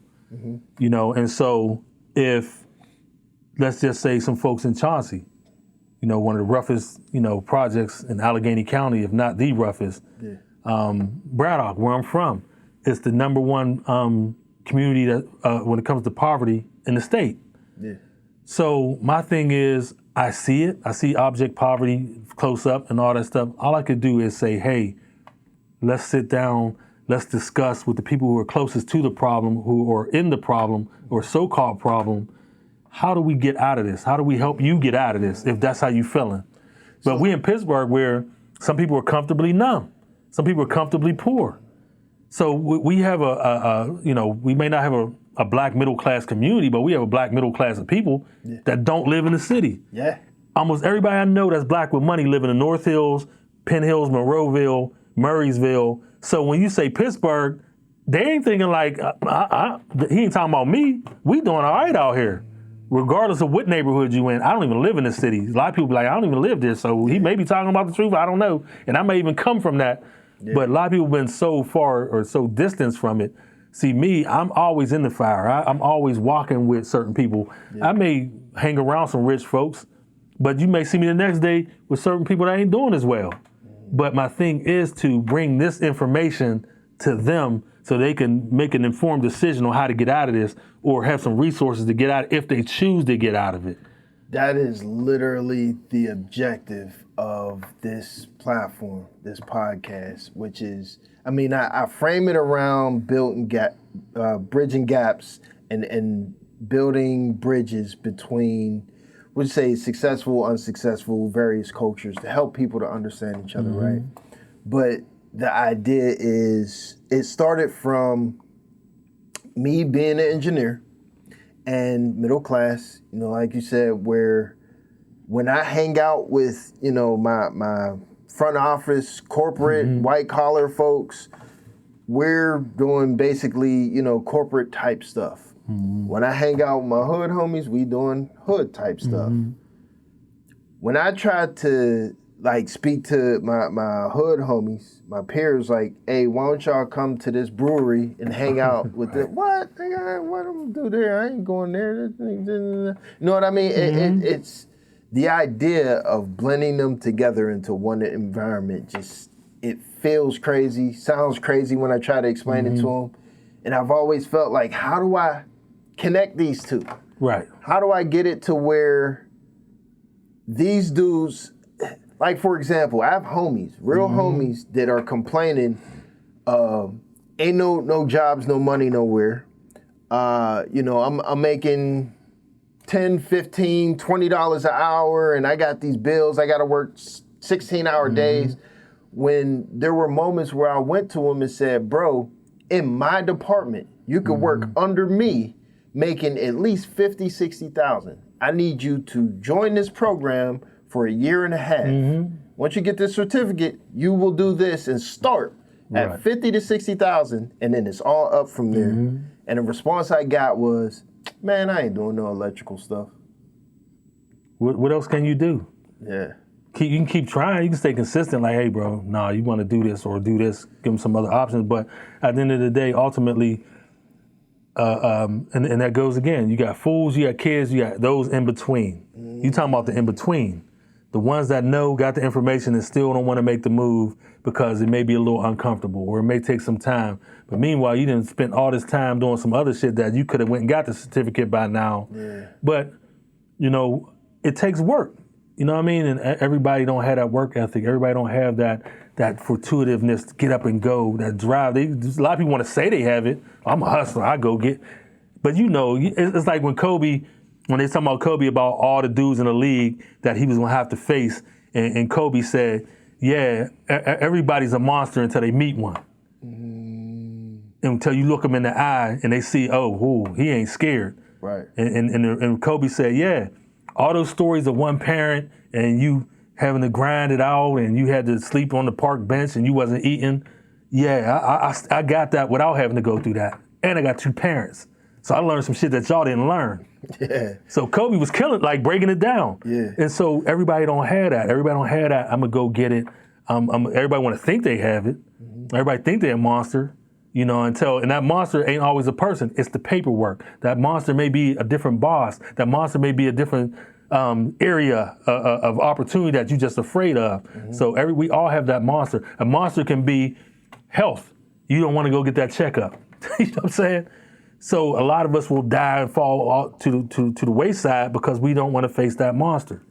and so if, let's just say some folks in Chauncey, one of the roughest, projects in Allegheny County, if not the roughest, Braddock, where I'm from, it's the number one community that when it comes to poverty in the state. Yeah. So my thing is, I see it. I see object poverty close up and all that stuff. All I could do is say, hey, let's sit down. Let's discuss with the people who are closest to the problem, who are in the problem or so-called problem. How do we get out of this? How do we help you get out of this if that's how you're feeling? But we in Pittsburgh, where some people are comfortably numb. Some people are comfortably poor. So we have we may not have a black middle class community, but we have a black middle class of people that don't live in the city. Yeah. Almost everybody I know that's black with money live in the North Hills, Penn Hills, Monroeville, Murraysville. So when you say Pittsburgh, they ain't thinking like, he ain't talking about me. We doing all right out here. Regardless of what neighborhood you in, I don't even live in the city. A lot of people be like, I don't even live there, so he may be talking about the truth, I don't know. And I may even come from that. Yeah. But a lot of people have been so far or so distanced from it. See, me, I'm always in the fire. I'm always walking with certain people. Yeah. I may hang around some rich folks, but you may see me the next day with certain people that ain't doing as well. But my thing is to bring this information to them so they can make an informed decision on how to get out of this or have some resources to get out if they choose to get out of it. That is literally the objective of this platform, this podcast, which is, I frame it around bridging gaps and building bridges between, would say, successful, unsuccessful, various cultures to help people to understand each other, right? But the idea is, it started from me being an engineer and middle class, like you said, where when I hang out with, my front office, corporate, white collar folks, we're doing basically, corporate type stuff. When I hang out with my hood homies, we doing hood type stuff. When I try to speak to my hood homies, my peers, like, hey, why don't y'all come to this brewery and hang out with them? What? What am I do there? I ain't going there. You know what I mean? It's the idea of blending them together into one environment. Just, it feels crazy, sounds crazy when I try to explain it to them. And I've always felt like, how do I connect these two? Right. How do I get it to where these dudes, like, for example, I have homies, real homies that are complaining, ain't no jobs, no money nowhere. I'm making $10, $15, $20 an hour, and I got these bills. I got to work 16-hour days. When there were moments where I went to him and said, bro, in my department, you could work under me, making at least 50, 60,000. I need you to join this program for a year and a half. Once you get this certificate, you will do this and start at 50 to 60,000, and then it's all up from there. And the response I got was, man, I ain't doing no electrical stuff. What else can you do? Yeah. You can keep trying. You can stay consistent. Like, hey, bro, nah, you want to do this or do this. Give them some other options. But at the end of the day, ultimately, and that goes again. You got fools, you got kids, you got those in between. You talking about the in between. The ones that know, got the information and still don't want to make the move because it may be a little uncomfortable or it may take some time. But meanwhile, you didn't spend all this time doing some other shit that you could have went and got the certificate by now. Yeah. But, it takes work. You know what I mean? And everybody don't have that work ethic. Everybody don't have that fortuitiveness to get up and go, that drive. A lot of people want to say they have it. I'm a hustler. I go get. But it's like when they talking about Kobe, about all the dudes in the league that he was going to have to face. And Kobe said, yeah, everybody's a monster until they meet one. Until you look them in the eye and they see, he ain't scared. Right. And Kobe said, yeah, all those stories of one parent and you having to grind it out and you had to sleep on the park bench and you wasn't eating. Yeah, I got that without having to go through that. And I got two parents. So I learned some shit that y'all didn't learn. Yeah. So Kobe was killing, like breaking it down. Yeah. And so everybody don't have that. Everybody don't have that. I'm gonna go get it. Everybody want to think they have it. Everybody think they're a monster. And that monster ain't always a person. It's the paperwork. That monster may be a different boss. That monster may be a different area of opportunity that you're just afraid of. So we all have that monster. A monster can be health. You don't want to go get that checkup. You know what I'm saying? So a lot of us will die and fall to the wayside because we don't want to face that monster.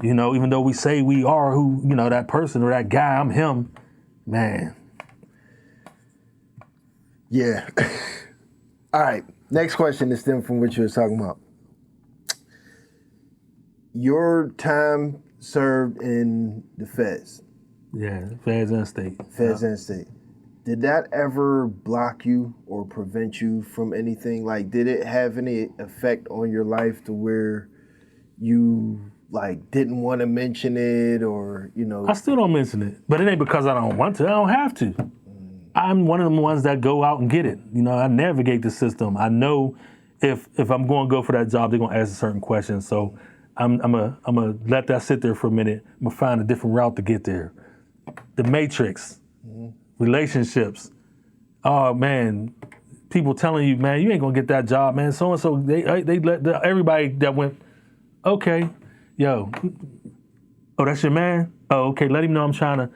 You know, even though we say we are who, you know, that person or that guy, I'm him, man. Yeah. All right. Next question is stemmed from what you were talking about. Your time served in the feds. Yeah, feds and state. Feds and state. Did that ever block you or prevent you from anything? Like, did it have any effect on your life to where you like didn't want to mention it, or, you know? I still don't mention it, but it ain't because I don't want to. I don't have to. I'm one of them ones that go out and get it. You know, I navigate the system. I know if I'm going to go for that job, they're going to ask a certain question. So I'm gonna let that sit there for a minute. I'm gonna find a different route to get there. The matrix, relationships. Oh man, people telling you, man, you ain't gonna get that job, man. So and so, they let everybody that went, okay, yo, oh, that's your man. Oh, okay, let him know I'm trying to.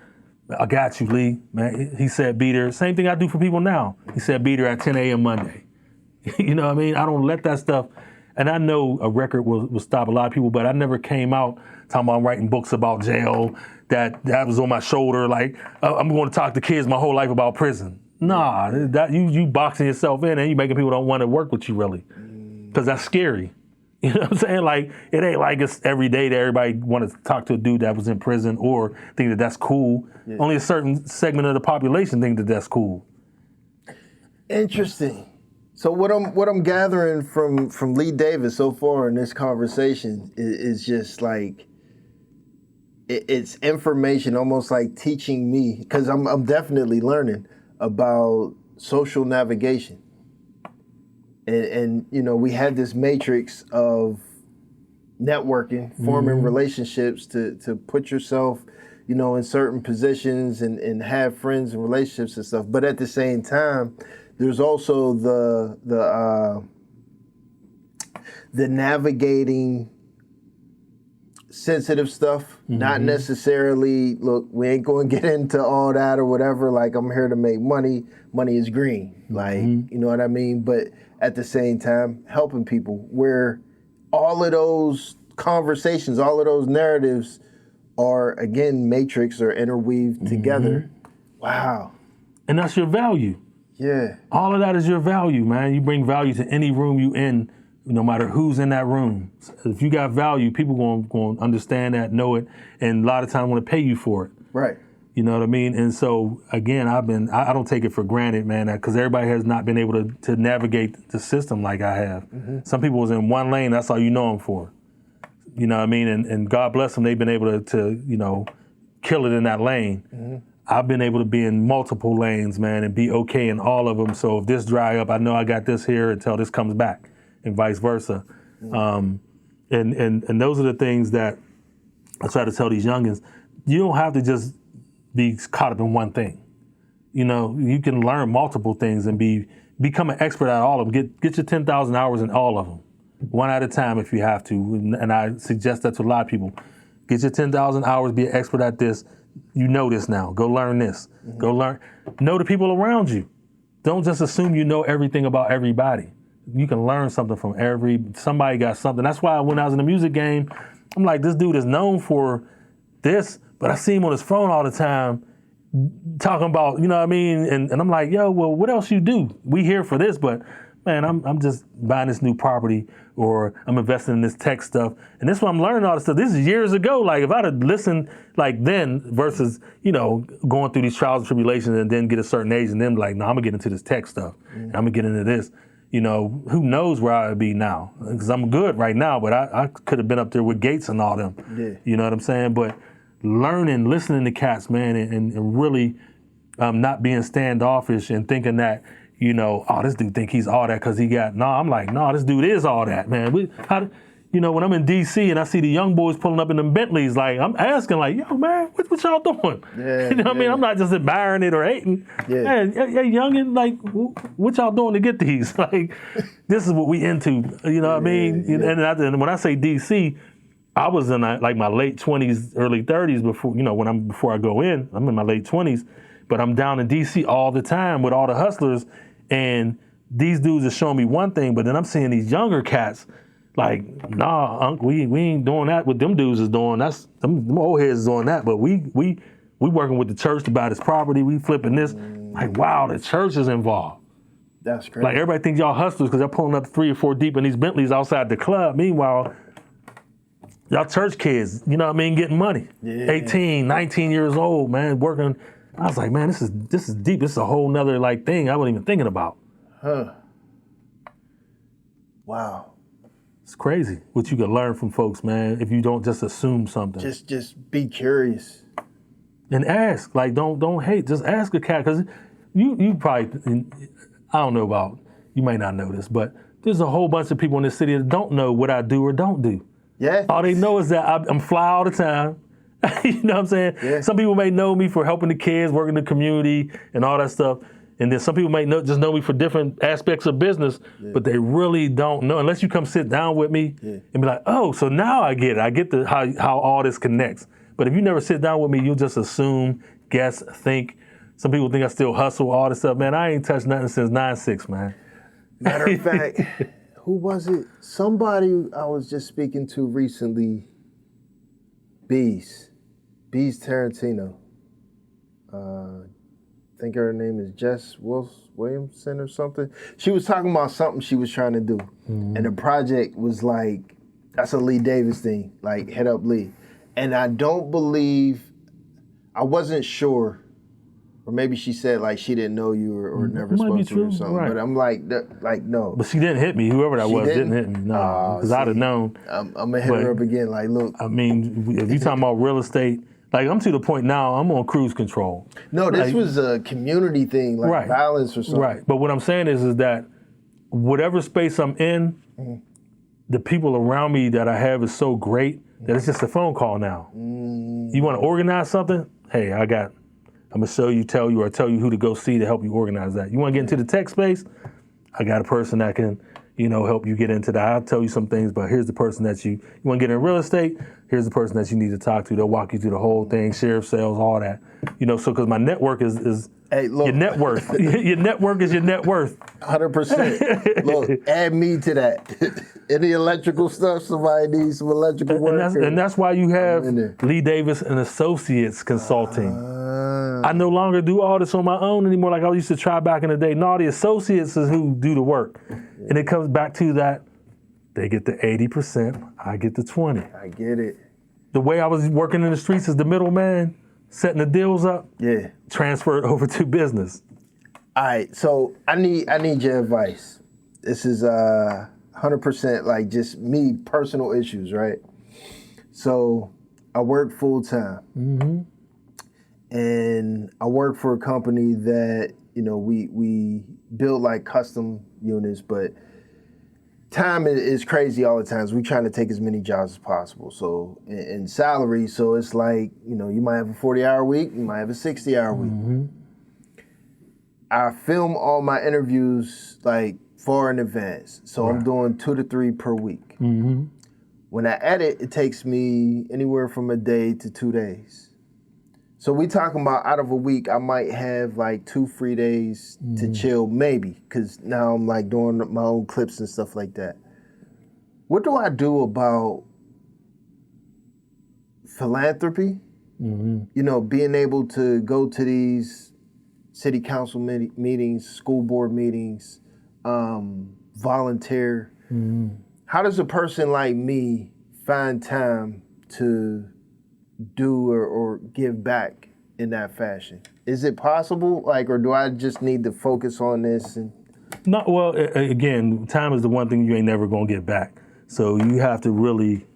I got you, Lee. Man, he said be there. Same thing I do for people now. He said be there at 10 a.m. Monday. You know what I mean? I don't let that stuff. And I know a record will stop a lot of people, but I never came out talking about writing books about jail, that was on my shoulder, like, I'm going to talk to kids my whole life about prison. Nah, that you boxing yourself in and you making people don't want to work with you, really, because that's scary. You know what I'm saying? Like, it ain't like it's every day that everybody want to talk to a dude that was in prison or think that that's cool. Yeah. Only a certain segment of the population think that that's cool. Interesting. So what I'm gathering from Lee Davis so far in this conversation is just like it's information, almost like teaching me, because I'm definitely learning about social navigation. And you know, we had this matrix of networking, forming relationships to put yourself, you know, in certain positions and have friends and relationships and stuff. But at the same time, there's also the navigating sensitive stuff, not necessarily, look, we ain't going to get into all that or whatever, like, I'm here to make money, money is green, like, you know what I mean? But at the same time, helping people, where all of those conversations, all of those narratives are, again, matrix or interweaved together. Wow. And that's your value. Yeah. All of that is your value, man. You bring value to any room you in, no matter who's in that room. If you got value, people going to understand that, know it, and a lot of times want to pay you for it. Right. You know what I mean? And so, again, I don't take it for granted, man, because everybody has not been able to navigate the system like I have. Some people was in one lane, that's all you know them for. You know what I mean? And God bless them, they've been able to you know, kill it in that lane. I've been able to be in multiple lanes, man, and be okay in all of them. So if this dry up, I know I got this here until this comes back, and vice versa. And those are the things that I try to tell these youngins. You don't have to just be caught up in one thing. You know, you can learn multiple things and become an expert at all of them. Get your 10,000 hours in all of them, one at a time if you have to. And I suggest that to a lot of people. Get your 10,000 hours, be an expert at this. You know this now. Go learn this. Go learn. Know the people around you. Don't just assume you know everything about everybody. You can learn something from somebody got something. That's why when I was in the music game, I'm like, this dude is known for this, but I see him on his phone all the time talking about, you know what I mean? And I'm like, yo, well, what else you do? We here for this, but man, I'm just buying this new property, or I'm investing in this tech stuff. And this is why I'm learning all this stuff. This is years ago. Like, if I'd have listened like then versus, you know, going through these trials and tribulations and then get a certain age and then like, no, I'm gonna get into this tech stuff. And I'm gonna get into this. You know, who knows where I would be now? Because I'm good right now, but I could have been up there with Gates and all them. Yeah. You know what I'm saying? But learning, listening to cats, man, and really not being standoffish and thinking that, you know, oh, this dude think he's all that because he got, I'm like, this dude is all that, man. You know, when I'm in D.C. and I see the young boys pulling up in them Bentleys, like, I'm asking, like, yo, man, what y'all doing? Yeah, you know what I mean? I'm not just admiring it or hating. Yeah. Man, hey, youngin', like, what y'all doing to get these? Like, this is what we into, you know what I mean? Yeah. And when I say D.C., I was in like my late 20s, early 30s before, you know, before I go in. I'm in my late 20s, but I'm down in D.C. all the time with all the hustlers, and these dudes are showing me one thing, but then I'm seeing these younger cats like, nah, Unc, we ain't doing that. What them dudes is doing, that's them old heads is doing that. But we working with the church to buy this property. We flipping this. Like, wow, the church is involved. That's great. Like everybody thinks y'all hustlers because they're pulling up 3 or 4 deep in these Bentleys outside the club. Meanwhile, y'all church kids, you know what I mean, getting money. Yeah. 18, 19 years old, man, working. I was like, man, this is deep. This is a whole nother like thing I wasn't even thinking about. Huh. Wow. It's crazy what you can learn from folks, man, if you don't just assume something. Just be curious. And ask. Like, don't hate. Just ask a cat. Because you probably, I don't know about, you might not know this, but there's a whole bunch of people in this city that don't know what I do or don't do. Yeah. All they know is that I'm fly all the time. You know what I'm saying? Yeah. Some people may know me for helping the kids, working in the community, and all that stuff. And then some people may just know me for different aspects of business, but they really don't know unless you come sit down with me and be like, oh, so now I get it. I get how all this connects. But if you never sit down with me, you'll just assume, guess, think. Some people think I still hustle, all this stuff. Man, I ain't touched nothing since 9/6, man. Matter of fact, who was it? Somebody I was just speaking to recently, Bees Tarantino. I think her name is Jess Williamson or something. She was talking about something she was trying to do. And the project was like, that's a Lee Davis thing, like head up Lee. And I wasn't sure, or maybe she said like she didn't know you or never spoke to you or something. Right. But I'm like no. But she didn't hit me. Whoever that was didn't hit me. No, because I'd have known. I'm gonna hit her up again. Like, look. I mean, if you talking about real estate, like I'm to the point now, I'm on cruise control. No, this was a community thing, like violence or something. Right. But what I'm saying is that whatever space I'm in, the people around me that I have is so great that it's just a phone call now. You want to organize something? Hey, I'm gonna show you, tell you who to go see to help you organize that. You want to get into the tech space? I got a person that can, help you get into that. I'll tell you some things, but here's the person that you want to get in real estate. Here's the person that you need to talk to. They'll walk you through the whole thing, share of sales, all that. So because my network is hey, look. your net worth. Your network is your net worth. 100%. Look, add me to that. Any electrical stuff, somebody needs some electrical work. And that's why you have Lee Davis and Associates Consulting. I no longer do all this on my own anymore like I used to try back in the day. No, the associates is who do the work. And it comes back to that. They get the 80%, I get the 20. I get it. The way I was working in the streets as the middleman, setting the deals up, transferred over to business. All right, so I need your advice. This is 100% like just me, personal issues, right? So I work full time, and I work for a company that we build like custom units, but time is crazy all the time. So we're trying to take as many jobs as possible. So in salary, so it's like, you might have a 40-hour week, you might have a 60-hour week. I film all my interviews like far in advance. So I'm doing 2 to 3 per week. When I edit, it takes me anywhere from a day to 2 days. So we talking about out of a week, I might have like 2 free days to chill, maybe, because now I'm like doing my own clips and stuff like that. What do I do about philanthropy? Being able to go to these city council meetings, school board meetings, volunteer. How does a person like me find time to do or give back in that fashion? Is it possible, or do I just need to focus on this? No, well, again, time is the one thing you ain't never gonna get back. So you have to really,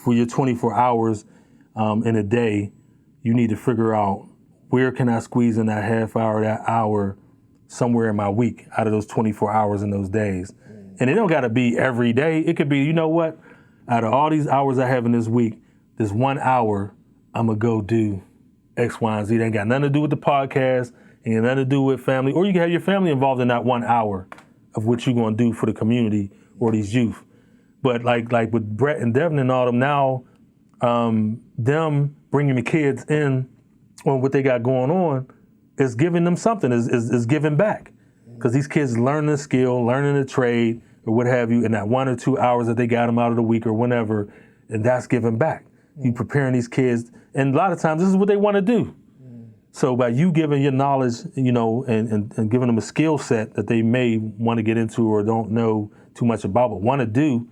for your 24 hours in a day, you need to figure out where can I squeeze in that half hour, that hour, somewhere in my week out of those 24 hours in those days. And it don't gotta be every day. It could be, out of all these hours I have in this week, this 1 hour, I'm gonna go do X, Y, and Z. It ain't got nothing to do with the podcast, ain't got nothing to do with family, or you can have your family involved in that 1 hour of what you're gonna do for the community or these youth. But like with Brett and Devin and all them now, them bringing the kids in on what they got going on is giving them something, is giving back. Because these kids learning a skill, learning a trade, or what have you, in that 1 or 2 hours that they got them out of the week or whenever, and that's giving back. You preparing these kids, and a lot of times this is what they want to do. So by you giving your knowledge, and giving them a skill set that they may want to get into or don't know too much about, but want to do,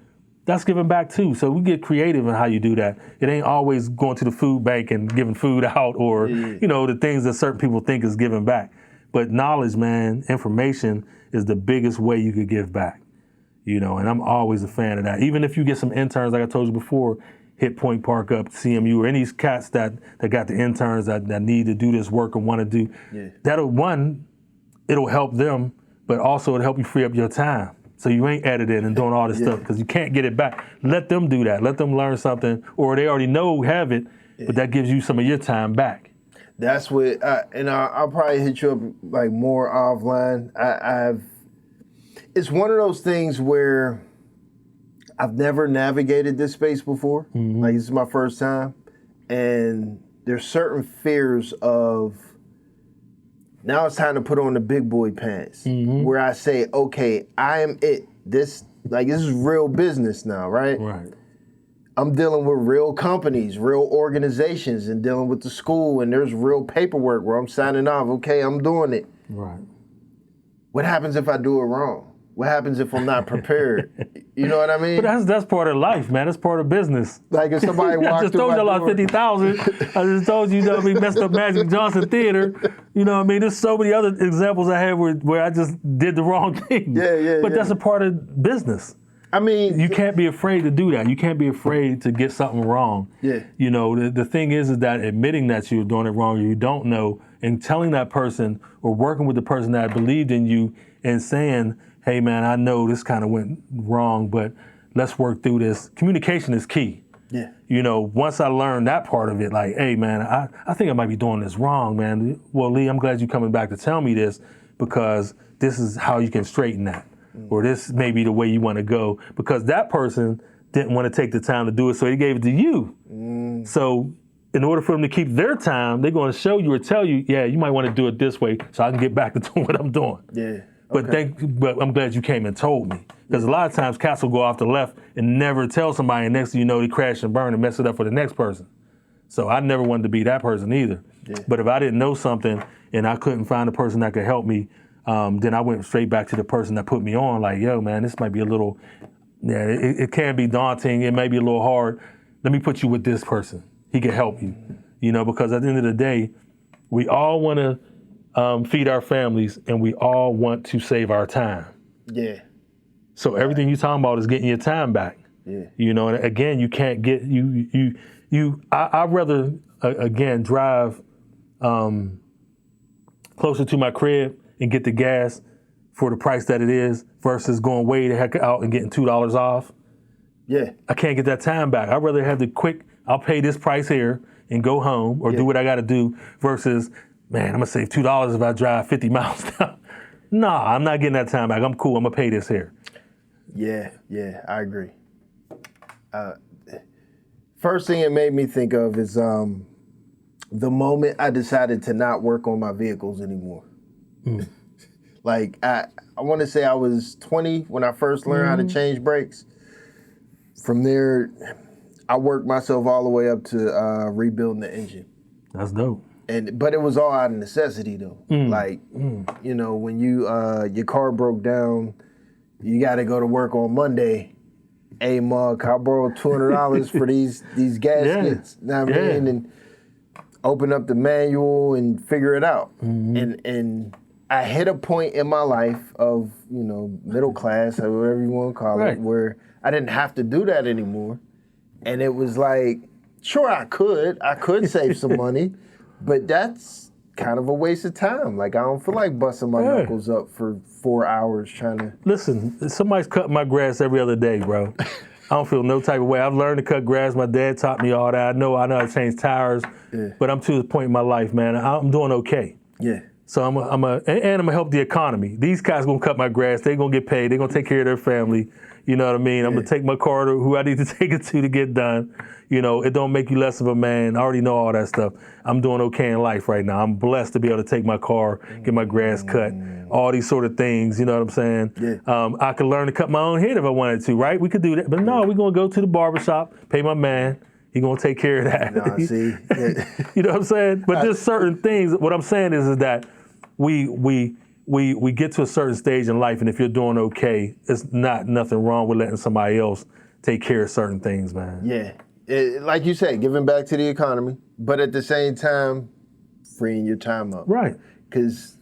that's giving back too. So we get creative in how you do that. It ain't always going to the food bank and giving food out or, the things that certain people think is giving back. But knowledge, man, information is the biggest way you could give back, and I'm always a fan of that. Even if you get some interns, like I told you before, hit Point Park up, CMU, or any of these cats that got the interns that need to do this work and want to do, it'll help them, but also it'll help you free up your time. So you ain't editing and doing all this stuff because you can't get it back. Let them do that. Let them learn something, or they already have it, but that gives you some of your time back. That's what, I'll probably hit you up like more offline. It's one of those things where I've never navigated this space before. Like, this is my first time. And there's certain fears of, now it's time to put on the big boy pants, where I say, okay, I am it. This is real business now, right? Right. I'm dealing with real companies, real organizations, and dealing with the school, and there's real paperwork where I'm signing off, okay, I'm doing it. Right. What happens if I do it wrong? What happens if I'm not prepared? You know what I mean? But that's part of life, man. That's part of business. Like if somebody walked I just told you I lost 50,000. I just told you, we messed up Magic Johnson Theater. You know what I mean? There's so many other examples I have where I just did the wrong thing. But that's a part of business. I mean, you can't be afraid to do that. You can't be afraid to get something wrong. Yeah. The thing is that admitting that you're doing it wrong or you don't know, and telling that person or working with the person that believed in you and saying, hey man, I know this kind of went wrong, but let's work through this. Communication is key. Yeah. Once I learned that part of it, like, hey man, I think I might be doing this wrong, man. Well, Lee, I'm glad you're coming back to tell me this, because this is how you can straighten that. Or this may be the way you want to go, because that person didn't want to take the time to do it, so they gave it to you. So in order for them to keep their time, they're going to show you or tell you, yeah, you might want to do it this way so I can get back to doing what I'm doing. Yeah. But I'm glad you came and told me. Because a lot of times cats will go off the left and never tell somebody, and next thing you know, they crash and burn and mess it up for the next person. So I never wanted to be that person either. Yeah. But if I didn't know something and I couldn't find a person that could help me, then I went straight back to the person that put me on, like, yo, man, this might be a little, it can be daunting. It may be a little hard. Let me put you with this person. He can help you, because at the end of the day, we all want to feed our families, and we all want to save our time. Yeah. So everything you're talking about is getting your time back. Yeah. And again, you can't get I'd rather again drive closer to my crib and get the gas for the price that it is versus going way the heck out and getting $2 off. Yeah. I can't get that time back. I'd rather have the quick, I'll pay this price here and go home or do what I got to do versus, man, I'm going to save $2 if I drive 50 miles down. Nah, I'm not getting that time back. I'm cool. I'm going to pay this here. Yeah, I agree. First thing it made me think of is the moment I decided to not work on my vehicles anymore. Like, I want to say I was 20 when I first learned how to change brakes. From there, I worked myself all the way up to rebuilding the engine. That's dope. But it was all out of necessity though. When your car broke down, you got to go to work on Monday. Hey, Mark, I borrowed $200 for these gaskets. You know what I mean? And open up the manual and figure it out. And I hit a point in my life of, middle class, or whatever you want to call it, where I didn't have to do that anymore. And it was like, sure, I could save some money, but that's kind of a waste of time. Like, I don't feel like busting my knuckles up for 4 hours trying to... Listen, somebody's cutting my grass every other day, bro. I don't feel no type of way. I've learned to cut grass. My dad taught me all that. I know how to change tires, but I'm to the point in my life, man. I'm doing okay. Yeah. So I'm gonna help the economy. These guys gonna cut my grass. They gonna get paid. They gonna take care of their family. You know what I mean? I'm gonna take my car to who I need to take it to get done. You know, it don't make you less of a man. I already know all that stuff. I'm doing okay in life right now. I'm blessed to be able to take my car, get my grass cut, all these sort of things. You know what I'm saying? Yeah. I could learn to cut my own hair if I wanted to, right? We could do that. But no, we're gonna go to the barbershop, pay my man. He gonna take care of that. Nah, see. You know what I'm saying? But there's certain things. What I'm saying is that we get to a certain stage in life, and if you're doing okay, it's nothing wrong with letting somebody else take care of certain things, man. Yeah. Like you said, giving back to the economy, but at the same time, freeing your time up. Right. Because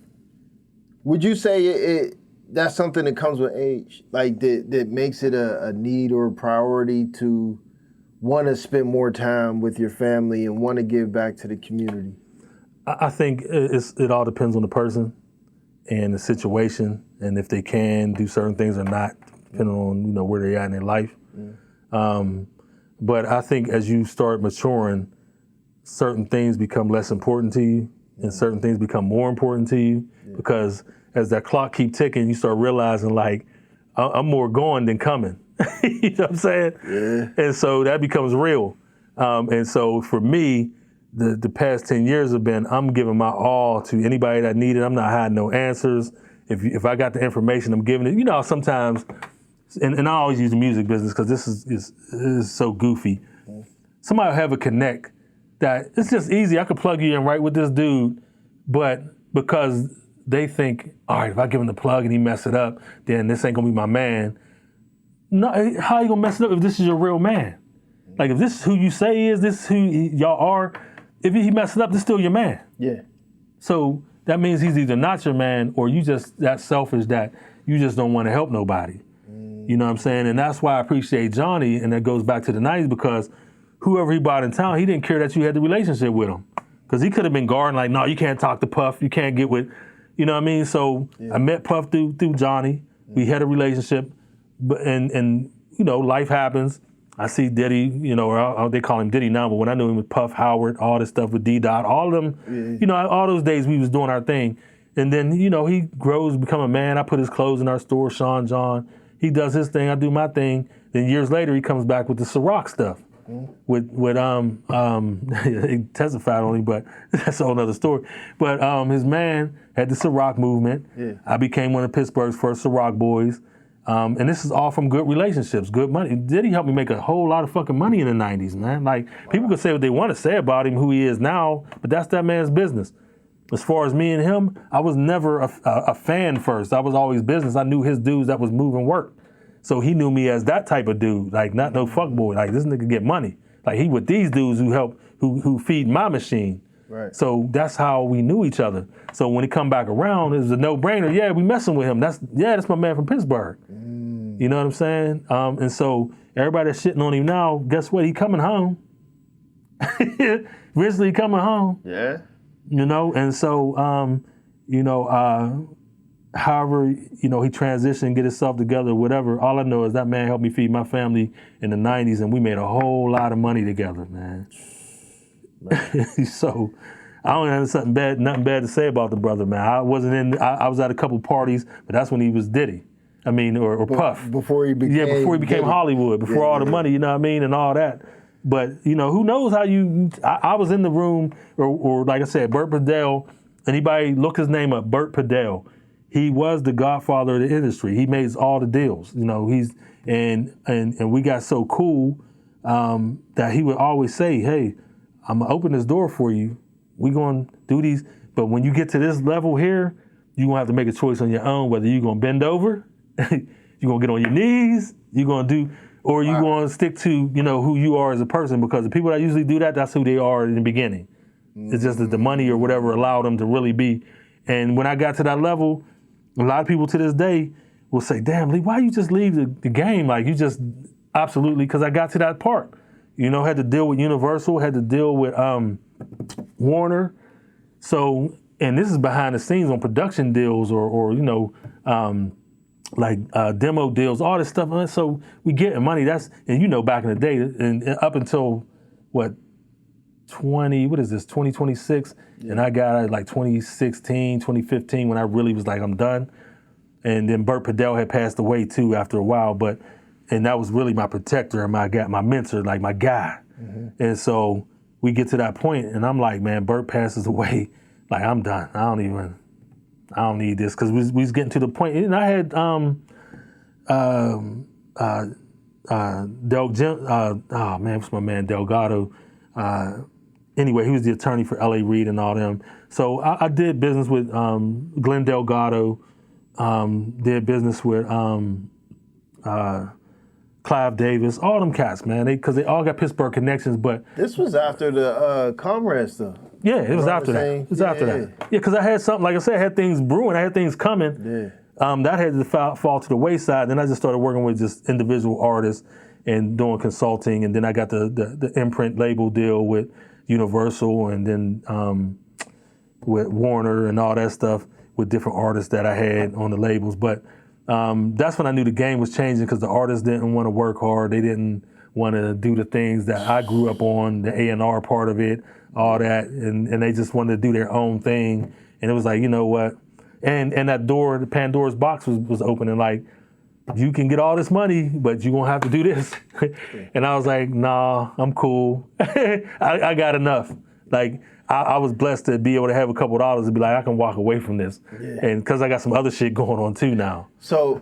would you say that's something that comes with age? Like that makes it a need or a priority to want to spend more time with your family and want to give back to the community? I think it all depends on the person and the situation, and if they can do certain things or not, depending on where they're at in their life. But I think as you start maturing, certain things become less important to you, and certain things become more important to you, because as that clock keep ticking, you start realizing like I'm more going than coming. You know what I'm saying? Yeah. And so that becomes real. And so for me, the past 10 years have been, I'm giving my all to anybody that needs it. I'm not hiding no answers. If I got the information, I'm giving it. You know, sometimes, and I always use the music business because this is so goofy. Somebody will have a connect that it's just easy. I could plug you in right with this dude, but because they think, all right, if I give him the plug and he mess it up, then this ain't gonna be my man. No, how you gonna mess it up if this is your real man? Like if this is who you say he is, this is who y'all are. If he messes up, this is still your man. Yeah. So that means he's either not your man or you just that selfish that you just don't want to help nobody. You know what I'm saying? And that's why I appreciate Johnny, and that goes back to the 90s, because whoever he brought in town, he didn't care that you had the relationship with him. Because he could have been guarding like, no, you can't talk to Puff, you can't get with, you know what I mean? So I met Puff through Johnny. We had a relationship, and life happens. I see Diddy, or they call him Diddy now, but when I knew him with Puff, Howard, all this stuff with D-Dot, all of them, all those days we was doing our thing. And then, he grows, become a man. I put his clothes in our store, Sean John. He does his thing, I do my thing. Then years later, he comes back with the Ciroc stuff. With he testified only, but that's a whole other story. But his man had the Ciroc movement. Yeah. I became one of Pittsburgh's first Ciroc boys. And this is all from good relationships, good money. Diddy helped me make a whole lot of fucking money in the 90s, man. Like, people could say what they want to say about him, who he is now, but that's that man's business. As far as me and him, I was never a fan first. I was always business. I knew his dudes that was moving work. So he knew me as that type of dude, like not no fuckboy. Like, this nigga get money. Like, he with these dudes who feed my machine. Right. So that's how we knew each other. So when he come back around, it was a no-brainer. Yeah, we messing with him. That's my man from Pittsburgh. You know what I'm saying? And so everybody that's shitting on him now, guess what? He coming home. Recently coming home. Yeah. And so, however, he transitioned, get himself together, whatever. All I know is that man helped me feed my family in the 90s, and we made a whole lot of money together, man. So I don't have nothing bad to say about the brother, man. I was at a couple parties, but that's when he was Diddy. I mean, or Puff. Before he became Hollywood, before all the money, you know what I mean, and all that. But, who knows how I was in the room, or like I said, Burt Padell, anybody look his name up, Burt Padell. He was the godfather of the industry. He made all the deals, and we got so cool that he would always say, hey, I'm gonna open this door for you. We're gonna do these, but when you get to this level here, you're gonna have to make a choice on your own, whether you're gonna bend over, you're gonna get on your knees, you're gonna do, or you're gonna stick to, who you are as a person, because the people that usually do that, that's who they are in the beginning. It's just that the money or whatever allowed them to really be. And when I got to that level, a lot of people to this day will say, damn, Lee, why you just leave the game? Like, you just, absolutely, because I got to that part. Had to deal with Universal, had to deal with Warner. So, and this is behind the scenes on production deals or demo deals, all this stuff. So we getting money. And back in the day, and up until, 2026, and I got it like 2016, 2015 when I really was like, I'm done. And then Burt Padell had passed away too after a while, and that was really my protector and my mentor, like my guy. Mm-hmm. And so we get to that point, and I'm like, man, Burt passes away, like I'm done. I don't need this, because we was getting to the point, and I had what's my man Delgado. Anyway, he was the attorney for L.A. Reid and all them. So I did business with Glenn Delgado. Did business with Clive Davis, all them cats, man. Because they all got Pittsburgh connections. But this was after the Comrade stuff. Yeah, it was after that. It was after that. Yeah, because I had something, like I said, I had things brewing. I had things coming. Yeah. That had to fall to the wayside. Then I just started working with just individual artists and doing consulting. And then I got the imprint label deal with Universal, and then with Warner and all that stuff with different artists that I had on the labels. But that's when I knew the game was changing, because the artists didn't want to work hard. They didn't want to do the things that I grew up on, the A&R part of it, all that, and they just wanted to do their own thing. And it was like, you know what? And that door, the Pandora's box was opening, like, you can get all this money, but you're going to have to do this. And I was like, nah, I'm cool. I got enough. Like, I was blessed to be able to have a couple of dollars and be like, I can walk away from this. Yeah. And because I got some other shit going on too now. So,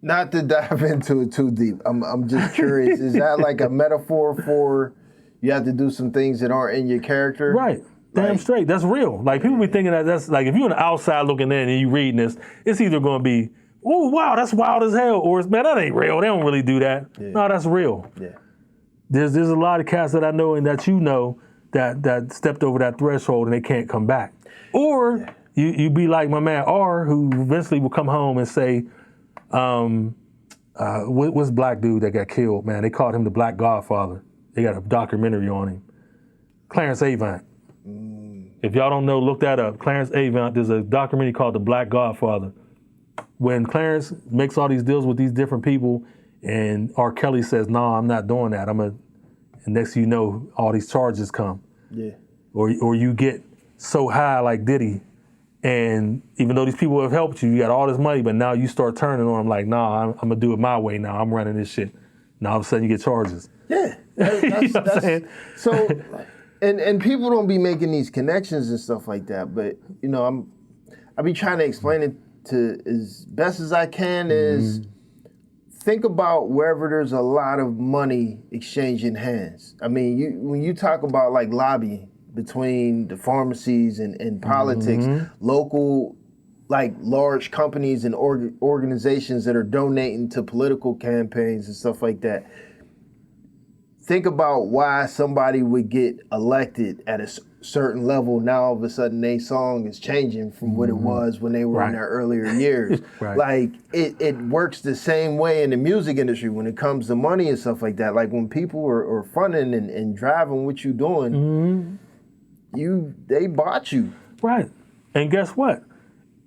not to dive into it too deep, I'm just curious, is that like a metaphor for you have to do some things that aren't in your character? Right. Damn straight. That's real. Like, people be thinking that's like, if you're on the outside looking in and you reading this, it's either going to be, oh, wow, that's wild as hell, or it's, man, that ain't real. They don't really do that. Yeah. No, that's real. Yeah. There's a lot of cats that I know and that you know that stepped over that threshold and they can't come back. Or you be like my man R, who eventually will come home and say, what's black dude that got killed, man? They called him the Black Godfather. They got a documentary on him. Clarence Avant. If y'all don't know, look that up. Clarence Avant, there's a documentary called The Black Godfather. When Clarence makes all these deals with these different people and R. Kelly says, nah, I'm not doing that. And next thing you know, all these charges come. Yeah. Or you get so high like Diddy, and even though these people have helped you, you got all this money, but now you start turning on them like, nah, I'm going to do it my way now. I'm running this shit. Now all of a sudden you get charges. Yeah. That's so, and people don't be making these connections and stuff like that, but, you know, I be trying to explain it to as best as I can is think about wherever there's a lot of money exchanging hands. I mean, when you talk about like lobbying between the pharmacies and politics, local, like large companies and organizations that are donating to political campaigns and stuff like that. Think about why somebody would get elected at a certain level. Now all of a sudden their song is changing from what it was when they were in their earlier years. Like it works the same way in the music industry when it comes to money and stuff like that. Like when people are funding and driving what you doing, they bought you. Right. And guess what?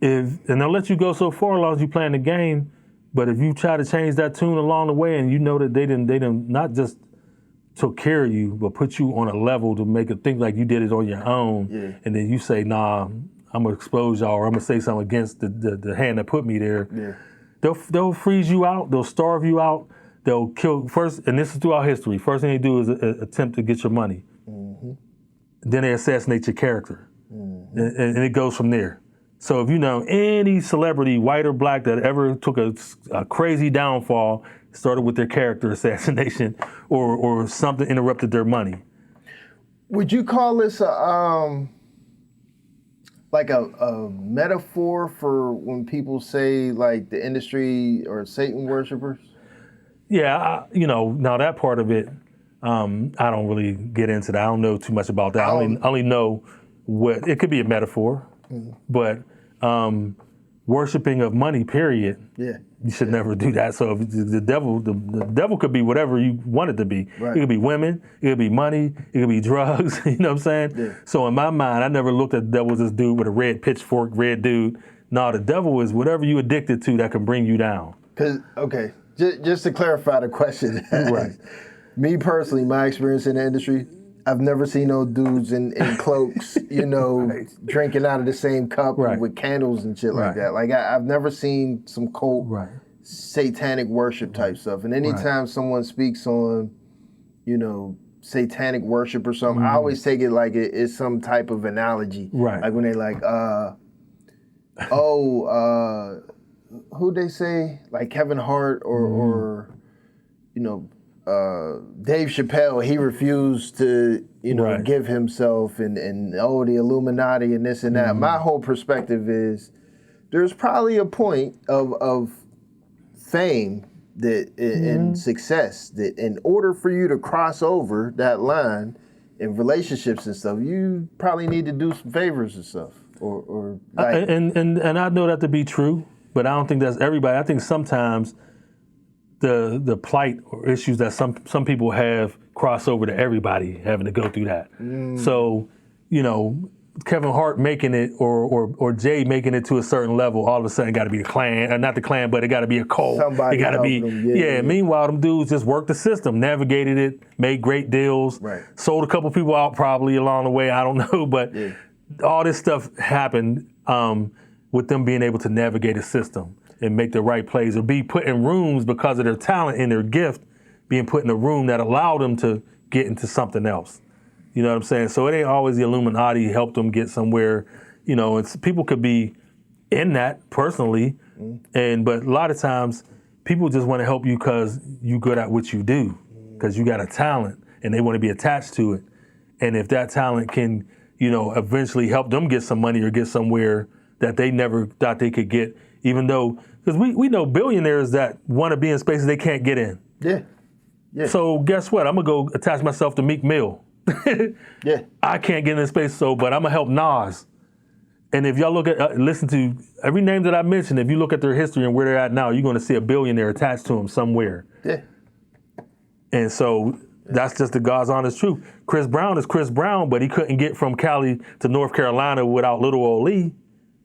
And they'll let you go so far as long as you playing the game. But if you try to change that tune along the way and you know that they didn't not just took care of you, but put you on a level to make it think like you did it on your own, and then you say, nah, I'm gonna expose y'all, or I'm gonna say something against the hand that put me there. They'll freeze you out, they'll starve you out, they'll kill first, and this is throughout history. First thing they do is attempt to get your money. Then they assassinate your character, and it goes from there. So if you know any celebrity, white or black, that ever took a crazy downfall, started with their character assassination or something interrupted their money. Would you call this like a metaphor for when people say like the industry or Satan worshipers? Yeah, now that part of it, I don't really get into that. I don't know too much about that. I only know what, it could be a metaphor, but worshiping of money, period. Yeah. You should never do that. So if the devil could be whatever you want it to be. Right. It could be women, it could be money, it could be drugs, you know what I'm saying? Yeah. So in my mind, I never looked at the devil as this dude with a red pitchfork, red dude. No, the devil is whatever you addicted to that can bring you down. Okay, just to clarify the question. Right. Me personally, my experience in the industry, I've never seen no dudes in cloaks, you know, Right. drinking out of the same cup Right. with candles and shit like Right. that. Like I've never seen some cult Right. satanic worship type stuff. And anytime someone speaks on, you know, satanic worship or something, I always take it like it's some type of analogy. Right. Like when they like, who'd they say? Like Kevin Hart or you know, Dave Chappelle, he refused to, you know, Right. give himself and the Illuminati and this and that. My whole perspective is there's probably a point of fame that and success that in order for you to cross over that line in relationships and stuff, you probably need to do some favors and stuff. Or like, and I know that to be true, but I don't think that's everybody. I think sometimes the plight or issues that some people have cross over to everybody having to go through that. So, you know, Kevin Hart making it or Jay making it to a certain level, all of a sudden got to be the clan, not the clan, but it got to be a cult. Somebody it got to be, helped them. Yeah. Meanwhile, them dudes just worked the system, navigated it, made great deals, Right. sold a couple people out probably along the way. I don't know, but all this stuff happened with them being able to navigate a system and make the right plays or be put in rooms because of their talent and their gift, being put in a room that allowed them to get into something else. You know what I'm saying? So it ain't always the Illuminati helped them get somewhere. You know, people could be in that personally, but a lot of times people just want to help you because you good at what you do, because you got a talent and they want to be attached to it. And if that talent can, you know, eventually help them get some money or get somewhere that they never thought they could get, even though, because we know billionaires that want to be in spaces they can't get in. yeah. So guess what? I'm going to go attach myself to Meek Mill. Yeah. I can't get in this space, but I'm gonna help Nas. And if y'all look at, listen to every name that I mentioned, if you look at their history and where they're at now, you're gonna see a billionaire attached to them somewhere. Yeah. And so that's just the God's honest truth. Chris Brown is Chris Brown, but he couldn't get from Cali to North Carolina without little old Lee,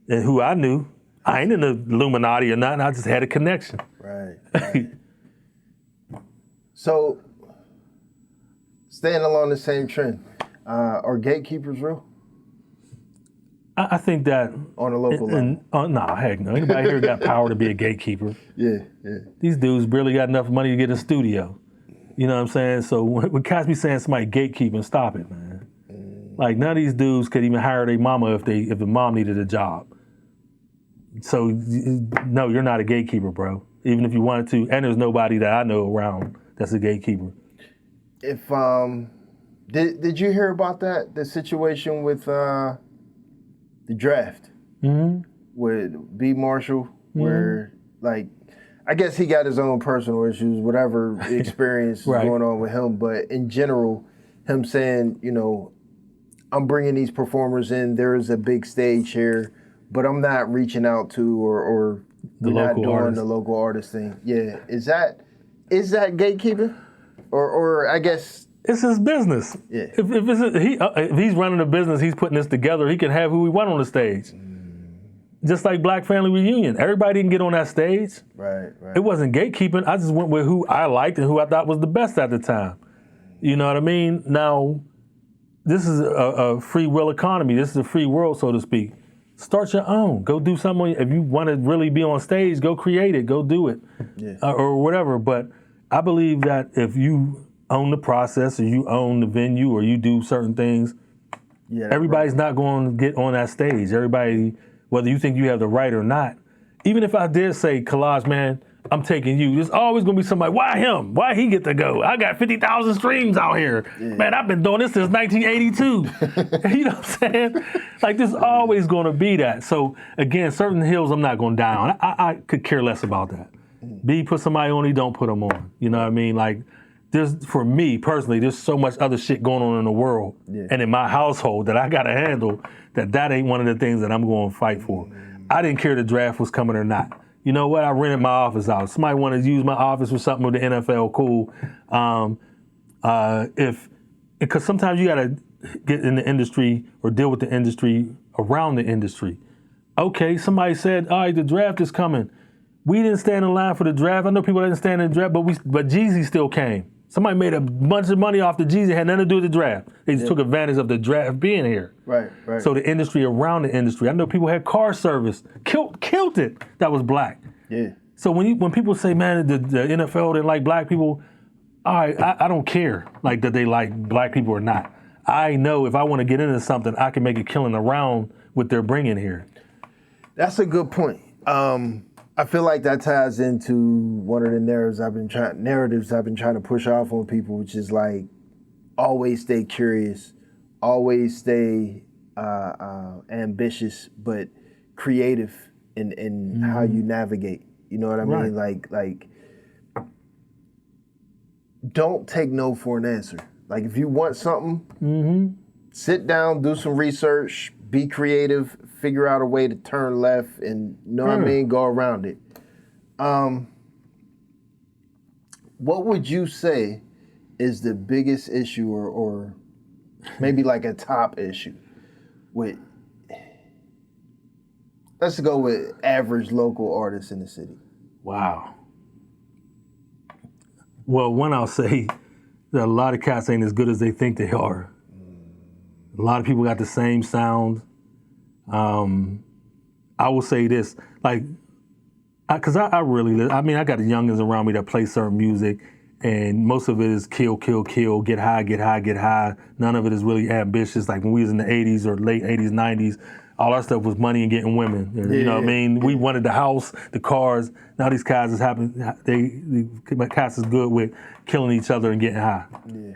and who I knew. I ain't in the Illuminati or nothing. I just had a connection. Right. So, staying along the same trend, are gatekeepers real I think that on a local level? Nah, heck no. Anybody here got power to be a gatekeeper? Yeah. These dudes barely got enough money to get a studio. You know what I'm saying? So when Cass be saying somebody gatekeeping, stop it, man. Like none of these dudes could even hire their mama if the mom needed a job. So no, you're not a gatekeeper, bro. Even if you wanted to, and there's nobody that I know around that's a gatekeeper. If did you hear about the situation with the draft with B. Marshall, where like I guess he got his own personal issues, whatever experience Right. is going on with him, but in general, him saying, you know, I'm bringing these performers in. There is a big stage here, but I'm not reaching out to or The we're not local doing artist. the local artist thing. Yeah, is that gatekeeping, or I guess. It's his business. Yeah. If he's running a business, he's putting this together, he can have who he want on the stage. Just like Black Family Reunion. Everybody didn't get on that stage. Right. It wasn't gatekeeping. I just went with who I liked and who I thought was the best at the time. You know what I mean? Now, this is a free will economy. This is a free world, so to speak. Start your own. Go do something. If you want to really be on stage, go create it. Go do it. Yeah. Or whatever. But I believe that if you own the process or you own the venue or you do certain things, everybody's not going to get on that stage. Everybody, whether you think you have the right or not, even if I did say, Kalaj, man, I'm taking you, there's always going to be somebody, why him? Why he get to go? I got 50,000 streams out here. Yeah. Man, I've been doing this since 1982. You know what I'm saying? Like, there's always going to be that. So, again, certain hills I'm not going to die on. I could care less about that. B, put somebody on, he don't put them on. You know what I mean? Like, for me personally, there's so much other shit going on in the world and in my household that I got to handle that ain't one of the things that I'm going to fight for. I didn't care the draft was coming or not. You know what? I rented my office out. Somebody wanted to use my office for something with the NFL, cool. Because sometimes you got to get in the industry or deal with the industry around the industry. Okay, somebody said, all right, the draft is coming. We didn't stand in line for the draft. I know people didn't stand in the draft, but Jeezy still came. Somebody made a bunch of money off the G's. It had nothing to do with the draft. They just took advantage of the draft being here. Right. So the industry around the industry, I know people had car service, killed it. That was black. Yeah. So when people say, man, the NFL didn't like black people, I don't care like that they like black people or not. I know if I want to get into something, I can make a killing around what they're bringing here. That's a good point. I feel like that ties into one of the narratives I've been trying to push off on people, which is like always stay curious, always stay ambitious, but creative in how you navigate. You know what I mean? Like don't take no for an answer. Like if you want something, sit down, do some research, be creative, figure out a way to turn left and, what I mean, go around it. What would you say is the biggest issue or maybe like a top issue with, let's go with average local artists in the city? Wow. Well, one, I'll say that a lot of cats ain't as good as they think they are. A lot of people got the same sound. I will say this, like, because I got the youngins around me that play certain music, and most of it is kill, get high. None of it is really ambitious. Like when we was in the 80s or late 80s, 90s, all our stuff was money and getting women. You know what I mean? We wanted the house, the cars. Now these guys the cats is good with killing each other and getting high. Yeah.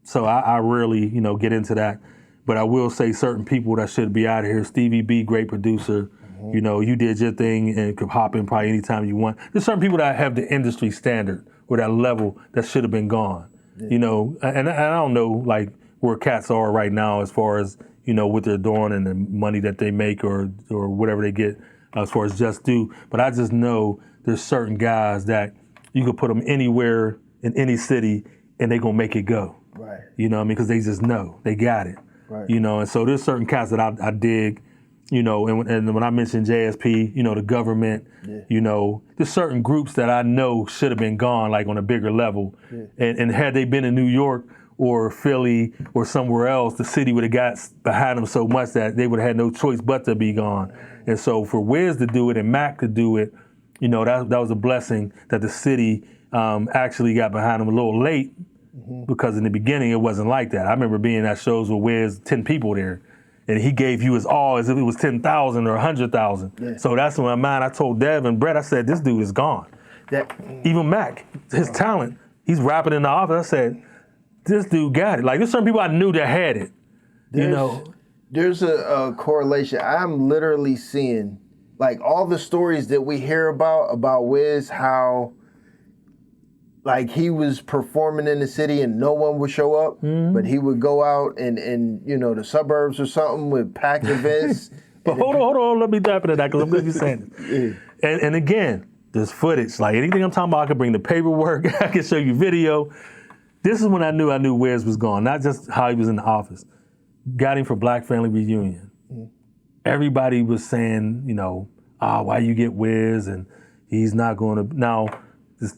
So I rarely, get into that. But I will say certain people that should be out of here. Stevie B, great producer. You did your thing and could hop in probably anytime you want. There's certain people that have the industry standard or that level that should have been gone. Yeah. And I don't know like where cats are right now as far as, what they're doing and the money that they make or whatever they get as far as just due. But I just know there's certain guys that you could put them anywhere in any city and they gonna make it go. Right. Because they just know, they got it. Right. And so there's certain cats that I dig, and when I mentioned JSP, the government, there's certain groups that I know should have been gone, like on a bigger level. Yeah. And had they been in New York or Philly or somewhere else, the city would have got behind them so much that they would have had no choice but to be gone. And so for Wiz to do it and Mac to do it, that was a blessing that the city actually got behind them a little late. Because in the beginning, it wasn't like that. I remember being at shows with Wiz, 10 people there, and he gave you his all as if it was 10,000 or 100,000. Yeah. So that's when I told Dev and Brett, I said, this dude is gone. Even Mac, his talent, he's rapping in the office. I said, this dude got it. Like, there's certain people I knew that had it, There's a correlation. I'm literally seeing, like, all the stories that we hear about Wiz, how like he was performing in the city and no one would show up, but he would go out in the suburbs or something with packed events. But hold on, let me dive into that because I'm going to be saying this. And again, there's footage. Like anything I'm talking about, I can bring the paperwork, I can show you video. This is when I knew Wiz was gone, not just how he was in the office. Got him for Black Family Reunion. Everybody was saying, why you get Wiz and he's not going to. Now,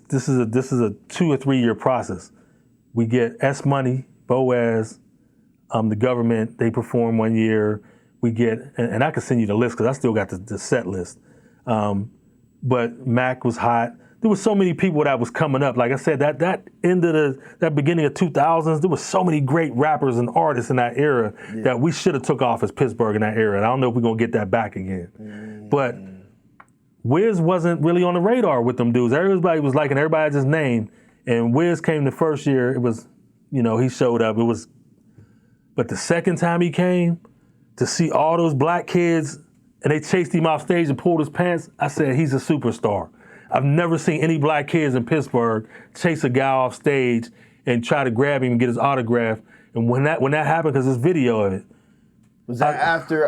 This is a 2 or 3 year process. We get S Money, Boaz, the government, they perform 1 year. We get, and I can send you the list because I still got the set list. But Mac was hot. There was so many people that was coming up. Like I said, that end of that beginning of 2000s, there was so many great rappers and artists in that era that we should have took off as Pittsburgh in that era. And I don't know if we're gonna get that back again. But Wiz wasn't really on the radar with them dudes. Everybody was liking everybody just name. And Wiz came the first year, it was, he showed up. But the second time he came, to see all those black kids and they chased him off stage and pulled his pants, I said, he's a superstar. I've never seen any black kids in Pittsburgh chase a guy off stage and try to grab him and get his autograph. And when that happened, because there's video of it. Was that after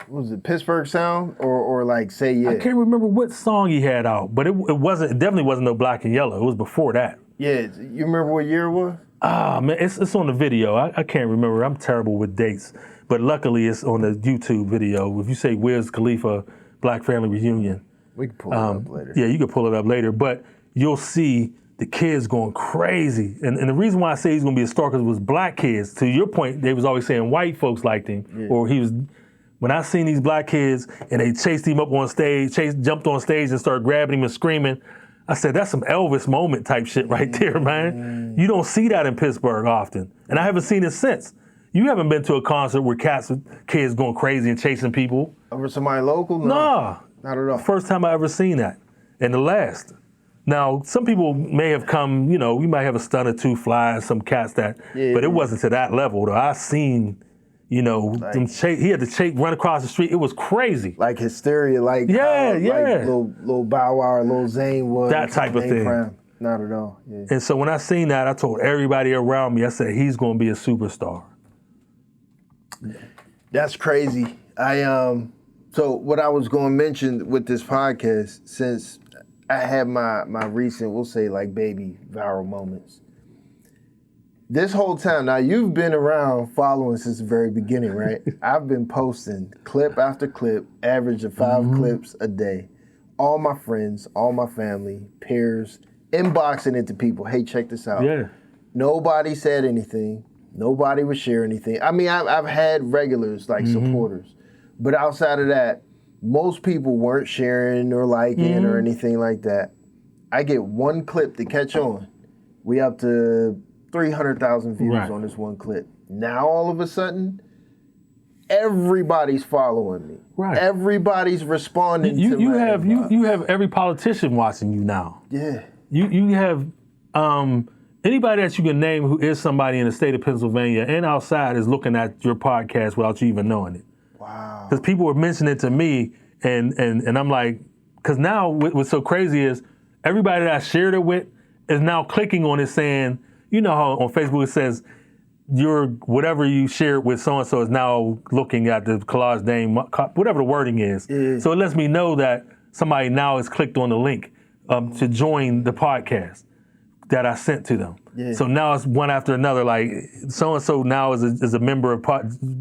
was it Pittsburgh Sound or like Say Yeah? I can't remember what song he had out, but it definitely wasn't no Black and Yellow. It was before that. Yeah, you remember what year it was? Man, it's on the video. I can't remember. I'm terrible with dates, but luckily it's on the YouTube video. If you say Wiz Khalifa Black Family Reunion, we can pull it up later. Yeah, you can pull it up later. But you'll see the kids going crazy. And the reason why I say he's going to be a star because it was black kids. To your point, they was always saying white folks liked him. Or he was, when I seen these black kids and they chased him up on stage, jumped on stage and started grabbing him and screaming, I said, that's some Elvis moment type shit right there, man. You don't see that in Pittsburgh often. And I haven't seen it since. You haven't been to a concert where kids going crazy and chasing people. Over somebody local? No. Nah. Not at all. First time I ever seen that. And the last. Now, some people may have come, we might have a stunt or two fly, some cats that, but it wasn't to that level though. I seen, he had to run across the street. It was crazy. Like hysteria, like like little Bow Wow or Lil Zane was. That type of thing. Prime. Not at all. Yeah. And so when I seen that, I told everybody around me, I said, he's going to be a superstar. That's crazy. So what I was going to mention with this podcast, since I had my recent, we'll say like baby viral moments. This whole time, now you've been around following since the very beginning, right? I've been posting clip after clip, average of 5 clips a day. All my friends, all my family, peers, inboxing it to people. Hey, check this out. Yeah. Nobody said anything. Nobody would share anything. I mean, I've had regulars, like supporters. But outside of that, most people weren't sharing or liking or anything like that. I get one clip to catch on. We up to 300,000 views on this one clip. Now all of a sudden, everybody's following me. Right. Everybody's responding to you my have inbox. you have every politician watching you now. Yeah. You have anybody that you can name who is somebody in the state of Pennsylvania and outside is looking at your podcast without you even knowing it. Wow. Because people were mentioning it to me, and I'm like, because now what's so crazy is everybody that I shared it with is now clicking on it saying, you know how on Facebook it says, whatever you shared with so-and-so is now looking at the Kalaj Dame, whatever the wording is. Yeah. So it lets me know that somebody now has clicked on the link to join the podcast that I sent to them. Yeah. So now it's one after another, like so-and-so now is a member of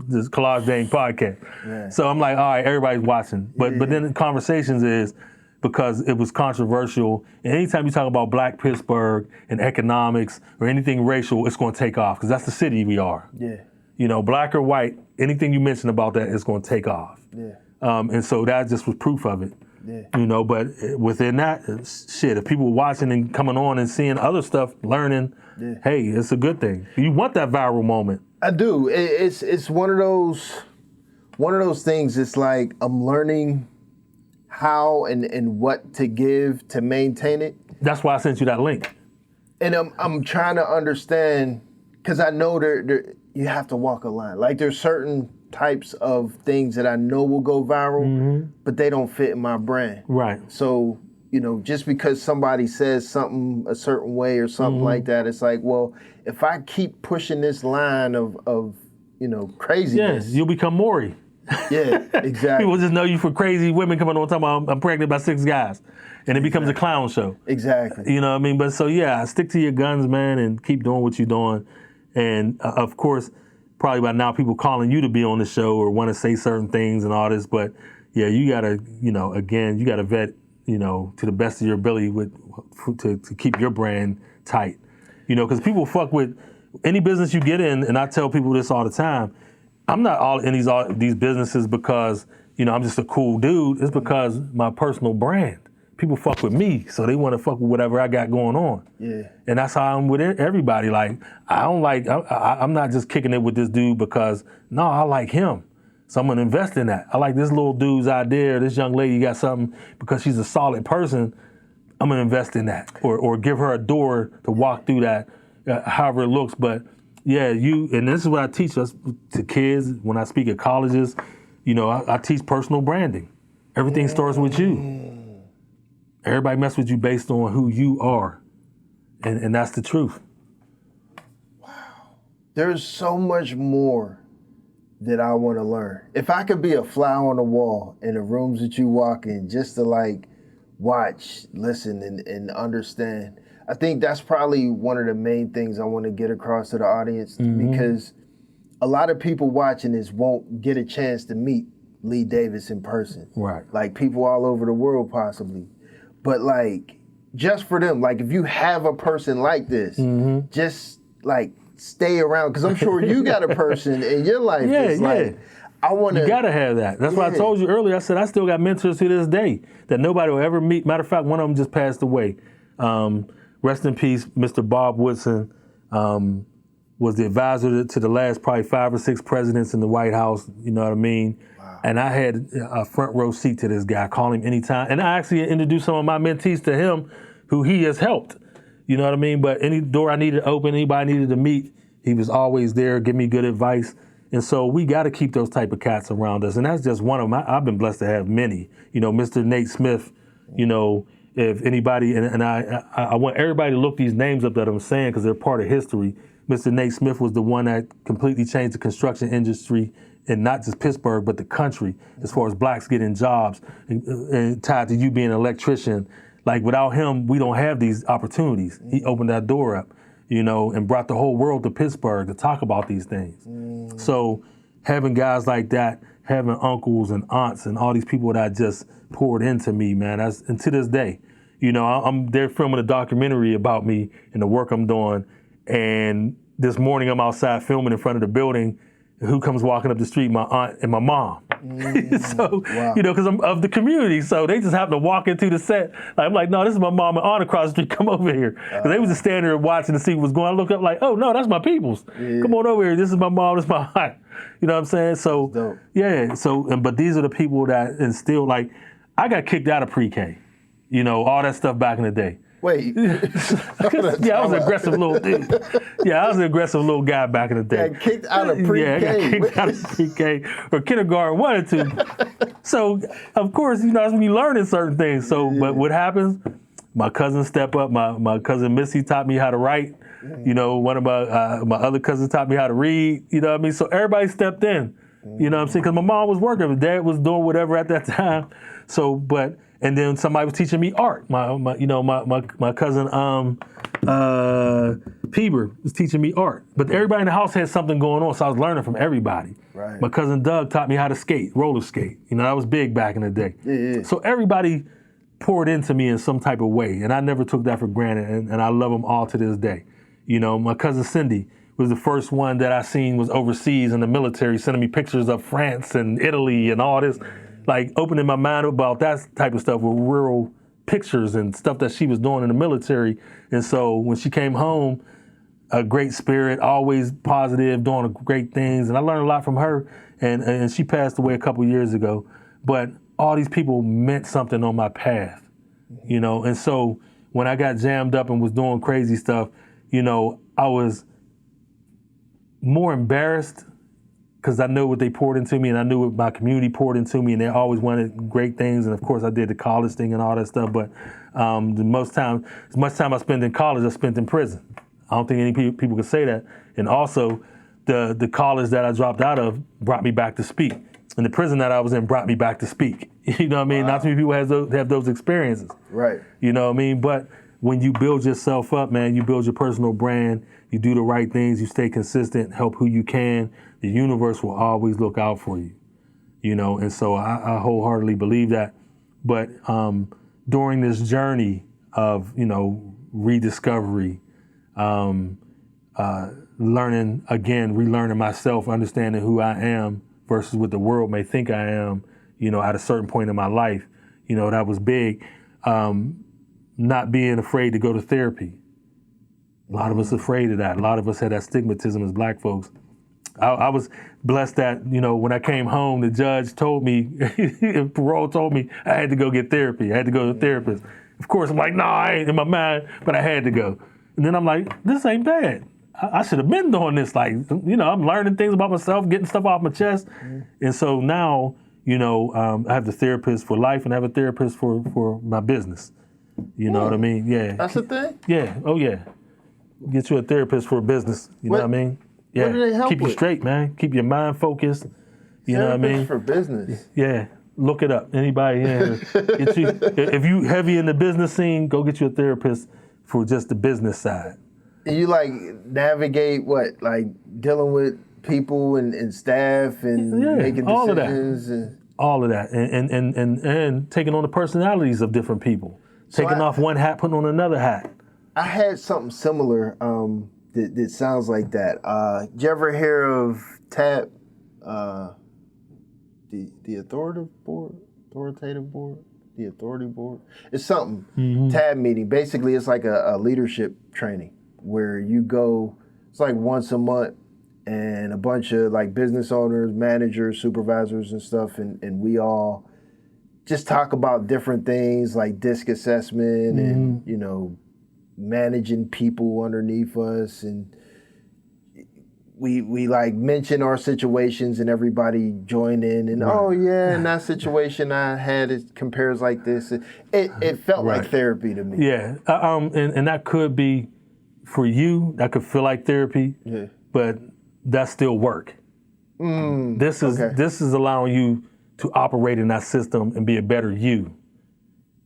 this Kalaj Dame Podcast. Yeah. So I'm like, all right, everybody's watching. But then the conversations is, because it was controversial, and anytime you talk about Black Pittsburgh and economics or anything racial, it's going to take off, because that's the city we are. Yeah. Black or white, anything you mention about that is going to take off. Yeah. And so that just was proof of it. Yeah. But within that, shit, if people watching and coming on and seeing other stuff, learning, hey, it's a good thing. You want that viral moment. I do. It's one of those things. It's like I'm learning how and what to give to maintain it. That's why I sent you that link. And I'm trying to understand, because I know there you have to walk a line. Like there's certain types of things that I know will go viral, but they don't fit in my brand. Right. So, just because somebody says something a certain way or something like that, it's like, well, if I keep pushing this line of craziness. Yes, you'll become Maury. Yeah, exactly. People just know you for crazy women coming on talking about I'm pregnant by 6 guys. And it becomes a clown show. Exactly. You know what I mean? But so yeah, stick to your guns, man, and keep doing what you're doing. And of course, probably by now people calling you to be on the show or want to say certain things and all this. But yeah, you gotta, again, you gotta vet, to the best of your ability to keep your brand tight. Because people fuck with any business you get in, and I tell people this all the time. I'm not all in these businesses because, I'm just a cool dude. It's because my personal brand. People fuck with me, so they want to fuck with whatever I got going on. Yeah. And that's how I'm with everybody. Like, I'm not just kicking it with this dude because, no, I like him. So I'm going to invest in that. I like this little dude's idea. This young lady got something because she's a solid person. I'm going to invest in that or give her a door to walk through that, however it looks. But yeah, and this is what I teach us to kids when I speak at colleges. I teach personal branding. Everything starts with you. Everybody mess with you based on who you are. And that's the truth. Wow. There's so much more that I want to learn. If I could be a fly on the wall in the rooms that you walk in, just to watch, listen, and understand, I think that's probably one of the main things I want to get across to the audience, because a lot of people watching this won't get a chance to meet Lee Davis in person. Right. Like people all over the world possibly. But just for them. Like if you have a person like this, just like stay around, because I'm sure you got a person in your life that's like, I want to. You gotta have that. That's why I told you earlier. I said I still got mentors to this day that nobody will ever meet. Matter of fact, one of them just passed away. Rest in peace, Mr. Bob Woodson. Was the advisor to the last probably 5 or 6 presidents in the White House. You know what I mean? Wow. And I had a front row seat to this guy. I call him anytime, and I actually introduced some of my mentees to him, who he has helped. You know what I mean? But any door I needed to open, anybody I needed to meet, he was always there, give me good advice. And so we got to keep those type of cats around us. And that's just one of them. I've been blessed to have many. You know, Mr. Nate Smith, you know, if anybody, and I want everybody to look these names up that I'm saying because they're part of history. Mr. Nate Smith was the one that completely changed the construction industry in not just Pittsburgh, but the country, as far as blacks getting jobs and tied to you being an electrician. Like without him, we don't have these opportunities. He opened that door up, you know, and brought the whole world to Pittsburgh to talk about these things. So having guys like that, having uncles and aunts and all these people that just poured into me, man, and to this day, you know, I'm there filming a documentary about me and the work I'm doing. And this morning I'm outside filming in front of the building. Who comes walking up the street? My aunt and my mom. So, you know, because I'm of the community. So they just happen to walk into the set. I'm like, no, this is my mom and aunt across the street. Come over here. Because they was just standing there watching to see what was going on. I look up like, oh, no, that's my peoples. Come on over here. This is my mom. This is my aunt. You know what I'm saying? So, yeah. So, but these are the people that instill, like, I got kicked out of pre-K. You know, all that stuff back in the day. Wait. Yeah, I was an aggressive little dude. Yeah, I was an aggressive little guy back in the day. Got kicked out of pre-K. Yeah, I got kicked out of pre-K or kindergarten 1 or 2. So, of course, you know, that's when you learning certain things. So, but what happens? My cousins step up. My cousin Missy taught me how to write. You know, one of my other cousins taught me how to read. You know what I mean? So everybody stepped in. You know what I'm saying? Because my mom was working. My dad was doing whatever at that time. So, but... And then somebody was teaching me art. My cousin Peeber was teaching me art. But everybody in the house had something going on, so I was learning from everybody. Right. My cousin Doug taught me how to skate, roller skate. You know, that was big back in the day. Yeah. So everybody poured into me in some type of way, and I never took that for granted, and I love them all to this day. You know, my cousin Cindy was the first one that I seen was overseas in the military, sending me pictures of France and Italy and all this. Like opening my mind about that type of stuff with real pictures and stuff that she was doing in the military. And so when she came home, a great spirit, always positive, doing great things. And I learned a lot from her. And she passed away a couple years ago. But all these people meant something on my path, you know? And so when I got jammed up and was doing crazy stuff, you know, I was more embarrassed because I knew what they poured into me and I knew what my community poured into me, and they always wanted great things. And of course I did the college thing and all that stuff, but as much time I spent in college, I spent in prison. I don't think any people could say that. And also the college that I dropped out of brought me back to speak. And the prison that I was in brought me back to speak. You know what I mean? Wow. Not too many people have those experiences. Right. You know what I mean? But when you build yourself up, man, you build your personal brand, you do the right things, you stay consistent, help who you can, the universe will always look out for you, you know? And so I wholeheartedly believe that. But during this journey of, you know, rediscovery, learning again, relearning myself, understanding who I am versus what the world may think I am, you know, at a certain point in my life, you know, that was big. Not being afraid to go to therapy. A lot of us are afraid of that. A lot of us had that stigmatism as black folks. I was blessed that, you know, when I came home, the judge told me, parole told me I had to go get therapy. I had to go to a therapist. Of course, I'm like, no, I ain't in my mind, but I had to go. And then I'm like, this ain't bad. I should have been doing this. Like, you know, I'm learning things about myself, getting stuff off my chest. And so now, you know, I have the therapist for life and I have a therapist for my business. You know what I mean? Yeah. That's the thing? Yeah. Oh, yeah. Get you a therapist for a business. You know what I mean? Yeah. What do they help Keep you with? straight, man. Keep your mind focused. You know what I mean? For business. Yeah. Look it up. Anybody here? If you heavy in the business scene, go get you a therapist for just the business side. And you like navigate what? Like dealing with people and staff and making decisions? All of that. All of that. And taking on the personalities of different people. Taking off one hat, putting on another hat. I had something similar that sounds like that. Did you ever hear of TAB, the authoritative board? The authority board? It's something. TAB meeting. Basically, it's like a leadership training where you go, it's like once a month, and a bunch of like business owners, managers, supervisors and stuff, and we all just talk about different things like DISC assessment and, you know, managing people underneath us. And we like mention our situations and everybody join in and, oh yeah, in that situation I had, it compares like this. It felt like therapy to me. Yeah, and that could be for you, that could feel like therapy, but that's still work. This is allowing you to operate in that system and be a better you,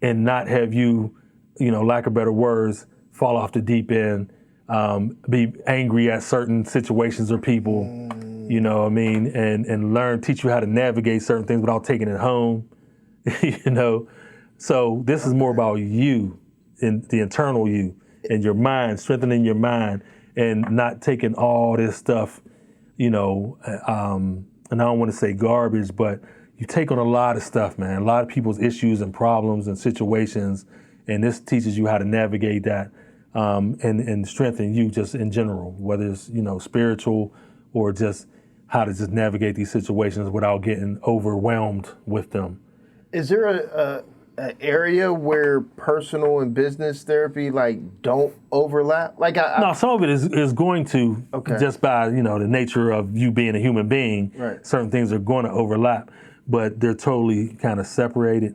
and not have you, lack of better words, fall off the deep end, be angry at certain situations or people, you know what I mean, and teach you how to navigate certain things without taking it home, So this is more about you, and the internal you, and your mind, strengthening your mind, and not taking all this stuff, and I don't want to say garbage, but you take on a lot of stuff, man, a lot of people's issues and problems and situations, and this teaches you how to navigate that and strengthen you just in general, whether it's, spiritual or just how to just navigate these situations without getting overwhelmed with them. Is there an area where personal and business therapy don't overlap? No, some of it is going to, just by the nature of you being a human being. Right. Certain things are going to overlap, but they're totally kind of separated.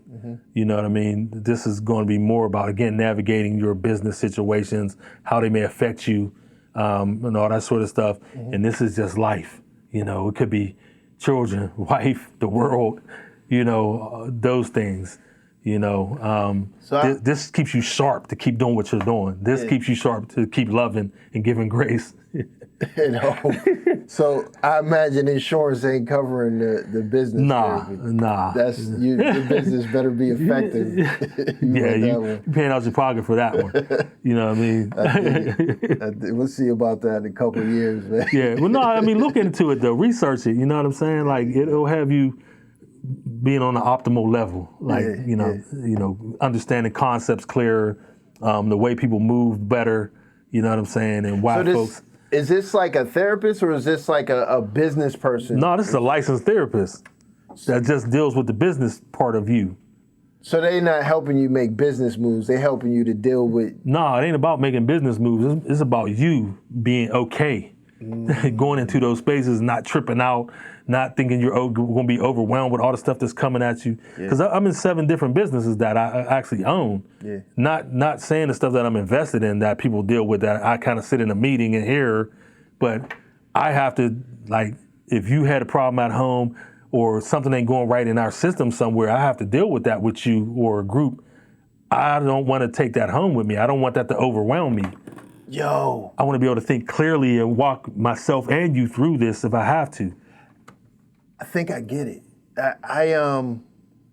You know what I mean? This is going to be more about, again, navigating your business situations, how they may affect you, and all that sort of stuff. And this is just life. It could be children, wife, the world, those things. This keeps you sharp to keep doing what you're doing. This keeps you sharp to keep loving and giving grace. So I imagine insurance ain't covering the business. Nah. That's the business better be effective. You're paying out your pocket for that one. You know what I mean? We'll see about that in a couple of years, man. Yeah, well, no, I mean, look into it though, research it. You know what I'm saying? Like it'll have you being on the optimal level, understanding concepts clearer, the way people move better, you know what I'm saying, and why folks. Is this like a therapist or is this like a business person? No, this is a licensed therapist that just deals with the business part of you. So they not helping you make business moves, they helping you to deal with. No, it ain't about making business moves. It's about you being okay, going into those spaces, not tripping out, not thinking you're going to be overwhelmed with all the stuff that's coming at you. Because I'm in 7 different businesses that I actually own. Yeah. Not saying the stuff that I'm invested in that people deal with that I kind of sit in a meeting and hear, but I have to, if you had a problem at home or something ain't going right in our system somewhere, I have to deal with that with you or a group. I don't want to take that home with me. I don't want that to overwhelm me. I want to be able to think clearly and walk myself and you through this if I have to. I think I get it. I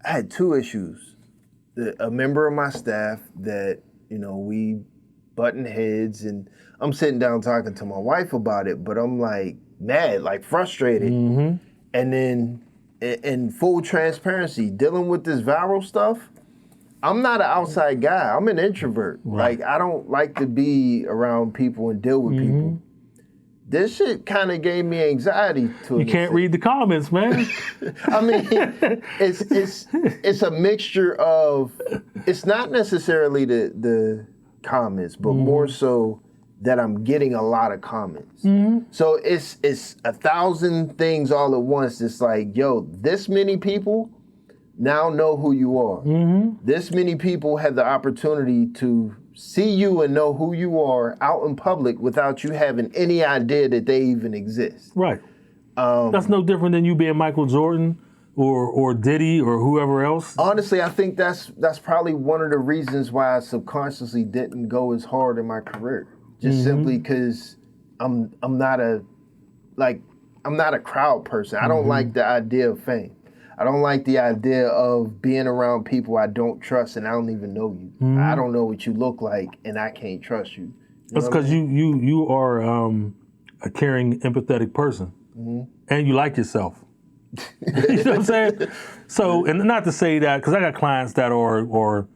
had 2 issues. A member of my staff that, we button heads, and I'm sitting down talking to my wife about it, but I'm mad, frustrated. And then in full transparency, dealing with this viral stuff, I'm not an outside guy. I'm an introvert. Right. I don't like to be around people and deal with people. This shit kind of gave me anxiety to You can't read the comments, man. I mean, it's a mixture of, it's not necessarily the comments, but more so that I'm getting a lot of comments. So it's 1,000 things all at once. It's this many people now know who you are. This many people have the opportunity to see you and know who you are out in public without you having any idea that they even exist. Right. That's no different than you being Michael Jordan or Diddy or whoever else. Honestly, I think that's probably one of the reasons why I subconsciously didn't go as hard in my career. Just simply because I'm not a crowd person. I don't like the idea of fame. I don't like the idea of being around people I don't trust and I don't even know you. I don't know what you look like and I can't trust you. That's because you are a caring, empathetic person, and you like yourself. You know what I'm saying? So, and not to say that, because I got clients that are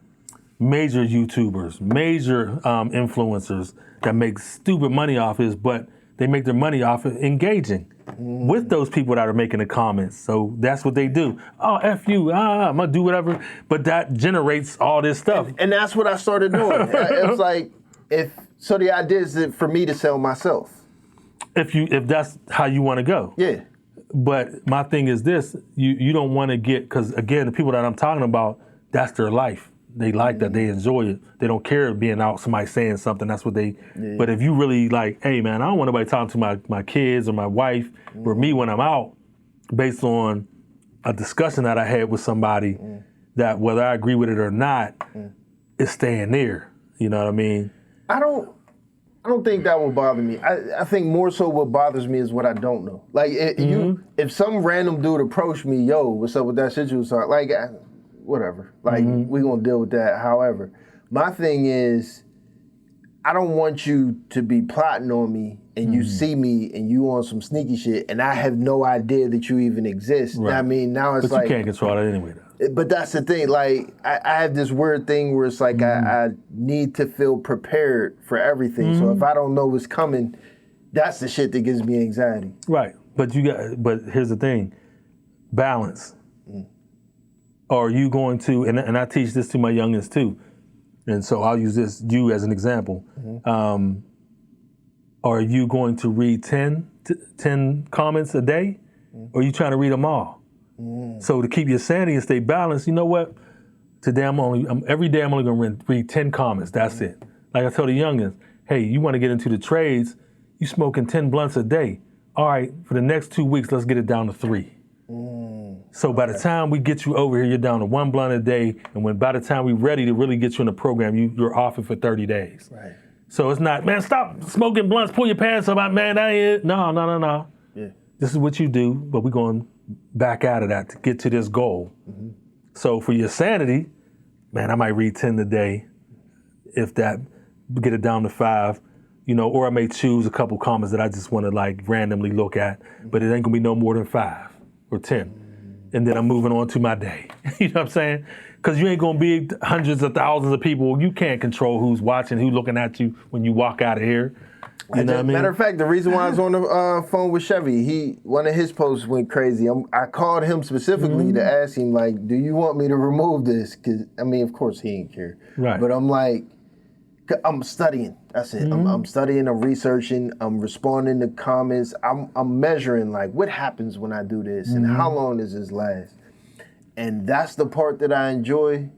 major YouTubers, major influencers that make stupid money off this, but they make their money off of engaging with those people that are making the comments. So that's what they do. Oh, F you, I'm gonna do whatever. But that generates all this stuff. And that's what I started doing. It was like, so the idea is that for me to sell myself. If that's how you want to go. Yeah. But my thing is this, you don't want to get, because again, the people that I'm talking about, that's their life. They like that, they enjoy it. They don't care being out, somebody saying something, that's what they, but if you really like, hey man, I don't want nobody talking to my kids or my wife or me when I'm out based on a discussion that I had with somebody that whether I agree with it or not, it's staying there. You know what I mean? I don't think that will bother me. I think more so what bothers me is what I don't know. Like if some random dude approached me, yo, what's up with that situation? Like, whatever. Like, we gonna deal with that. However, my thing is, I don't want you to be plotting on me and you see me and you on some sneaky shit and I have no idea that you even exist. Right. I mean, now it's but like, you can't control that anyway, though. But that's the thing. Like, I have this weird thing where it's like I need to feel prepared for everything. So if I don't know what's coming, that's the shit that gives me anxiety. Right. But here's the thing, balance. Are you going to, and I teach this to my youngest too, and so I'll use you as an example. Are you going to read 10 comments a day, or are you trying to read them all? So to keep your sanity and stay balanced, you know what? Today every day I'm only going to read 10 comments. That's it. Like I tell the youngest, hey, you want to get into the trades? You smoking 10 blunts a day. All right, for the next 2 weeks, let's get it down to 3. So by the time we get you over here, you're down to 1 blunt a day, and by the time we're ready to really get you in the program, you're off it for 30 days. Right. So it's not, man, stop smoking blunts, pull your pants up, man, that ain't it. No. Yeah. This is what you do, but we're going back out of that to get to this goal. So for your sanity, man, I might read 10 a day, if that, get it down to 5, or I may choose a couple comments that I just want to like randomly look at, but it ain't gonna be no more than 5 or 10. And then I'm moving on to my day. You know what I'm saying? Because you ain't gonna be hundreds of thousands of people. You can't control who's watching, who's looking at you when you walk out of here. You know what I mean? Matter of fact, the reason why I was on the phone with Chevy, one of his posts went crazy. I called him specifically to ask him, like, do you want me to remove this? Because, I mean, of course he didn't care. Right. But I'm like, I'm studying. That's it. I'm studying, I'm researching, I'm responding to comments. I'm measuring, like, what happens when I do this and how long does this last? And that's the part that I enjoy.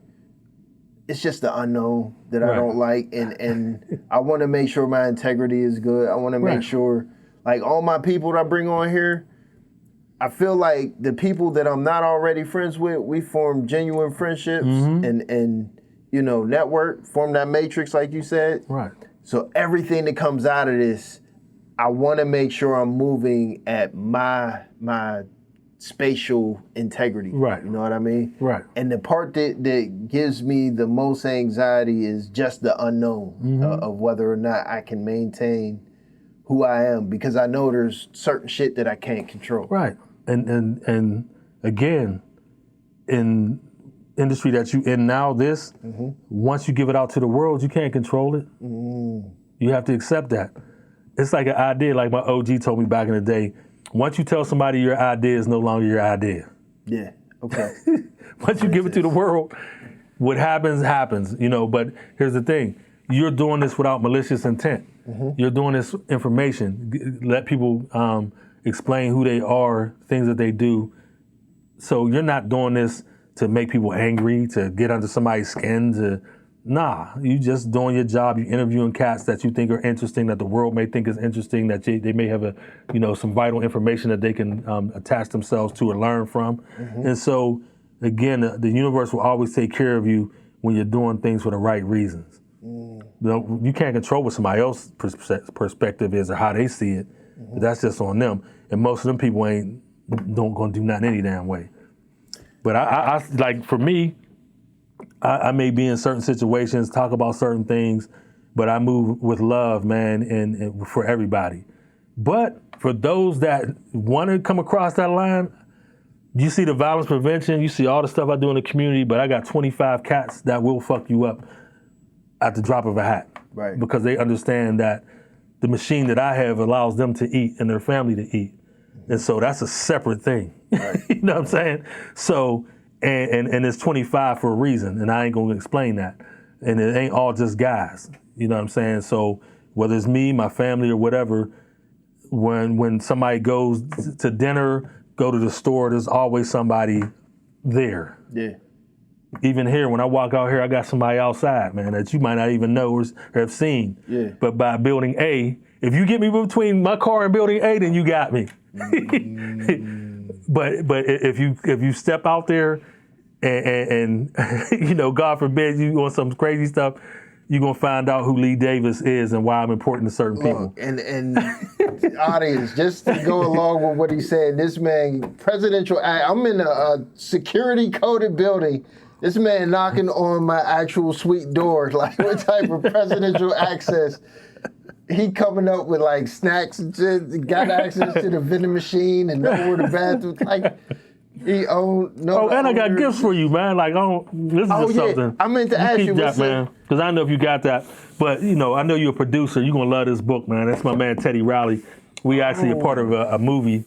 It's just the unknown that I don't like. And I want to make sure my integrity is good. I want to make sure, like, all my people that I bring on here, I feel like the people that I'm not already friends with, we form genuine friendships and network, form that matrix like you said. Right. So everything that comes out of this, I want to make sure I'm moving at my spatial integrity. Right. You know what I mean? Right. And the part that gives me the most anxiety is just the unknown of whether or not I can maintain who I am, because I know there's certain shit that I can't control. Right. And again, in industry that you in now, once you give it out to the world, you can't control it. You have to accept that. It's like an idea, like my OG told me back in the day. Once you tell somebody your idea is no longer your idea. Yeah, okay. Once you give it to the world, what happens, but here's the thing. You're doing this without malicious intent. You're doing this information. Let people explain who they are, things that they do. So you're not doing this to make people angry, to get under somebody's skin, you just doing your job. You interviewing cats that you think are interesting, that the world may think is interesting, that they may have some vital information that they can attach themselves to or learn from. And so, again, the universe will always take care of you when you're doing things for the right reasons. You can't control what somebody else's perspective is or how they see it, but that's just on them. And most of them people don't gonna do nothing any damn way. But I like, for me, I may be in certain situations, talk about certain things, but I move with love, man, and for everybody. But for those that want to come across that line, you see the violence prevention, you see all the stuff I do in the community, but I got 25 cats that will fuck you up at the drop of a hat. Right. Because they understand that the machine that I have allows them to eat and their family to eat. And so that's a separate thing. Right. You know what I'm saying? So, and it's 25 for a reason, and I ain't gonna explain that. And it ain't all just guys. You know what I'm saying? So whether it's me, my family, or whatever, when somebody goes to dinner, go to the store, there's always somebody there. Yeah. Even here, when I walk out here, I got somebody outside, man, that you might not even know or have seen. Yeah. But by building A, if you get me between my car and building A, then you got me. But if you step out there and you know, God forbid you on some crazy stuff, you're gonna find out who Lee Davis is and why I'm important to certain people. And audience, just to go along with what he said, this man, I'm in a security coded building. This man knocking on my actual suite door, like what type of presidential access? He coming up with like snacks and shit, got access to the vending machine and know where the bathroom, like he owned no. Oh, and I got gifts for you, man. Like, this is just something. I meant to ask you, keep that, man, because I know if you got that. But you know, I know you're a producer. You're gonna love this book, man. That's my man Teddy Riley. We actually a part of a movie.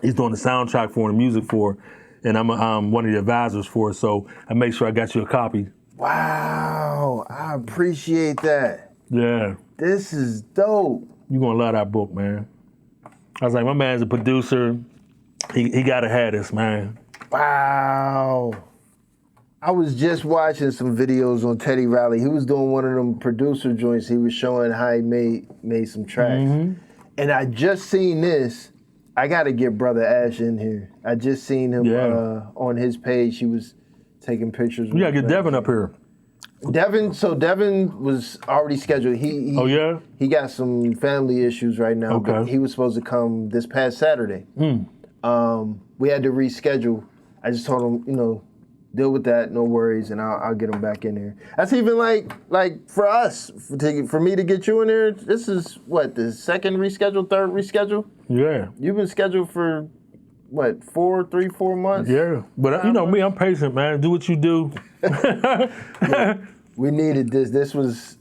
He's doing the soundtrack for and the music for, and I'm one of the advisors for it. So I make sure I got you a copy. Wow, I appreciate that. Yeah. This is dope. You're gonna love that book, man. I was like, my man's a producer. He gotta have this, man. Wow. I was just watching some videos on Teddy Riley. He was doing one of them producer joints. He was showing how he made some tracks. Mm-hmm. And I just seen this. I gotta get Brother Ash in here. I just seen him on his page. He was taking pictures. You gotta get Devin up here. Devin was already scheduled. He got some family issues right now, but he was supposed to come this past Saturday. We had to reschedule. I just told him, you know, deal with that, no worries, and I'll get him back in here. That's even like for us, for me to get you in there, this is what, the second reschedule, third reschedule? Yeah. You've been scheduled for what, 4 months? Yeah, but you know me, I'm patient, man. Do what you do. Yeah, we needed this. This was,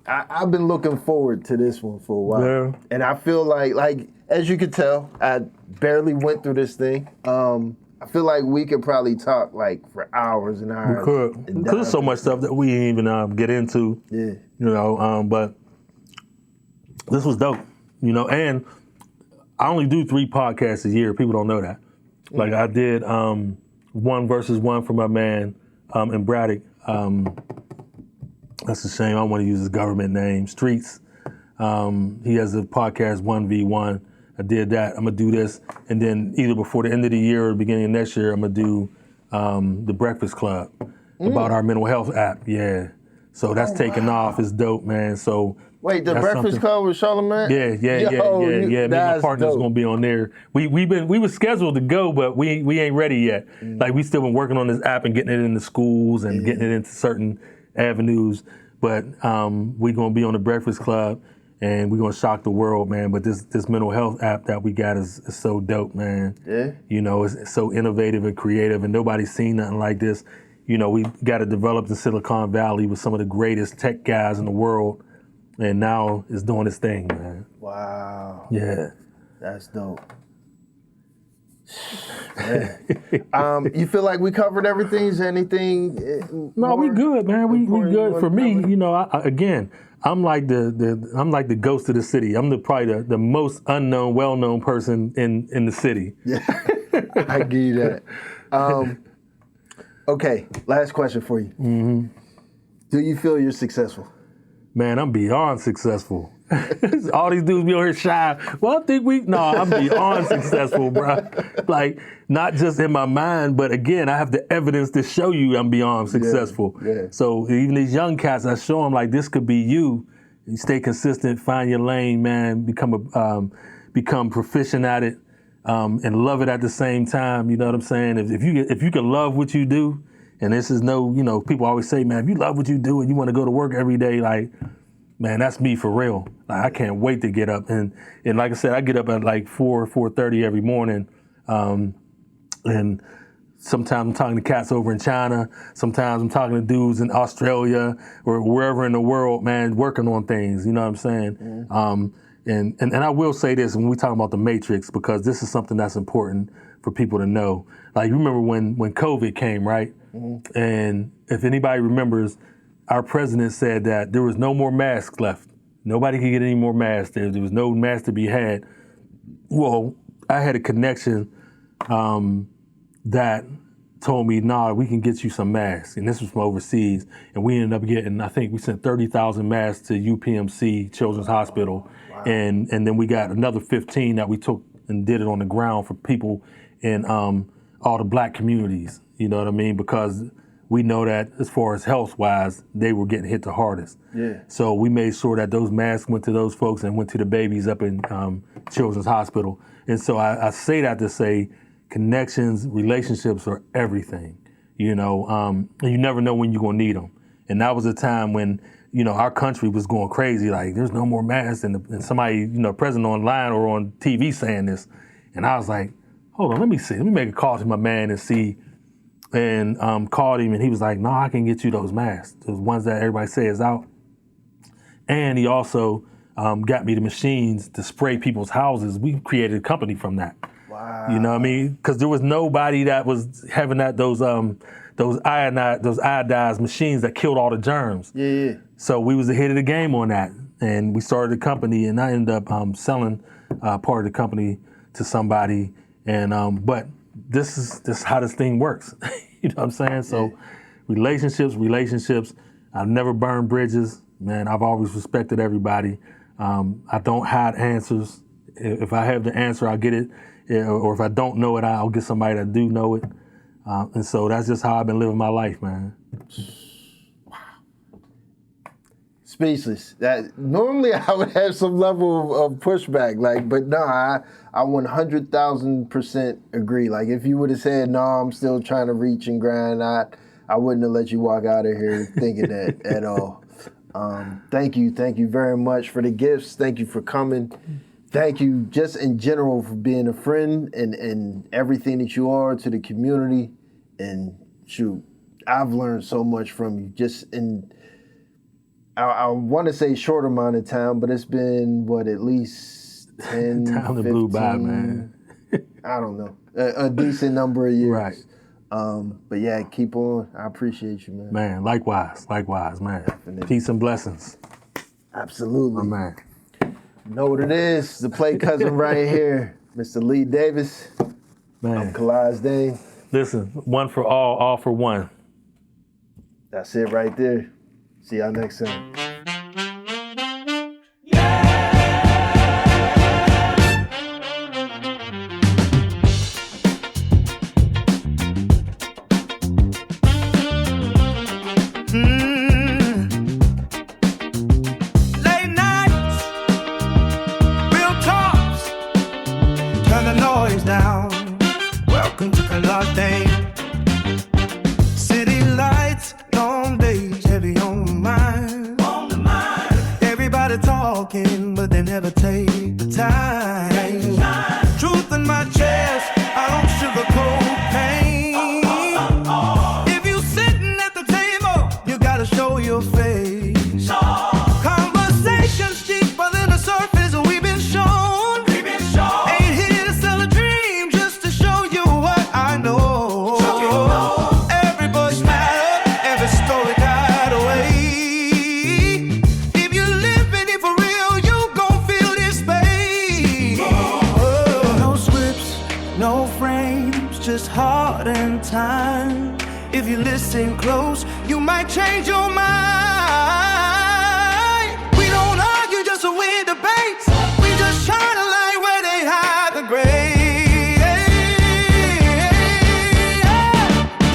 I've been looking forward to this one for a while. Yeah. And I feel like as you could tell, I barely went through this thing. I feel like we could probably talk like for hours and hours. We could. Because there's so much stuff that we didn't even get into. Yeah. You know, but this was dope. You know, and I only do 3 podcasts a year. People don't know that. Like I did 1 versus 1 for my man in Braddock. That's a shame. I don't want to use his government name. Streets. He has a podcast 1v1. I did that. I'm gonna do this, and then either before the end of the year or the beginning of next year, I'm gonna do the Breakfast Club about our mental health app. Yeah. So that's taking off. It's dope, man. So wait, the Breakfast Club with Charlamagne? Yeah. Me and my partner's gonna be on there. We were scheduled to go, but we ain't ready yet. Like we still been working on this app and getting it into schools and getting it into certain avenues. But we gonna be on the Breakfast Club, and we're gonna shock the world, man. But this mental health app that we got is so dope, man. Yeah. You know, it's so innovative and creative, and nobody's seen nothing like this. You know, we got it developed in Silicon Valley with some of the greatest tech guys in the world, and now it's doing its thing, man. Wow. Yeah. That's dope. You feel like we covered everything? Is there anything? No, we good, man. We good. For me, you know, I'm like the ghost of the city. I'm probably the most unknown, well-known person in the city. Yeah, I give you that. Okay, last question for you. Mm-hmm. Do you feel you're successful? Man, I'm beyond successful. All these dudes be on here shy. Well, I'm beyond successful, bro. Like, not just in my mind, but again, I have the evidence to show you I'm beyond successful. Yeah. So even these young cats, I show them like, this could be you. You stay consistent, find your lane, man, become proficient at it, and love it at the same time. You know what I'm saying? If you can love what you do, and this is no, you know, people always say, man, if you love what you do and you want to go to work every day, like, man, that's me for real. Like, I can't wait to get up. And like I said, I get up at like 4:30 every morning. And sometimes I'm talking to cats over in China. Sometimes I'm talking to dudes in Australia or wherever in the world, man, working on things. You know what I'm saying? Mm-hmm. And I will say this when we talk about the matrix, because this is something that's important for people to know. Like, you remember when COVID came, right? Mm-hmm. And if anybody remembers, our president said that there was no more masks left. Nobody could get any more masks. There was no mask to be had. Well, I had a connection that told me, nah, we can get you some masks. And this was from overseas. And we ended up getting, I think we sent 30,000 masks to UPMC Children's Hospital. Wow. And then we got another 15 that we took and did it on the ground for people in all the black communities. You know what I mean? Because we know that as far as health-wise, they were getting hit the hardest. Yeah. So we made sure that those masks went to those folks and went to the babies up in Children's Hospital. And so I say that to say, connections, relationships are everything, you know, and you never know when you're gonna need them. And that was a time when, you know, our country was going crazy, like there's no more masks, and somebody, you know, president online or on TV saying this. And I was like, hold on, let me make a call to my man and see, and called him, and he was like, no, I can get you those masks, those ones that everybody says out. And he also got me the machines to spray people's houses. We created a company from that. Wow. You know what I mean? Because there was nobody that was having those iodized machines that killed all the germs. Yeah. So we was ahead of the game on that, and we started a company, and I ended up selling part of the company to somebody. And but this is how this thing works. You know what I'm saying? So relationships. I've never burned bridges, man. I've always respected everybody. I don't hide answers. If I have the answer, I'll get it. Or if I don't know it, I'll get somebody that do know it. And so that's just how I've been living my life, man. Wow. Speechless. That normally I would have some level of pushback, like, but no, I 100,000% agree. Like, if you would have said, no, I'm still trying to reach and grind, I wouldn't have let you walk out of here thinking that at all. Thank you very much for the gifts. Thank you for coming. Thank you just in general for being a friend and everything that you are to the community. And shoot, I've learned so much from you just in, I want to say short amount of time, but it's been at least 10, time 15, blew by, man. I don't know, a decent number of years. Right. But yeah, keep on. I appreciate you, man. Man, likewise, man. Definitely. Peace and blessings. Absolutely. My man. You know what it is, the play cousin right here, Mr. Lee Davis. Man. I'm Kalaj Dame. Listen, one for all for one. That's it right there. See y'all next time. Welcome to Kalaj Dame. City lights, long days, heavy on the mind. Everybody talking, but they never take the time. Truth in my chest, I don't sugarcoat pain. If you sitting at the table, you gotta show your face. Conversations deeper than the surface, we've been shown. Heart and time. If you listen close, you might change your mind. We don't argue just to win debates. We just shine a light where they hide the gray.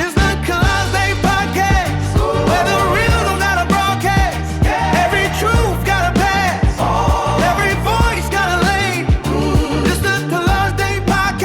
It's the Kalaj Dame Podcast, where the real don't gotta broadcast. Every truth gotta pass. Every voice got a lane. It's the Kalaj Dame Podcast.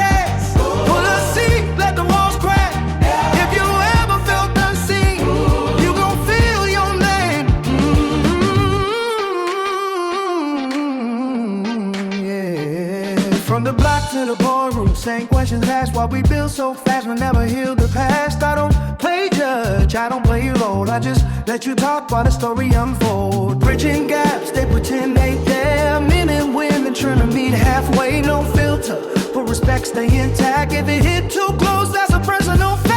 same questions asked. Why we build so fast, we never heal the past. I don't play judge, I don't play your role. I just let you talk while the story unfolds. Bridging gaps, they pretend they there. Men and women trying to meet halfway, no filter. But respect stay intact. If it hit too close, that's a personal fact.